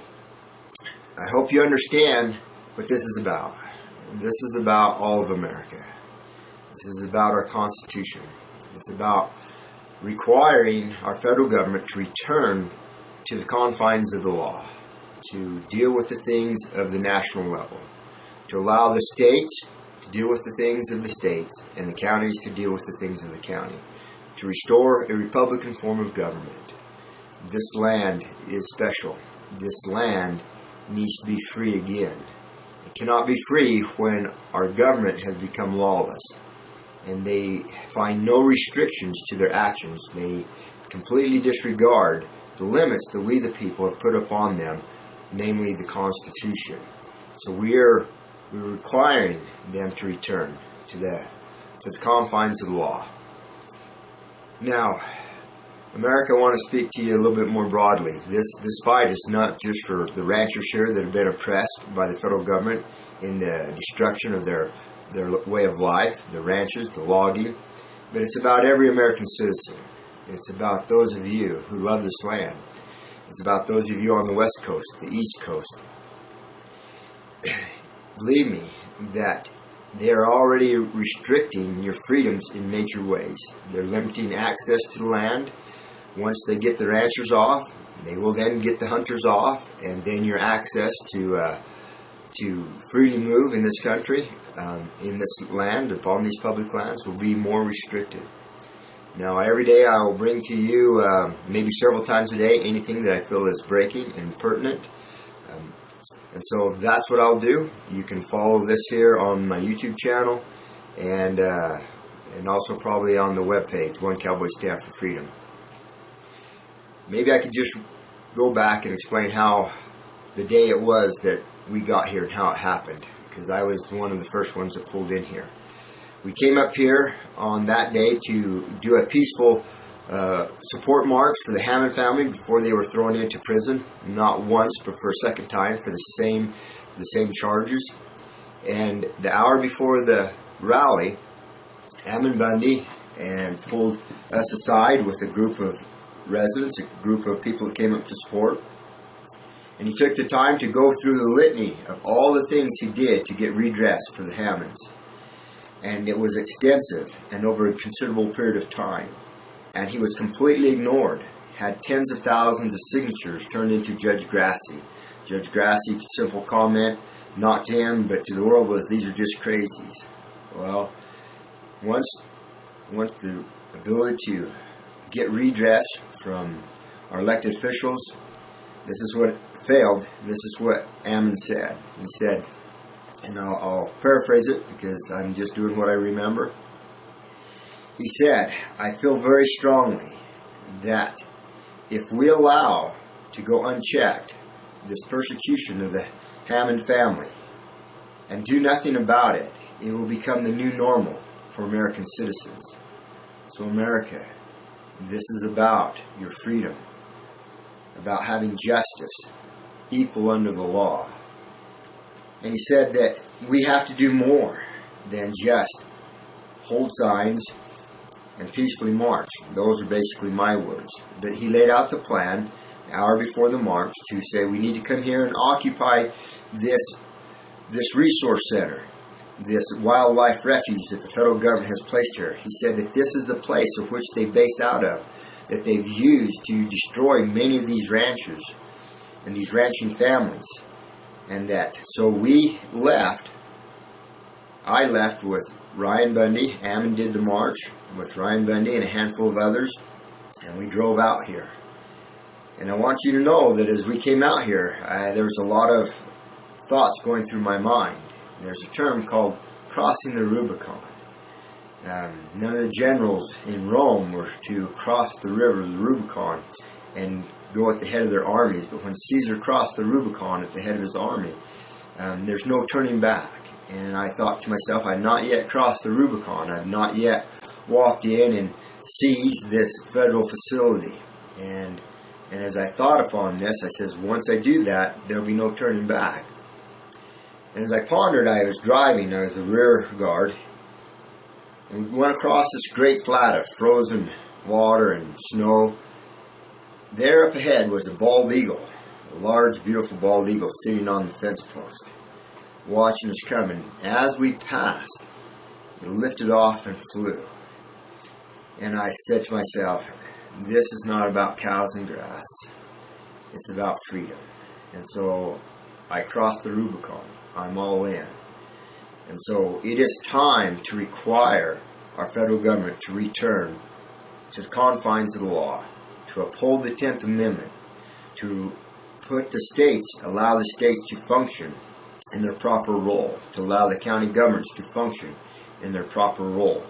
I hope you understand what this is about. This is about all of America. This is about our Constitution. It's about requiring our federal government to return to the confines of the law, to deal with the things of the national level, to allow the states to deal with the things of the states and the counties to deal with the things of the county, to restore a Republican form of government. This land is special. This land needs to be free again. It cannot be free when our government has become lawless and they find no restrictions to their actions. They completely disregard the limits that we the people have put upon them, namely the Constitution. So we're requiring them to return to the confines of the law. Now, America, I want to speak to you a little bit more broadly. This fight is not just for the ranchers here that have been oppressed by the federal government in the destruction of their way of life, the ranches, the logging, but it's about every American citizen. It's about those of you who love this land. It's about those of you on the West Coast, the East Coast. Believe me that they are already restricting your freedoms in major ways. They're limiting access to the land. Once they get the ranchers off, they will then get the hunters off, and then your access to freely move in this country, in this land, upon these public lands, will be more restricted. Now, every day I will bring to you, maybe several times a day, anything that I feel is breaking and pertinent. And so that's what I'll do. You can follow this here on my YouTube channel, and also probably on the webpage, One Cowboy Stand for Freedom. Maybe I could just go back and explain how the day it was that we got here and how it happened, because I was one of the first ones that pulled in here. We came up here on that day to do a peaceful support march for the Hammond family before they were thrown into prison, not once but for a second time for the same charges. And the hour before the rally, Ammon Bundy and pulled us aside with a group of residents, a group of people that came up to support, and he took the time to go through the litany of all the things he did to get redress for the Hammonds. And it was extensive and over a considerable period of time. And he was completely ignored. Had tens of thousands of signatures turned into Judge Grassi. Judge Grassi, simple comment, not to him, but to the world, was, "These are just crazies." Well, once the ability to get redress from our elected officials, this is what failed. This is what Ammon said. He said, and I'll paraphrase it because I'm just doing what I remember. He said, "I feel very strongly that if we allow to go unchecked this persecution of the Hammond family and do nothing about it, it will become the new normal for American citizens. So America, this is about your freedom, about having justice equal under the law." And he said that we have to do more than just hold signs and peacefully march. Those are basically my words. But he laid out the plan an hour before the march to say we need to come here and occupy this resource center, this wildlife refuge that the federal government has placed here. He said that this is the place of which they base out of, that they've used to destroy many of these ranchers and these ranching families. And that, so I left with Ryan Bundy. Ammon did the march with Ryan Bundy and a handful of others, and we drove out here. And I want you to know that as we came out here, there was a lot of thoughts going through my mind. There's a term called crossing the Rubicon. None of the generals in Rome were to cross the river, the Rubicon, and go at the head of their armies. But when Caesar crossed the Rubicon at the head of his army, there's no turning back. And I thought to myself, I've not yet crossed the Rubicon. I've not yet walked in and seized this federal facility. And as I thought upon this, I says, once I do that, there'll be no turning back. And as I pondered, I was driving. I was a rear guard. And we went across this great flat of frozen water and snow. There up ahead was a bald eagle, a large, beautiful bald eagle sitting on the fence post, watching us coming. As we passed, it lifted off and flew. And I said to myself, this is not about cows and grass. It's about freedom. And so I crossed the Rubicon. I'm all in. And so it is time to require our federal government to return to the confines of the law, to uphold the 10th Amendment, to put the states, allow the states to function in their proper role, to allow the county governments to function in their proper role.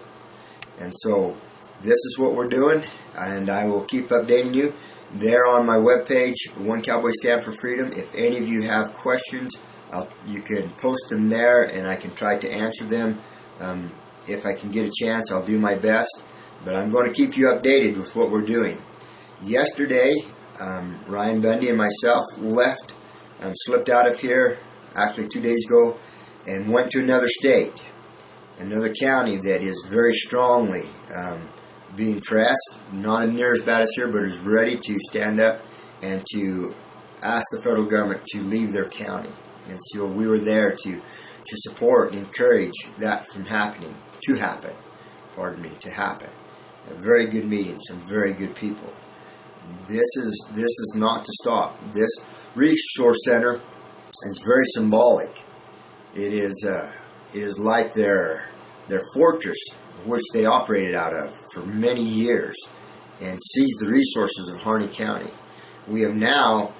And so this is what we're doing, and I will keep updating you. There on my webpage, One Cowboy Stand for Freedom. If any of you have questions, you can post them there, and I can try to answer them. If I can get a chance, I'll do my best. But I'm going to keep you updated with what we're doing. Yesterday, Ryan Bundy and myself left, slipped out of here, actually 2 days ago, and went to another state, another county that is very strongly being pressed, not near as bad as here, but is ready to stand up and to ask the federal government to leave their county. And so we were there to support and encourage that from happening, to happen. A very good meeting, some very good people. This is not to stop. This resource center is very symbolic. It is like their fortress, which they operated out of for many years, and seized the resources of Harney County. We have now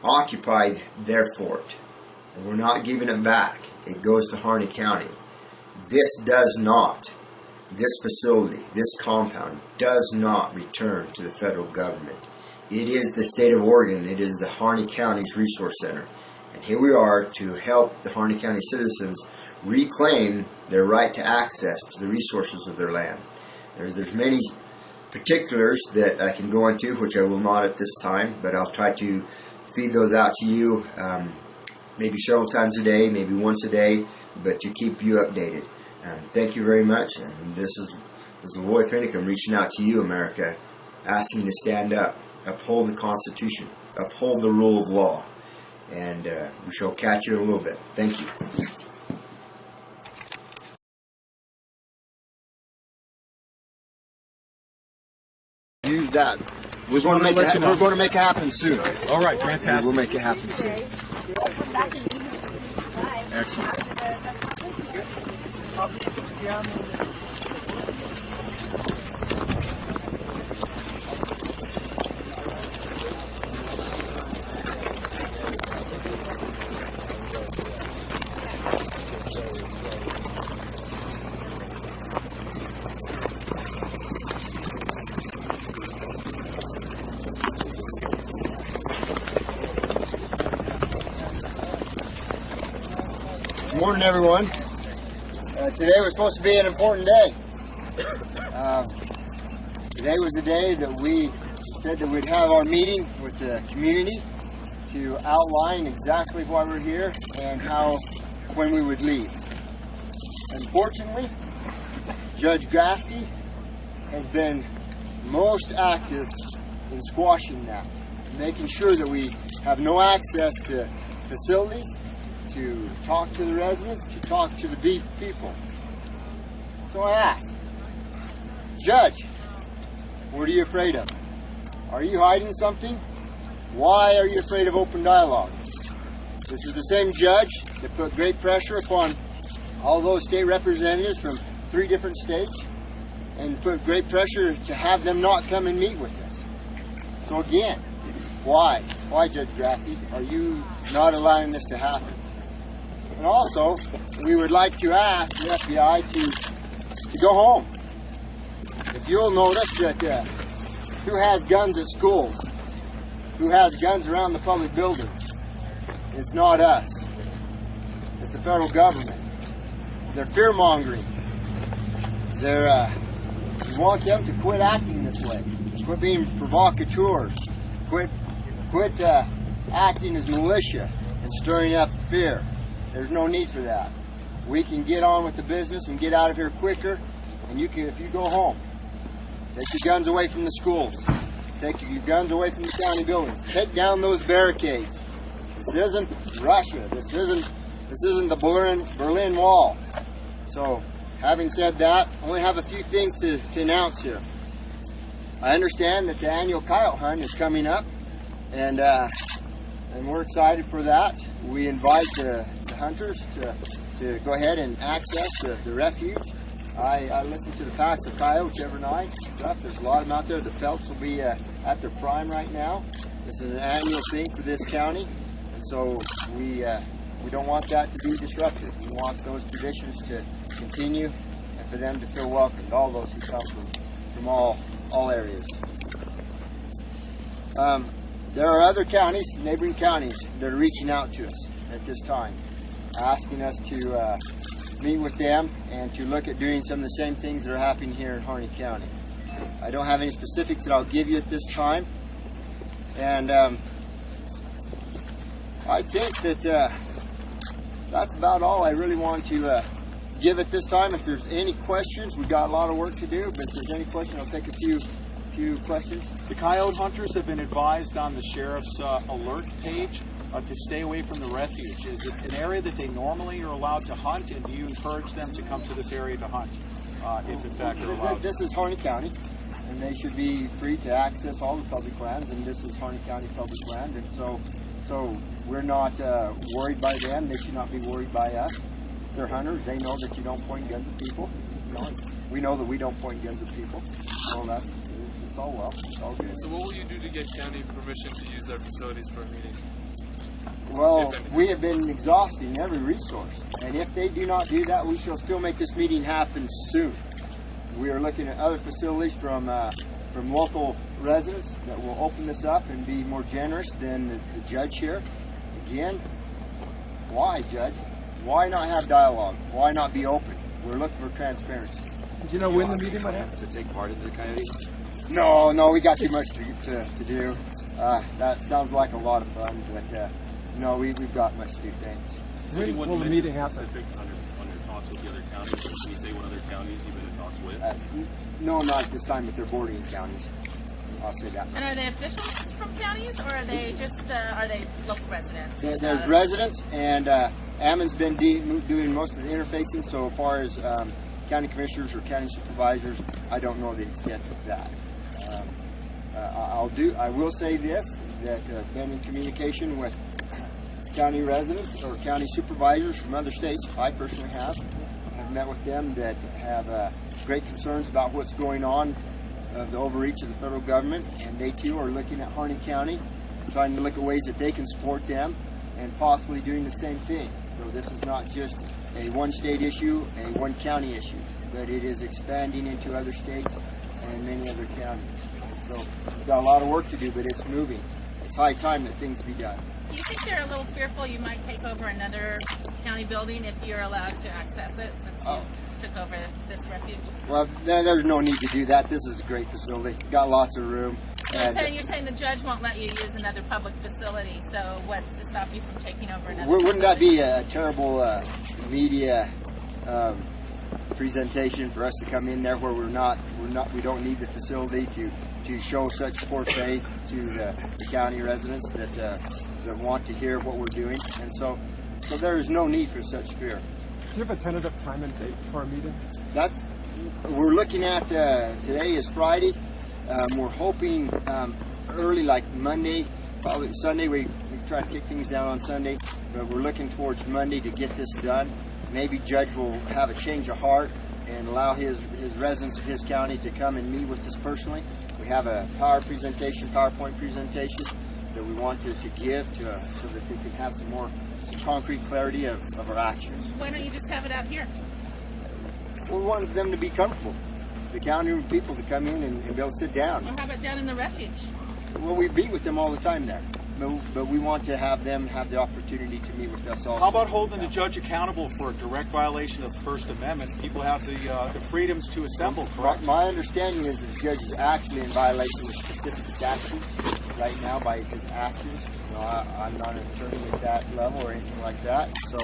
occupied their fort, and we're not giving it back. It goes to Harney County. This facility, this compound, does not return to the federal government. It is the state of Oregon. It is the Harney County's resource center. And here we are to help the Harney County citizens reclaim their right to access to the resources of their land. There's many particulars that I can go into, which I will not at this time, but I'll try to feed those out to you maybe several times a day, maybe once a day, but to keep you updated. Thank you very much. And this is LaVoy Finicum reaching out to you, America, asking you to stand up, uphold the Constitution, uphold the rule of law, and we shall catch you in a little bit. Thank you. Use that. We're going to make it happen soon. All right, fantastic. We'll make it happen soon. Excellent. Good morning, everyone. Today was supposed to be an important day. Today was the day that we said that we'd have our meeting with the community to outline exactly why we're here and when we would leave. Unfortunately, Judge Grasky has been most active in squashing that, making sure that we have no access to facilities, to talk to the residents, to talk to the people. So I asked, Judge, what are you afraid of? Are you hiding something? Why are you afraid of open dialogue? This is the same judge that put great pressure upon all those state representatives from 3 different states and put great pressure to have them not come and meet with us. So again, why? Why, Judge Grasky, are you not allowing this to happen? And also, we would like to ask the FBI to go home. If you'll notice that who has guns at schools, who has guns around the public buildings, it's not us. It's the federal government. They're fear-mongering. We want them to quit acting this way. Quit being provocateurs. Quit acting as militia and stirring up fear. There's no need for that. We can get on with the business and get out of here quicker. And you can, if you go home, take your guns away from the schools. Take your guns away from the county buildings. Take down those barricades. This isn't Russia. This isn't the Berlin Wall. So, having said that, I only have a few things to announce here. I understand that the annual coyote hunt is coming up, and we're excited for that. We invite the hunters to go ahead and access the refuge. I listen to the packs of coyotes every night. There's a lot of them out there. The pelts will be at their prime right now. This is an annual thing for this county, and so we don't want that to be disrupted. We want those traditions to continue and for them to feel welcomed, all those who come from all areas. There are other counties, neighboring counties, that are reaching out to us at this time, asking us to meet with them and to look at doing some of the same things that are happening here in Harney County. I don't have any specifics that I'll give you at this time, and I think that that's about all I really want to give at this time. If there's any questions, we've got a lot of work to do, but if there's any questions, I'll take a few questions. The coyote hunters have been advised on the sheriff's alert page to stay away from the refuge. Is it an area that they normally are allowed to hunt, and do you encourage them to come to this area to hunt, if in fact they're allowed? This is Harney County, and they should be free to access all the public lands, and this is Harney County public land, and so we're not worried by them. They should not be worried by us. They're hunters. They know that you don't point guns at people. You know, we know that we don't point guns at people. So it's all well. It's all good. So what will you do to get county permission to use their facilities for a meeting? Well, we have been exhausting every resource, and if they do not do that, we shall still make this meeting happen soon. We are looking at other facilities from local residents that will open this up and be more generous than the judge here. Again, why, Judge? Why not have dialogue? Why not be open? We're looking for transparency. Do you know when the meeting might happen? To take part in the coyote? No, we got too much to do. That sounds like a lot of fun, but no, we've got much to do. Thanks. When will the meeting happen? On your talks with the other counties? Can you say what other counties you've been in talks with? No, not at this time, but they're bordering counties. I'll say that. And are they officials from counties, or are they just are they local residents? There's residents, and Ammon's been doing most of the interfacing. So as far as county commissioners or county supervisors, I don't know the extent of that. I will say this: that I've been in communication with county residents or county supervisors from other states. I personally have met with them that have great concerns about what's going on, the overreach of the federal government, and they too are looking at Harney County, trying to look at ways that they can support them and possibly doing the same thing. So this is not just a one state issue, a one county issue, but it is expanding into other states and many other counties. So we've got a lot of work to do, but it's moving. It's high time that things be done. Do you think they're a little fearful you might take over another county building if you're allowed to access it, since you took over this refuge? Well, there's no need to do that. This is a great facility. Got lots of room. You're saying the judge won't let you use another public facility, so what's to stop you from taking over another Wouldn't that be a terrible media presentation for us to come in there where we don't need the facility to show such poor faith to the county residents that want to hear what we're doing, and so there is no need for such fear. Do you have a tentative time and date for a meeting? We're looking at today is Friday. We're hoping early, like Monday, probably Sunday. We try to kick things down on Sunday, but we're looking towards Monday to get this done. Maybe Judge will have a change of heart and allow his residents of his county to come and meet with us personally. We have a PowerPoint presentation that we want to give so that they can have some concrete clarity of our actions. Why don't you just have it out here? We want them to be comfortable. The county people to come in and be able to sit down. Or how about down in the refuge? Well, we meet with them all the time there. But we want to have them have the opportunity to meet with us all. How about holding the judge accountable for a direct violation of the First Amendment? People have the freedoms to assemble, correct? My understanding is that the judge is actually in violation of specific statutes right now by his actions. I'm not an attorney at that level or anything like that. So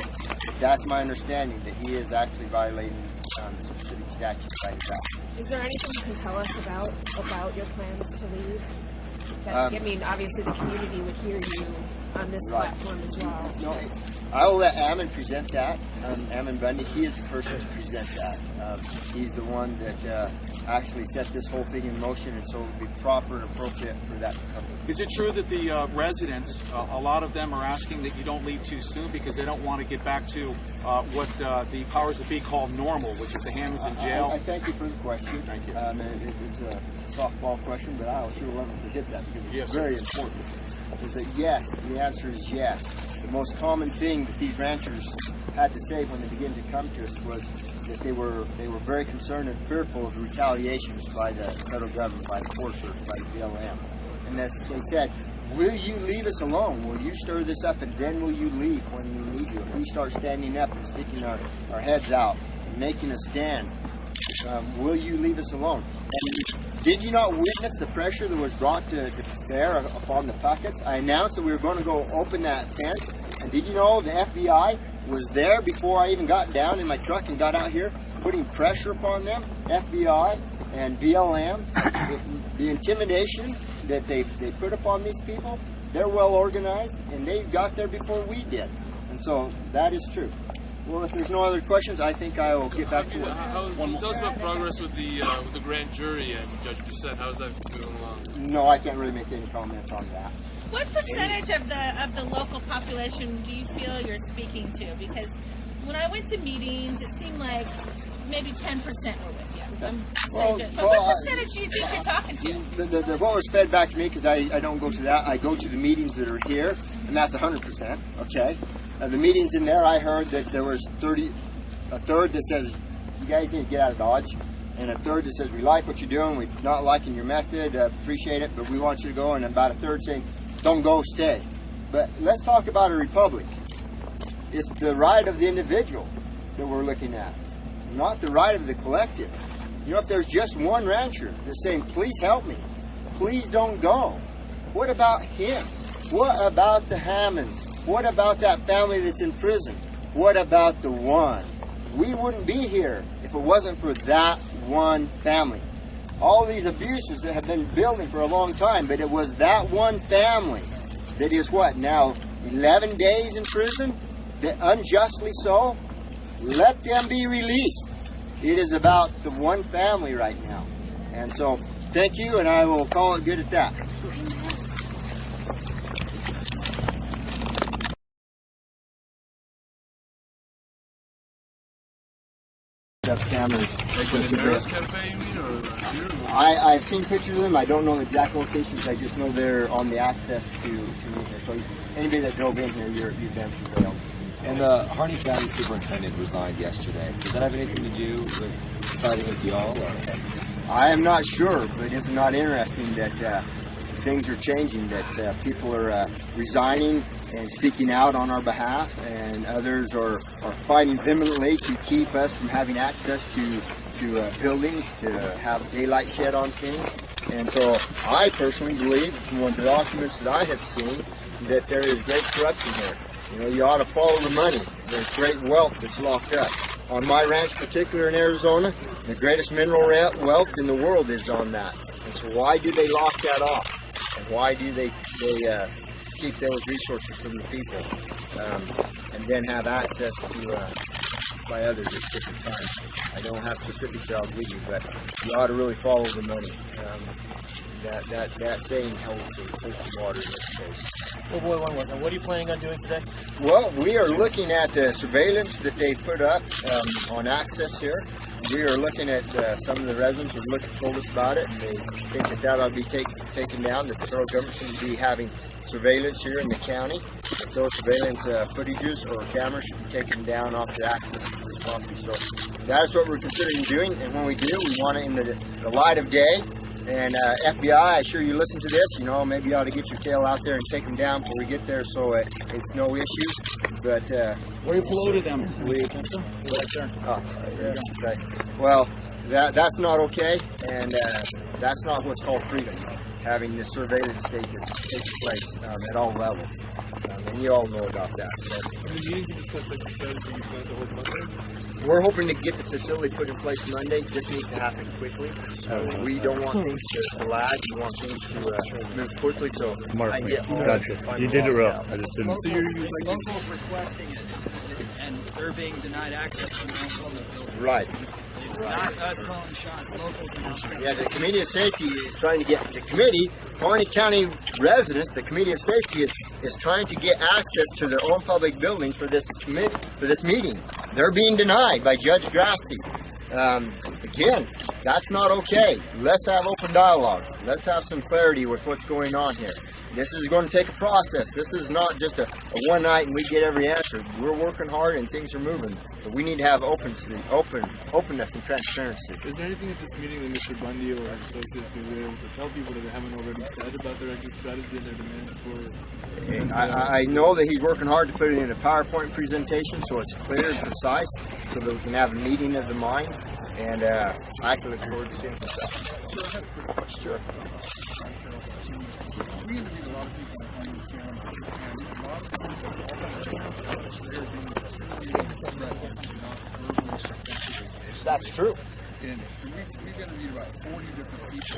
that's my understanding, that he is actually violating specific statutes by his actions. Is there anything you can tell us about your plans to leave? I mean, obviously the community would hear you on this platform as well. No, I will let Ammon present that. Ammon Bundy, he is the person to present that. He's the one that actually set this whole thing in motion, and so it would be proper and appropriate for that to come. Is it true that the residents, a lot of them are asking that you don't leave too soon because they don't want to get back to what the powers that be call normal, which is the Hammonds in jail? I thank you for the question. Thank you. It's a softball question, but I'll sure never forget that because it's Yes, very important. Is that yes? The answer is yes. The the most common thing that these ranchers had to say when they began to come to us was that they were very concerned and fearful of retaliations by the federal government, by the Forest Service, by the BLM. And they said, will you leave us alone? Will you stir this up, and then will you leave when we need you? If we start standing up and sticking our heads out and making a stand, will you leave us alone? And did you not witness the pressure that was brought to bear upon the Pucketts? I announced that we were going to go open that fence, and did you know the FBI was there before I even got down in my truck and got out here, putting pressure upon them? FBI and BLM, the intimidation that they put upon these people, they're well organized, and they got there before we did. And so that is true. Well, if there's no other questions, I think I will get back to work. Tell us about progress with the grand jury and Judge Doucette. How's that going along? No, I can't really make any comments on that. What percentage of the local population do you feel you're speaking to? Because when I went to meetings, it seemed like maybe 10% were with you. What percentage do you think you're talking to? What was fed back to me, because I don't go to that, I go to the meetings that are here, and that's 100%, okay? The meetings in there, I heard that there was a third that says, you guys need to get out of Dodge, and a third that says, we like what you're doing, we're not liking your method, appreciate it, but we want you to go, and about a third saying, don't go, stay. But let's talk about a republic. It's the right of the individual that we're looking at, not the right of the collective. You know, if there's just one rancher that's saying, please help me, please don't go, what about him? What about the Hammonds? What about that family that's in prison? What about the one? We wouldn't be here if it wasn't for that one family. All these abuses that have been building for a long time, but it was that one family that is what, now 11 days in prison? That unjustly so? Let them be released. It is about the one family right now. And so, thank you, and I will call it good at that. I've seen pictures of them. I don't know the exact locations. I just know they're on the access to me here. So anybody that drove in here, you've been surveilled. And the Harney County Superintendent resigned yesterday. Does that have anything to do with siding with y'all? I am not sure, but it's not interesting that things are changing, that people are resigning and speaking out on our behalf, and others are fighting vehemently to keep us from having access to buildings, to have daylight shed on things. And so I personally believe, from one of the documents that I have seen, that there is great corruption here. You know, you ought to follow the money. There's great wealth that's locked up. On my ranch, particular in Arizona, the greatest mineral wealth in the world is on that. And so why do they lock that off? And why do they keep those resources from the people and then have access to by others at different times? I don't have specifics that I'll give you, but you ought to really follow the money. That saying holds the water in this case. Oh boy, one more. What are you planning on doing today? Well, we are looking at the surveillance that they put up on access here. We are looking at some of the residents have told us about it, and they think that ought to be taken down, that the federal government should be having surveillance here in the county. That those surveillance footages or cameras should be taken down off the access to this property. So that's what we're considering doing, and when we do, we want it in the light of day. And FBI, I assure you listen to this, you know, maybe you ought to get your tail out there and take them down before we get there, so it's no issue. But where you floated them? Well, that's not okay, and that's not what's called freedom. Having this surveillance state that takes place at all levels, and you all know about that. So. We're hoping to get the facility put in place Monday. This needs to happen quickly. We don't want things to lag. We want things to move quickly. So Gotcha. You did it well. I just didn't. So you're locals requesting it, and they're being denied access to their own public building. Right. It's not us calling shots. Locals are Yeah, the Committee of Safety is trying to get the committee. Harney County residents, the Committee of Safety is trying to get access to their own public buildings for this meeting. They're being denied by Judge Grasty. Again, that's not okay. Let's have open dialogue. Let's have some clarity with what's going on here. this is going to take a process. This is not just a one night and we get every answer. We're working hard and things are moving. But we need to have openness and transparency. Is there anything at this meeting that Mr. Bundy or associates will be able to tell people that they haven't already said about their exit strategy and their demand for? I know that he's working hard to put it in a PowerPoint presentation so it's clear and precise, so that we can have a meeting of the mind. And I can look forward to seeing myself. So I had a quick question. Sure. We interviewed a lot of people on the camera, and a lot of people they're being not verbally supported. That's true. And we've interviewed about 40 different people.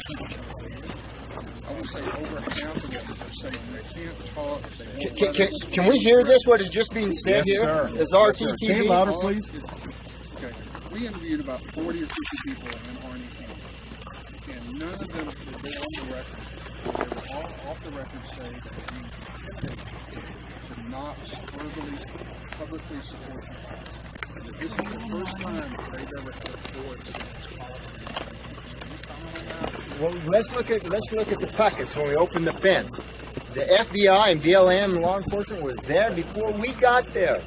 I would say over half of them are saying they can't talk. Can we hear this? What is just being said here? Sir. Is RTTV? Say it louder, please. Okay. We interviewed about 40 or 50 people in Harney County, and none of them have been on the record. They were all off the record saying that they could not verbally, publicly support the cause. This is the first time they've ever put forward this policy. Well, let's look at the packets when we opened the fence. The FBI and BLM and law enforcement was there before we got there,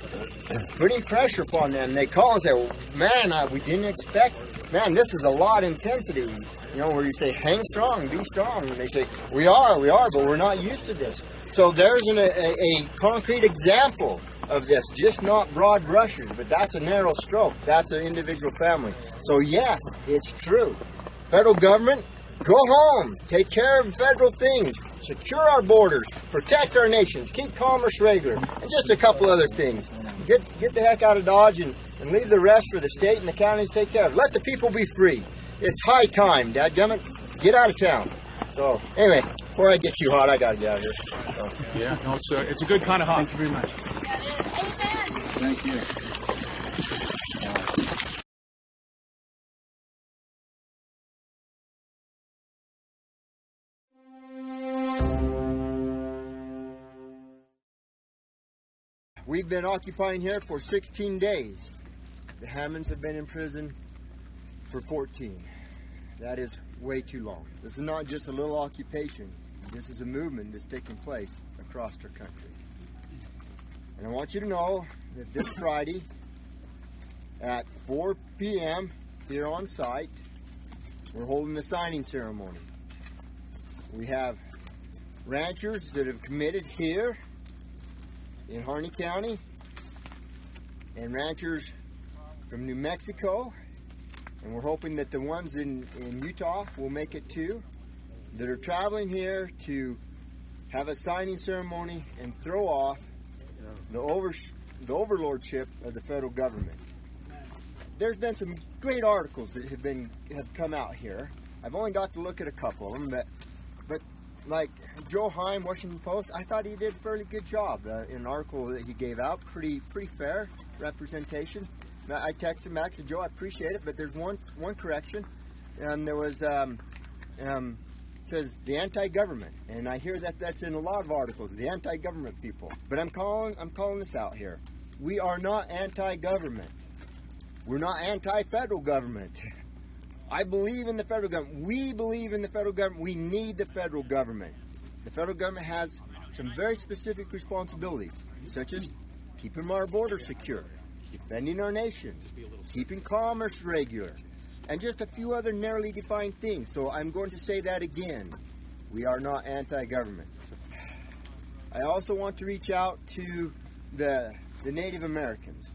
putting pressure upon them. They call and say, well, man, we didn't expect, man, this is a lot of intensity. You know, where you say, hang strong, be strong. And they say, we are, but we're not used to this. So there's a concrete example of this, just not broad brushes, but that's a narrow stroke. That's an individual family. So yes, it's true. Federal government, go home, take care of federal things, secure our borders, protect our nations, keep commerce regular, and just a couple other things. Get the heck out of Dodge and leave the rest for the state and the counties to take care of. Let the people be free. It's high time, dadgummit. Get out of town. So, anyway, before I get too hot, I gotta get out of here. So. Yeah, no, it's a good kind of hot. Thank you very much. Thank you. We've been occupying here for 16 days. The Hammonds have been in prison for 14. That is way too long. This is not just a little occupation. This is a movement that's taking place across our country. And I want you to know that this Friday at 4 p.m. here on site, we're holding a signing ceremony. We have ranchers that have committed here in Harney County, and ranchers from New Mexico, and we're hoping that the ones in Utah will make it too, that are traveling here to have a signing ceremony and throw off the overlordship of the federal government. There's been some great articles that have come out here. I've only got to look at a couple of them, but like Joe Heim, Washington Post, I thought he did a fairly good job in an article that he gave out. Pretty fair representation. I texted Max and Joe, I appreciate it, but there's one correction. There was says the anti-government, and I hear that's in a lot of articles. The anti-government people, but I'm calling this out here. We are not anti-government. We're not anti-federal government. I believe in the federal government. We believe in the federal government. We need the federal government. The federal government has some very specific responsibilities, such as keeping our borders secure, defending our nation, keeping commerce regular, and just a few other narrowly defined things. So I'm going to say that again. We are not anti-government. I also want to reach out to the Native Americans.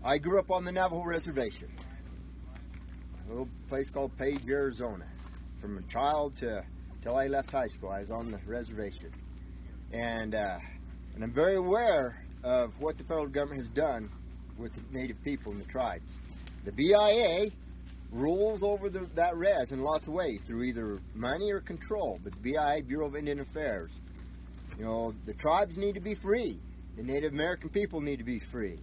I grew up on the Navajo Reservation, a little place called Page, Arizona. From a child till I left high school, I was on the reservation. And I'm very aware of what the federal government has done with the Native people and the tribes. The BIA rules over that res in lots of ways, through either money or control. But the BIA, Bureau of Indian Affairs, the tribes need to be free. The Native American people need to be free.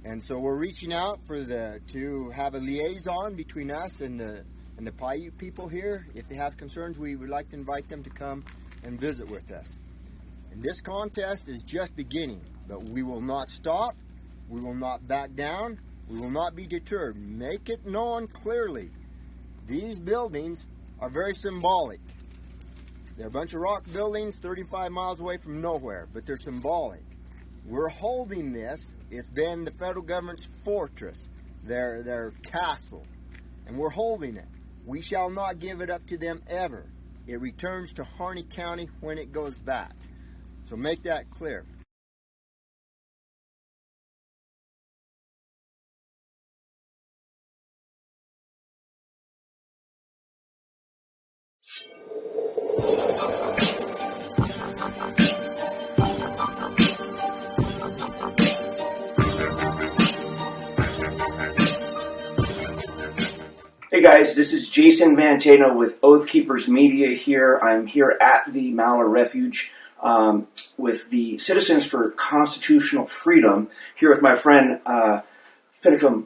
And so we're reaching out to have a liaison between us and the Paiute people here. If they have concerns, we would like to invite them to come and visit with us. And this contest is just beginning, but we will not stop. We will not back down. We will not be deterred. Make it known clearly. These buildings are very symbolic. They're a bunch of rock buildings 35 miles away from nowhere, but they're symbolic. We're holding this. It's been the federal government's fortress, their castle, and we're holding it. We shall not give it up to them ever. It returns to Harney County when it goes back. So make that clear. Hey guys, this is Jason Manteno with Oath Keepers Media here. I'm here at the Maller Refuge with the Citizens for Constitutional Freedom, here with my friend Finicum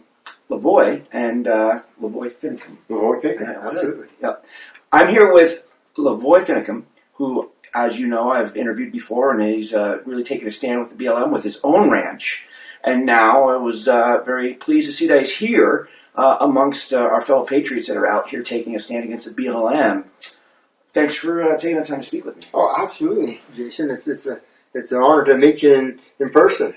LaVoy, and LaVoy Finicum. LaVoy Finicum, absolutely. Yep. I'm here with LaVoy Finicum, who, as you know, I've interviewed before, and he's really taken a stand with the BLM with his own ranch. And now I was very pleased to see that he's here amongst our fellow patriots that are out here taking a stand against the BLM. Thanks for taking the time to speak with me. Oh, absolutely, Jason. It's an honor to meet you in person.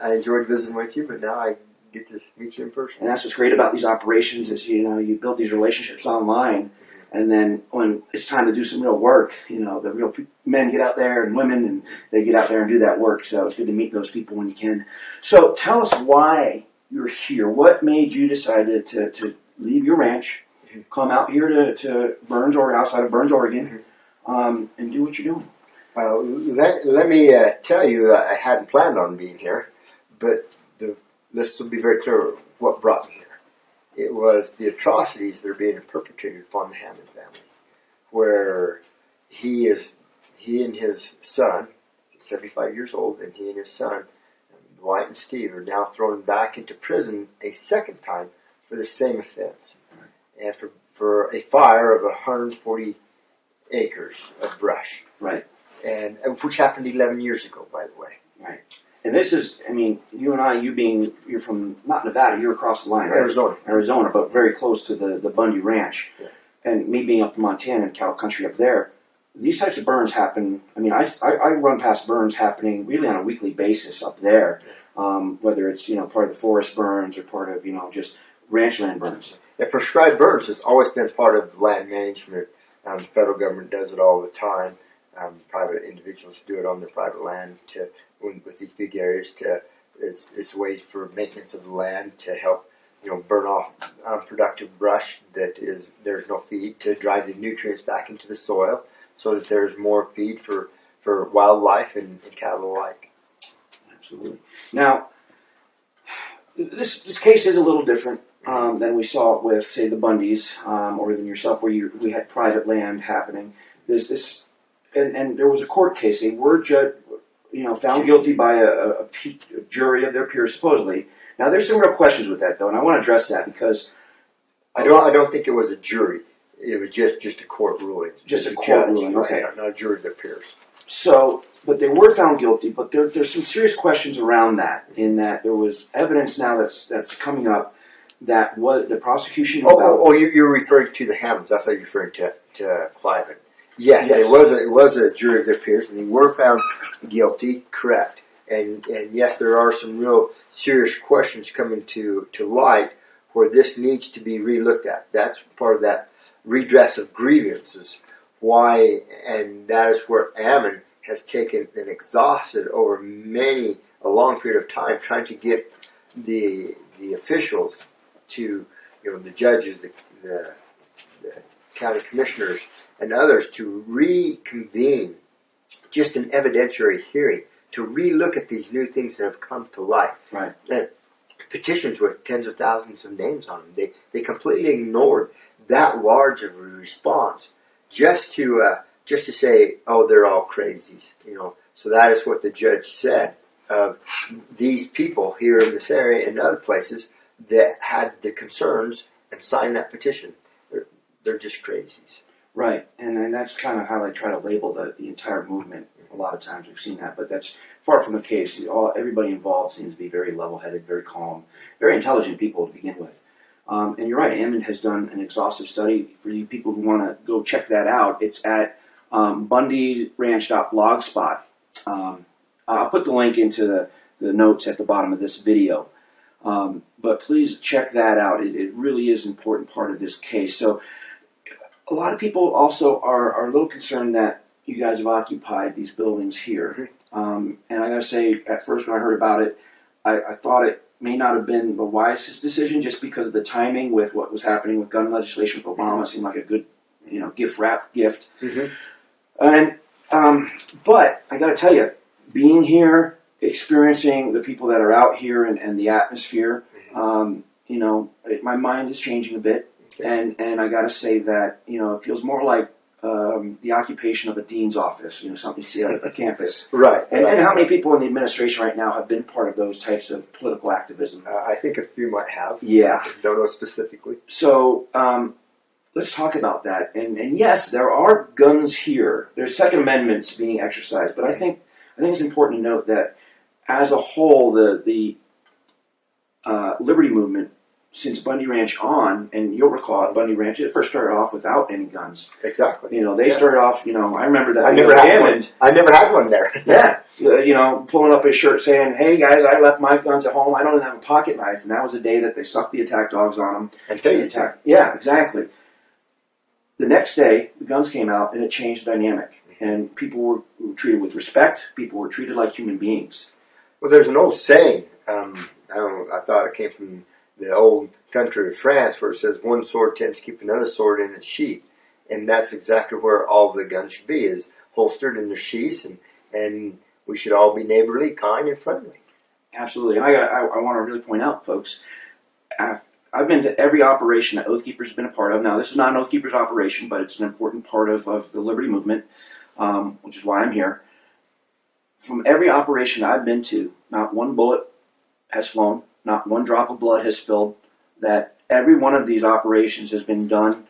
I enjoyed visiting with you, but now I get to meet you in person. And that's what's great about these operations is, you build these relationships online, and then when it's time to do some real work, the real men get out there and women, and they get out there and do that work. So it's good to meet those people when you can. So tell us why you're here. What made you decide to leave your ranch, come out here to Burns, or outside of Burns, Oregon, and do what you're doing? Well, let me tell you, I hadn't planned on being here, but let's be very clear what brought me here. It was the atrocities that are being perpetrated upon the Hammond family, where he and his son, 75 years old, and he and his son, Dwight and Steve, are now thrown back into prison a second time for the same offense, and for a fire of 140 acres of brush. Right. And which happened 11 years ago, by the way. Right. And this is, you and I, you're from, not Nevada, you're across the line, right? Arizona, but very close to the Bundy Ranch. Yeah. And me being up in Montana and cow country up there, these types of burns happen, I run past burns happening really on a weekly basis up there, whether it's, part of the forest burns or part of, just ranch land burns. Yeah, prescribed burns has always been part of land management. The federal government does it all the time. Private individuals do it on their private land with these big areas. It's a way for maintenance of the land to help burn off unproductive brush there's no feed, to drive the nutrients back into the soil so that there's more feed for wildlife and cattle alike. Absolutely. Now, this case is a little different than we saw it with, say, the Bundys or than yourself, where we had private land happening. There's this, and there was a court case. They were found guilty by a jury of their peers, supposedly. Now, there's some real questions with that, though, and I want to address that because I don't think it was a jury. It was just a court ruling. Just a court ruling, right? okay. Not a jury of their peers. So, but they were found guilty, but there's some serious questions around that, in that there was evidence now that's coming up that was the prosecution. You're referring to the Hammonds. I thought you were referring to Cliven. Yes. It was a jury of their peers, and they were found guilty, correct. And yes, there are some real serious questions coming to light where this needs to be relooked at. That's part of that redress of grievances. Why, and that is where Ammon has taken and exhausted over a long period of time, trying to get the officials to, the judges, the county commissioners, and others to reconvene just an evidentiary hearing to relook at these new things that have come to light. Right. Petitions with tens of thousands of names on them. They completely ignored that large of a response just to say, oh, they're all crazies. So that is what the judge said of these people here in this area and other places that had the concerns and signed that petition. They're just crazies. Right, and that's kind of how they try to label the entire movement. A lot of times we've seen that, but that's far from the case. Everybody involved seems to be very level-headed, very calm, very intelligent people to begin with. And you're right, Ammon has done an exhaustive study. For you people who want to go check that out, it's at BundyRanch.blogspot. I'll put the link into the notes at the bottom of this video. But please check that out. It really is an important part of this case. So a lot of people also are a little concerned that you guys have occupied these buildings here. And I got to say, at first when I heard about it, I thought it may not have been the wisest decision just because of the timing with what was happening with gun legislation with Obama. It seemed like a good, gift. And but I got to tell you, being here, experiencing the people that are out here and the atmosphere, my mind is changing a bit. And I got to say that, it feels more like the occupation of a dean's office, something you see at a campus. Right. And how many people in the administration right now have been part of those types of political activism? I think a few might have. Yeah. Don't know specifically. So let's talk about that. And yes, there are guns here. There's Second Amendments being exercised, but I think it's important to note that as a whole, the liberty movement, since Bundy Ranch on, and you'll recall at Bundy Ranch, it first started off without any guns. Exactly. They started off, I remember that. I never had one there. Yeah. Pulling up his shirt saying, hey guys, I left my guns at home. I don't even have a pocket knife. And that was the day that they sucked the attack dogs on them. And tased. Yeah, exactly. The next day, the guns came out and it changed the dynamic. And people were treated with respect. People were treated like human beings. Well, there's an old saying, I thought it came from the old country of France, where it says one sword tends to keep another sword in its sheath. And that's exactly where all the guns should be, is holstered in their sheaths, and we should all be neighborly, kind, and friendly. Absolutely. And I want to really point out, folks, I've been to every operation that Oath Keepers has been a part of. Now, this is not an Oath Keepers operation, but it's an important part of the Liberty Movement, which is why I'm here. From every operation I've been to, not one bullet has flown, not one drop of blood has spilled. That every one of these operations has been done,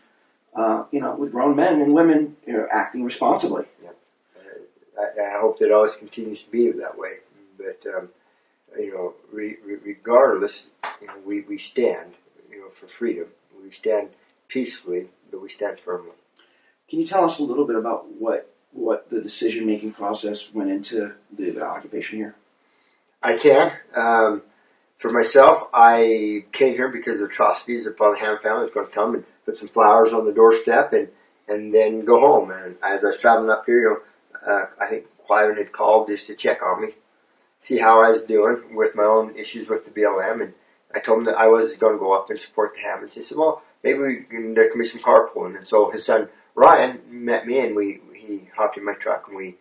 with grown men and women acting responsibly. Yeah. I hope that it always continues to be that way. But regardless, we stand, for freedom. We stand peacefully, but we stand firmly. Can you tell us a little bit about what the decision-making process went into the occupation here? I can. For myself, I came here because of atrocities that the Hammond family was going to come and put some flowers on the doorstep and then go home. And as I was traveling up here, I think Cliven had called just to check on me, see how I was doing with my own issues with the BLM. And I told him that I was going to go up and support the Hammonds. He said, well, maybe there can be some carpooling. And so his son, Ryan, met me, and he hopped in my truck, and we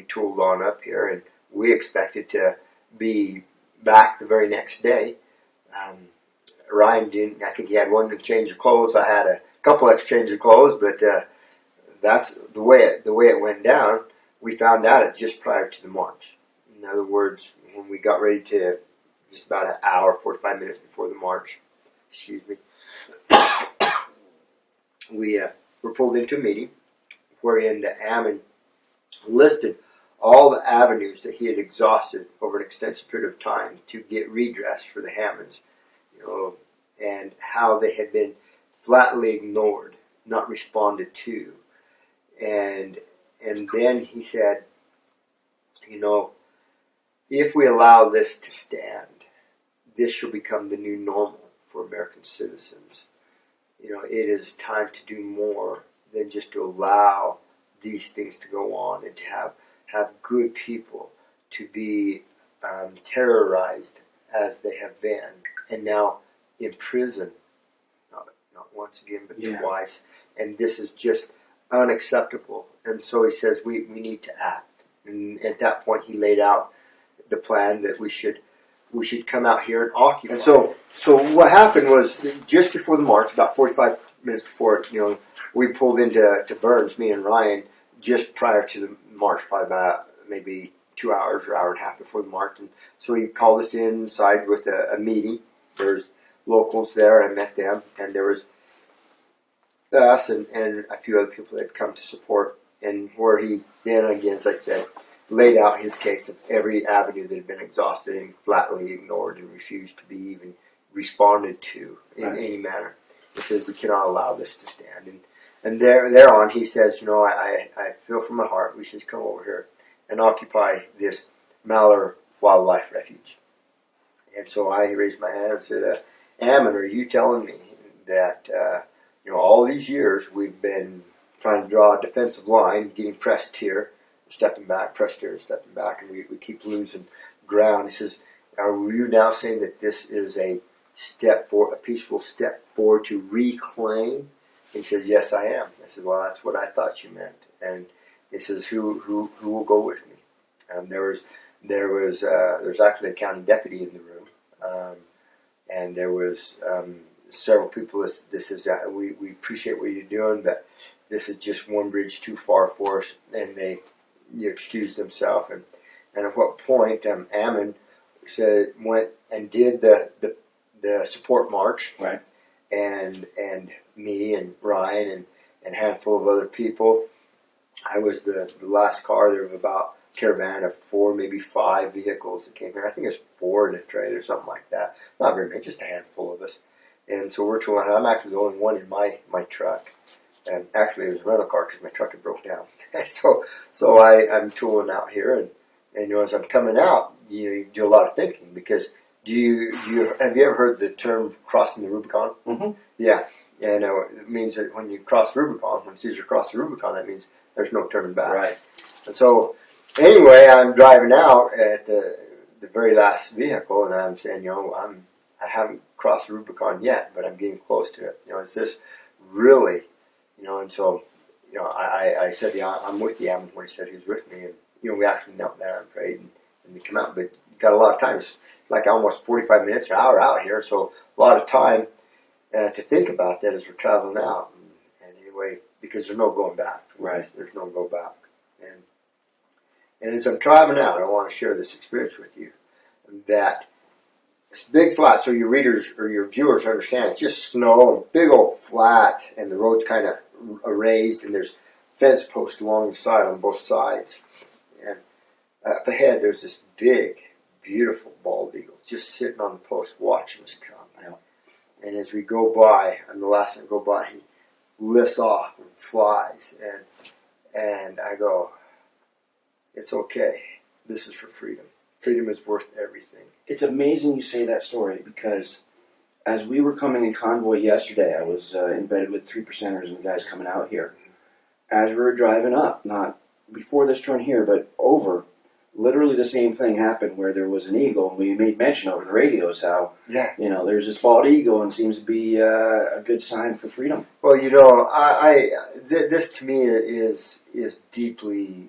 tooled on up here, and we expected to be back the very next day. Ryan didn't. I think he had one exchange of clothes. I had a couple exchange of clothes, but that's the way it went down. We found out it just prior to the march. In other words, when we got ready to, just about an hour, 45 minutes before the march, we were pulled into a meeting wherein the Ammon listed all the avenues that he had exhausted over an extensive period of time to get redress for the Hammonds, and how they had been flatly ignored, not responded to. And then he said, if we allow this to stand, this shall become the new normal for American citizens. It is time to do more than just to allow these things to go on and to have good people to be terrorized as they have been, and now in prison, not once again, but twice. And this is just unacceptable. And so he says we need to act. And at that point, he laid out the plan that we should come out here and occupy. And so what happened was, just before the march, about 45 minutes before it, we pulled into Burns, me and Ryan, just prior to the march, probably about maybe 2 hours or hour and a half before the march. And so he called us inside with a meeting. There's locals there. I met them, and there was us and a few other people that had come to support, and where he then, again, as I said, laid out his case of every avenue that had been exhausted and flatly ignored and refused to be even responded to in any manner. He says we cannot allow this to stand. And thereon he says, I feel from my heart we should come over here and occupy this Malheur Wildlife Refuge. And so I raised my hand and said, Ammon, are you telling me that, all these years we've been trying to draw a defensive line, getting pressed here, stepping back, pressed here, stepping back, and we keep losing ground. He says, are you now saying that this is a peaceful step forward to reclaim? He says, yes, I am. I said, well, that's what I thought you meant. And he says, who will go with me? There's actually a county deputy in the room, and there was several people. This is we appreciate what you're doing, but this is just one bridge too far for us. And they excused themselves. And at what point Ammon went and did the support march, right? And me and Ryan and a handful of other people. I was the last car. There was about a caravan of 4, maybe 5 vehicles that came here. I think it's 4 in a trailer or something like that. Not very many, just a handful of us. And so we're tooling. I'm actually the only one in my truck. And actually, it was a rental car because my truck had broke down. so I'm tooling out here, and as I'm coming out, you do a lot of thinking because have you ever heard the term crossing the Rubicon? Mm-hmm. Yeah. It means that when you cross Rubicon, when Caesar crossed the Rubicon, that means there's no turning back. Right. And so, anyway, I'm driving out at the very last vehicle, and I'm saying, I haven't crossed the Rubicon yet, but I'm getting close to it. Is this really, and so, I said, yeah, I'm with you, Ammon, when he said he was with me, and, we actually knelt there and prayed, and we come out, but you got a lot of time. It's like almost 45 minutes or an hour out here, so a lot of time to think about that as we're traveling out. And anyway, because there's no going back. Right. There's no go back. And as I'm driving out, I want to share this experience with you. That it's big flat, so your readers or your viewers understand it's just snow and big old flat, and the road's kind of raised, and there's fence posts along the side on both sides. And up ahead, there's this big, beautiful bald eagle just sitting on the post watching us come. And as we go by, and the last time I go by, he lifts off and flies. And I go, it's okay. This is for freedom. Freedom is worth everything. It's amazing you say that story because as we were coming in convoy yesterday, I was embedded with 3%ers and the guys coming out here. As we were driving up, not before this turn here, but over, literally the same thing happened where there was an eagle, and we made mention over the radios how, there's this bald eagle and seems to be a good sign for freedom. Well, this to me is deeply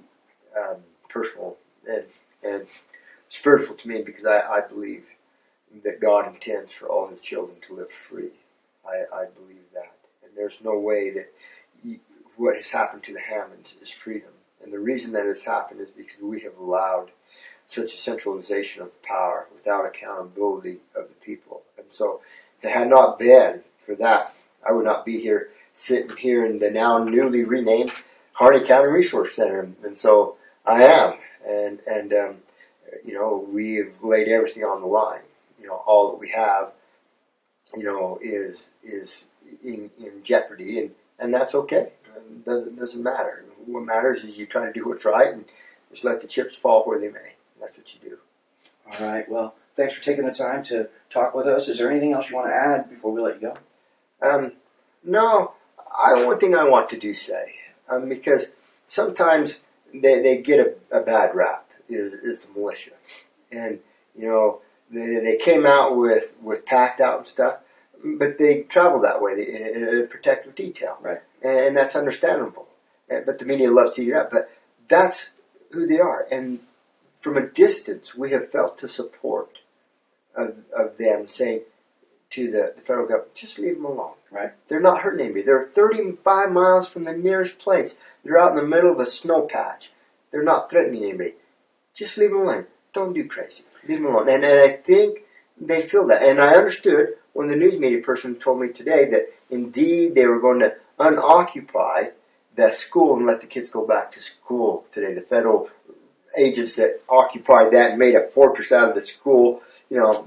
personal and spiritual to me because I believe that God intends for all His children to live free. I believe that. And there's no way that what has happened to the Hammonds is freedom. And the reason that has happened is because we have allowed such a centralization of power without accountability of the people. And so if it had not been for that, I would not be here, sitting here in the now newly renamed Harney County Resource Center. And so I am. And we've laid everything on the line. All that we have, is in jeopardy, and that's okay. It doesn't matter. What matters is you try to do what's right and just let the chips fall where they may. That's what you do. All right. Well, thanks for taking the time to talk with us. Is there anything else you want to add before we let you go? No. One thing I want to say, because sometimes they get a bad rap, is the militia. And, they came out with packed out and stuff, but they travel that way in a protective detail. Right. And that's understandable. But the media loves to hear that. But that's who they are. And from a distance, we have felt the support of them saying to the federal government, just leave them alone. Right. They're not hurting anybody. They're 35 miles from the nearest place. They're out in the middle of a snow patch. They're not threatening anybody. Just leave them alone. Don't do crazy. Leave them alone. And I think they feel that. And I understood when the news media person told me today that indeed they were going to unoccupy that school and let the kids go back to school today. The federal agents that occupied that and made a fortress out of the school,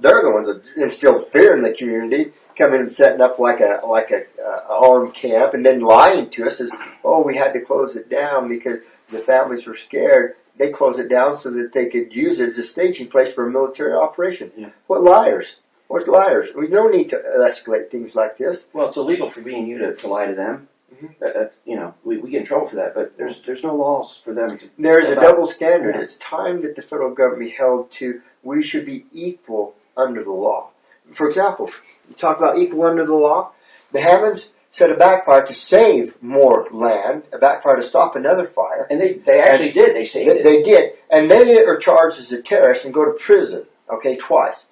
they're the ones that instill fear in the community, coming and setting up like a armed camp, and then lying to us as, oh, we had to close it down because the families were scared. They closed it down so that they could use it as a staging place for a military operation. Yeah. What liars? What's liars? We don't need to escalate things like this. Well, it's illegal for me and you to lie to them. We get in trouble for that, but there's no laws for them to. There's a double standard. It's time that the federal government be held to. We should be equal under the law. For example, you talk about equal under the law. The Hammonds set a backfire to save more land, a backfire to stop another fire. And they actually did. They saved it. They did. And they are charged as a terrorist and go to prison, twice.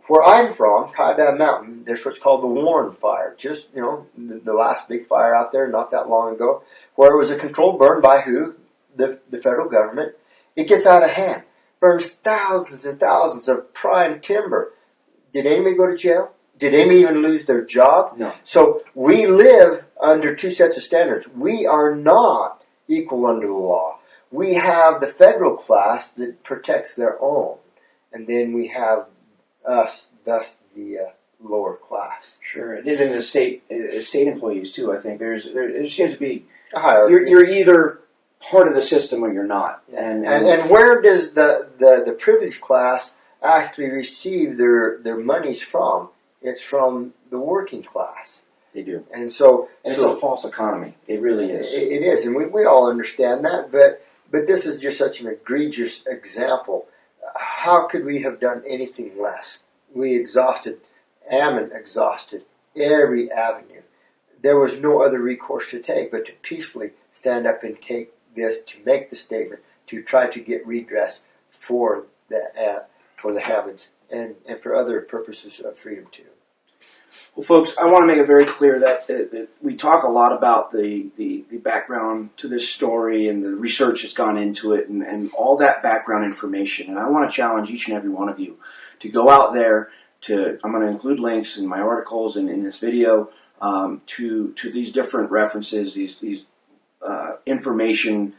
Where I'm from, Kaibab Mountain, there's what's called the Warren Fire. Just, the last big fire out there not that long ago, where it was a controlled burn by who? The federal government. It gets out of hand. Burns thousands and thousands of prime timber. Did anybody go to jail? Did anybody even lose their job? No. So we live under two sets of standards. We are not equal under the law. We have the federal class that protects their own. And then we have us, thus the lower class. Sure, and then the state employees too. I think there seems to be a hierarchy. You're either part of the system or you're not. And where does the privileged class actually receive their monies from? It's from the working class. They do, and so it's a false economy. It really is. It is, and we all understand that. But this is just such an egregious example. How could we have done anything less? Ammon exhausted every avenue. There was no other recourse to take but to peacefully stand up and take this, to make the statement, to try to get redress for the Hammonds and for other purposes of freedom too. Well, folks, I want to make it very clear that we talk a lot about the background to this story and the research that's gone into it and all that background information. And I want to challenge each and every one of you to go out there I'm going to include links in my articles and in this video to these different references, these information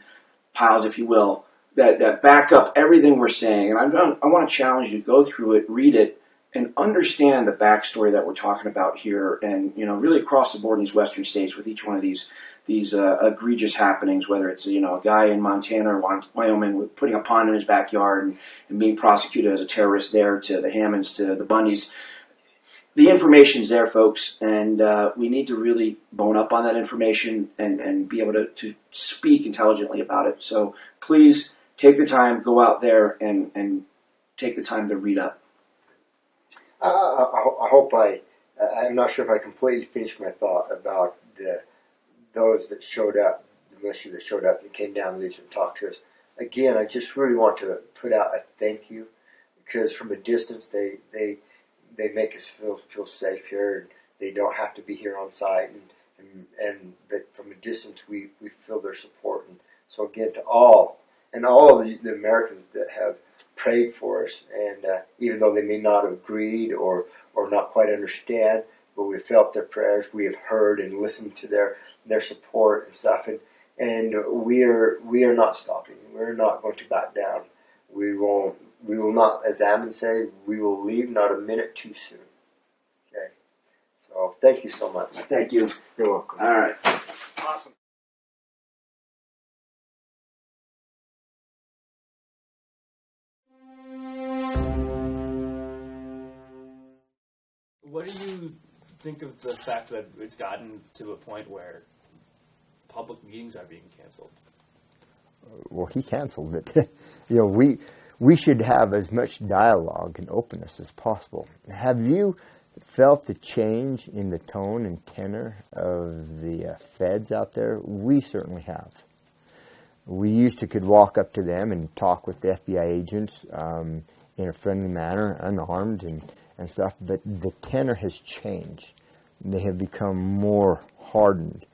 piles, if you will, that back up everything we're saying. And I want to challenge you to go through it, read it, and understand the backstory that we're talking about here, and really across the board in these western states with each one of these egregious happenings, whether it's a guy in Montana or Wyoming putting a pond in his backyard and being prosecuted as a terrorist there, to the Hammonds, to the Bundys. The information's there, folks, and we need to really bone up on that information and be able to speak intelligently about it. So please take the time, go out there and take the time to read up. I hope I'm not sure if I completely finished my thought about those that showed up, the militia that showed up, that came down and talked to us. Again, I just really want to put out a thank you, because from a distance they make us feel safe here, and they don't have to be here on site, but from a distance we feel their support. And so again, to all of the Americans that have prayed for us, and even though they may not have agreed or not quite understand, but we felt their prayers, we have heard and listened to their support and stuff, and we are not stopping. We're not going to back down. We will not, as Ammon say, we will leave not a minute too soon. Okay, so thank you so much. Thank you. You're welcome. All right, awesome. What do you think of the fact that it's gotten to a point where public meetings are being canceled? Well, he canceled it. We should have as much dialogue and openness as possible. Have you felt the change in the tone and tenor of the feds out there? We certainly have. We used to could walk up to them and talk with the FBI agents in a friendly manner, unarmed and stuff, but the tenor has changed. They have become more hardened,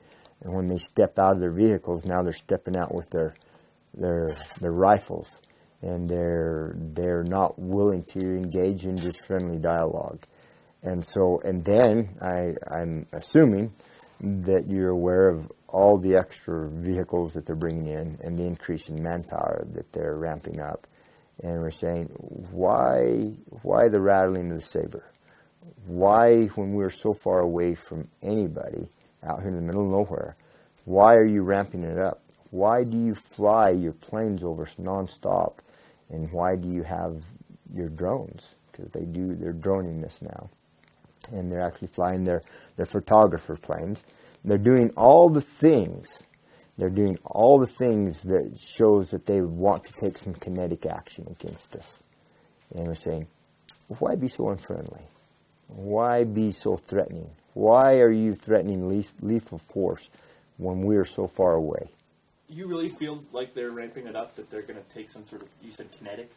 and when they step out of their vehicles, now they're stepping out with their rifles, and they're not willing to engage in just friendly dialogue. And then I'm assuming that you're aware of all the extra vehicles that they're bringing in and the increase in manpower that they're ramping up. And we're saying, why the rattling of the saber? Why, when we're so far away from anybody, out here in the middle of nowhere, why are you ramping it up? Why do you fly your planes over us nonstop? And why do you have your drones? Because they're droning this now. And they're actually flying their photographer planes. They're doing all the things. They're doing all the things that shows that they want to take some kinetic action against us. And we're saying, why be so unfriendly? Why be so threatening? Why are you threatening lethal force when we're so far away? You really feel like they're ramping it up, that they're going to take some sort of, you said kinetic,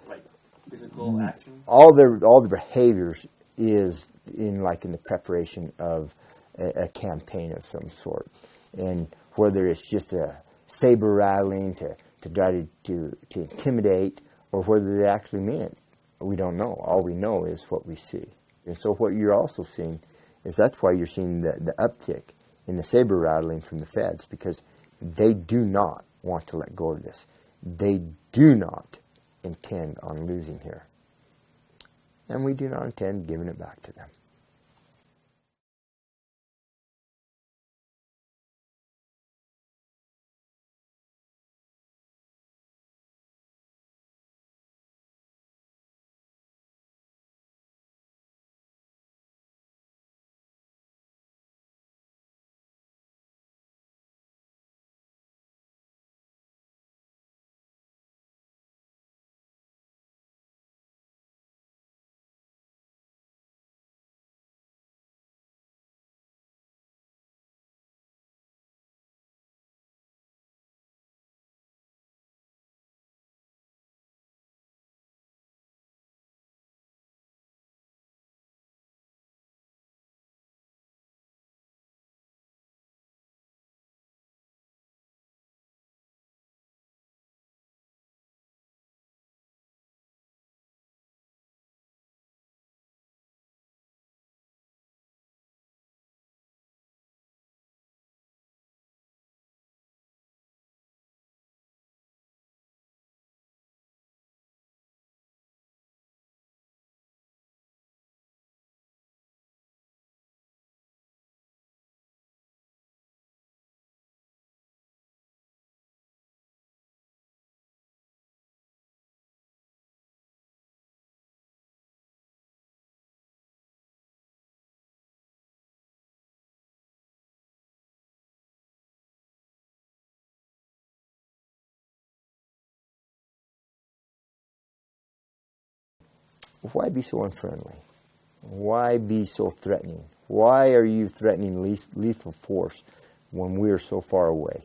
like physical action? All the behaviors is in the preparation of a campaign of some sort. And whether it's just a saber rattling to try to intimidate, or whether they actually mean it, we don't know. All we know is what we see. And so what you're also seeing is that's why you're seeing the uptick in the saber rattling from the feds, because they do not want to let go of this. They do not intend on losing here. And we do not intend giving it back to them. Why be so unfriendly? Why be so threatening? Why are you threatening lethal force when we're so far away?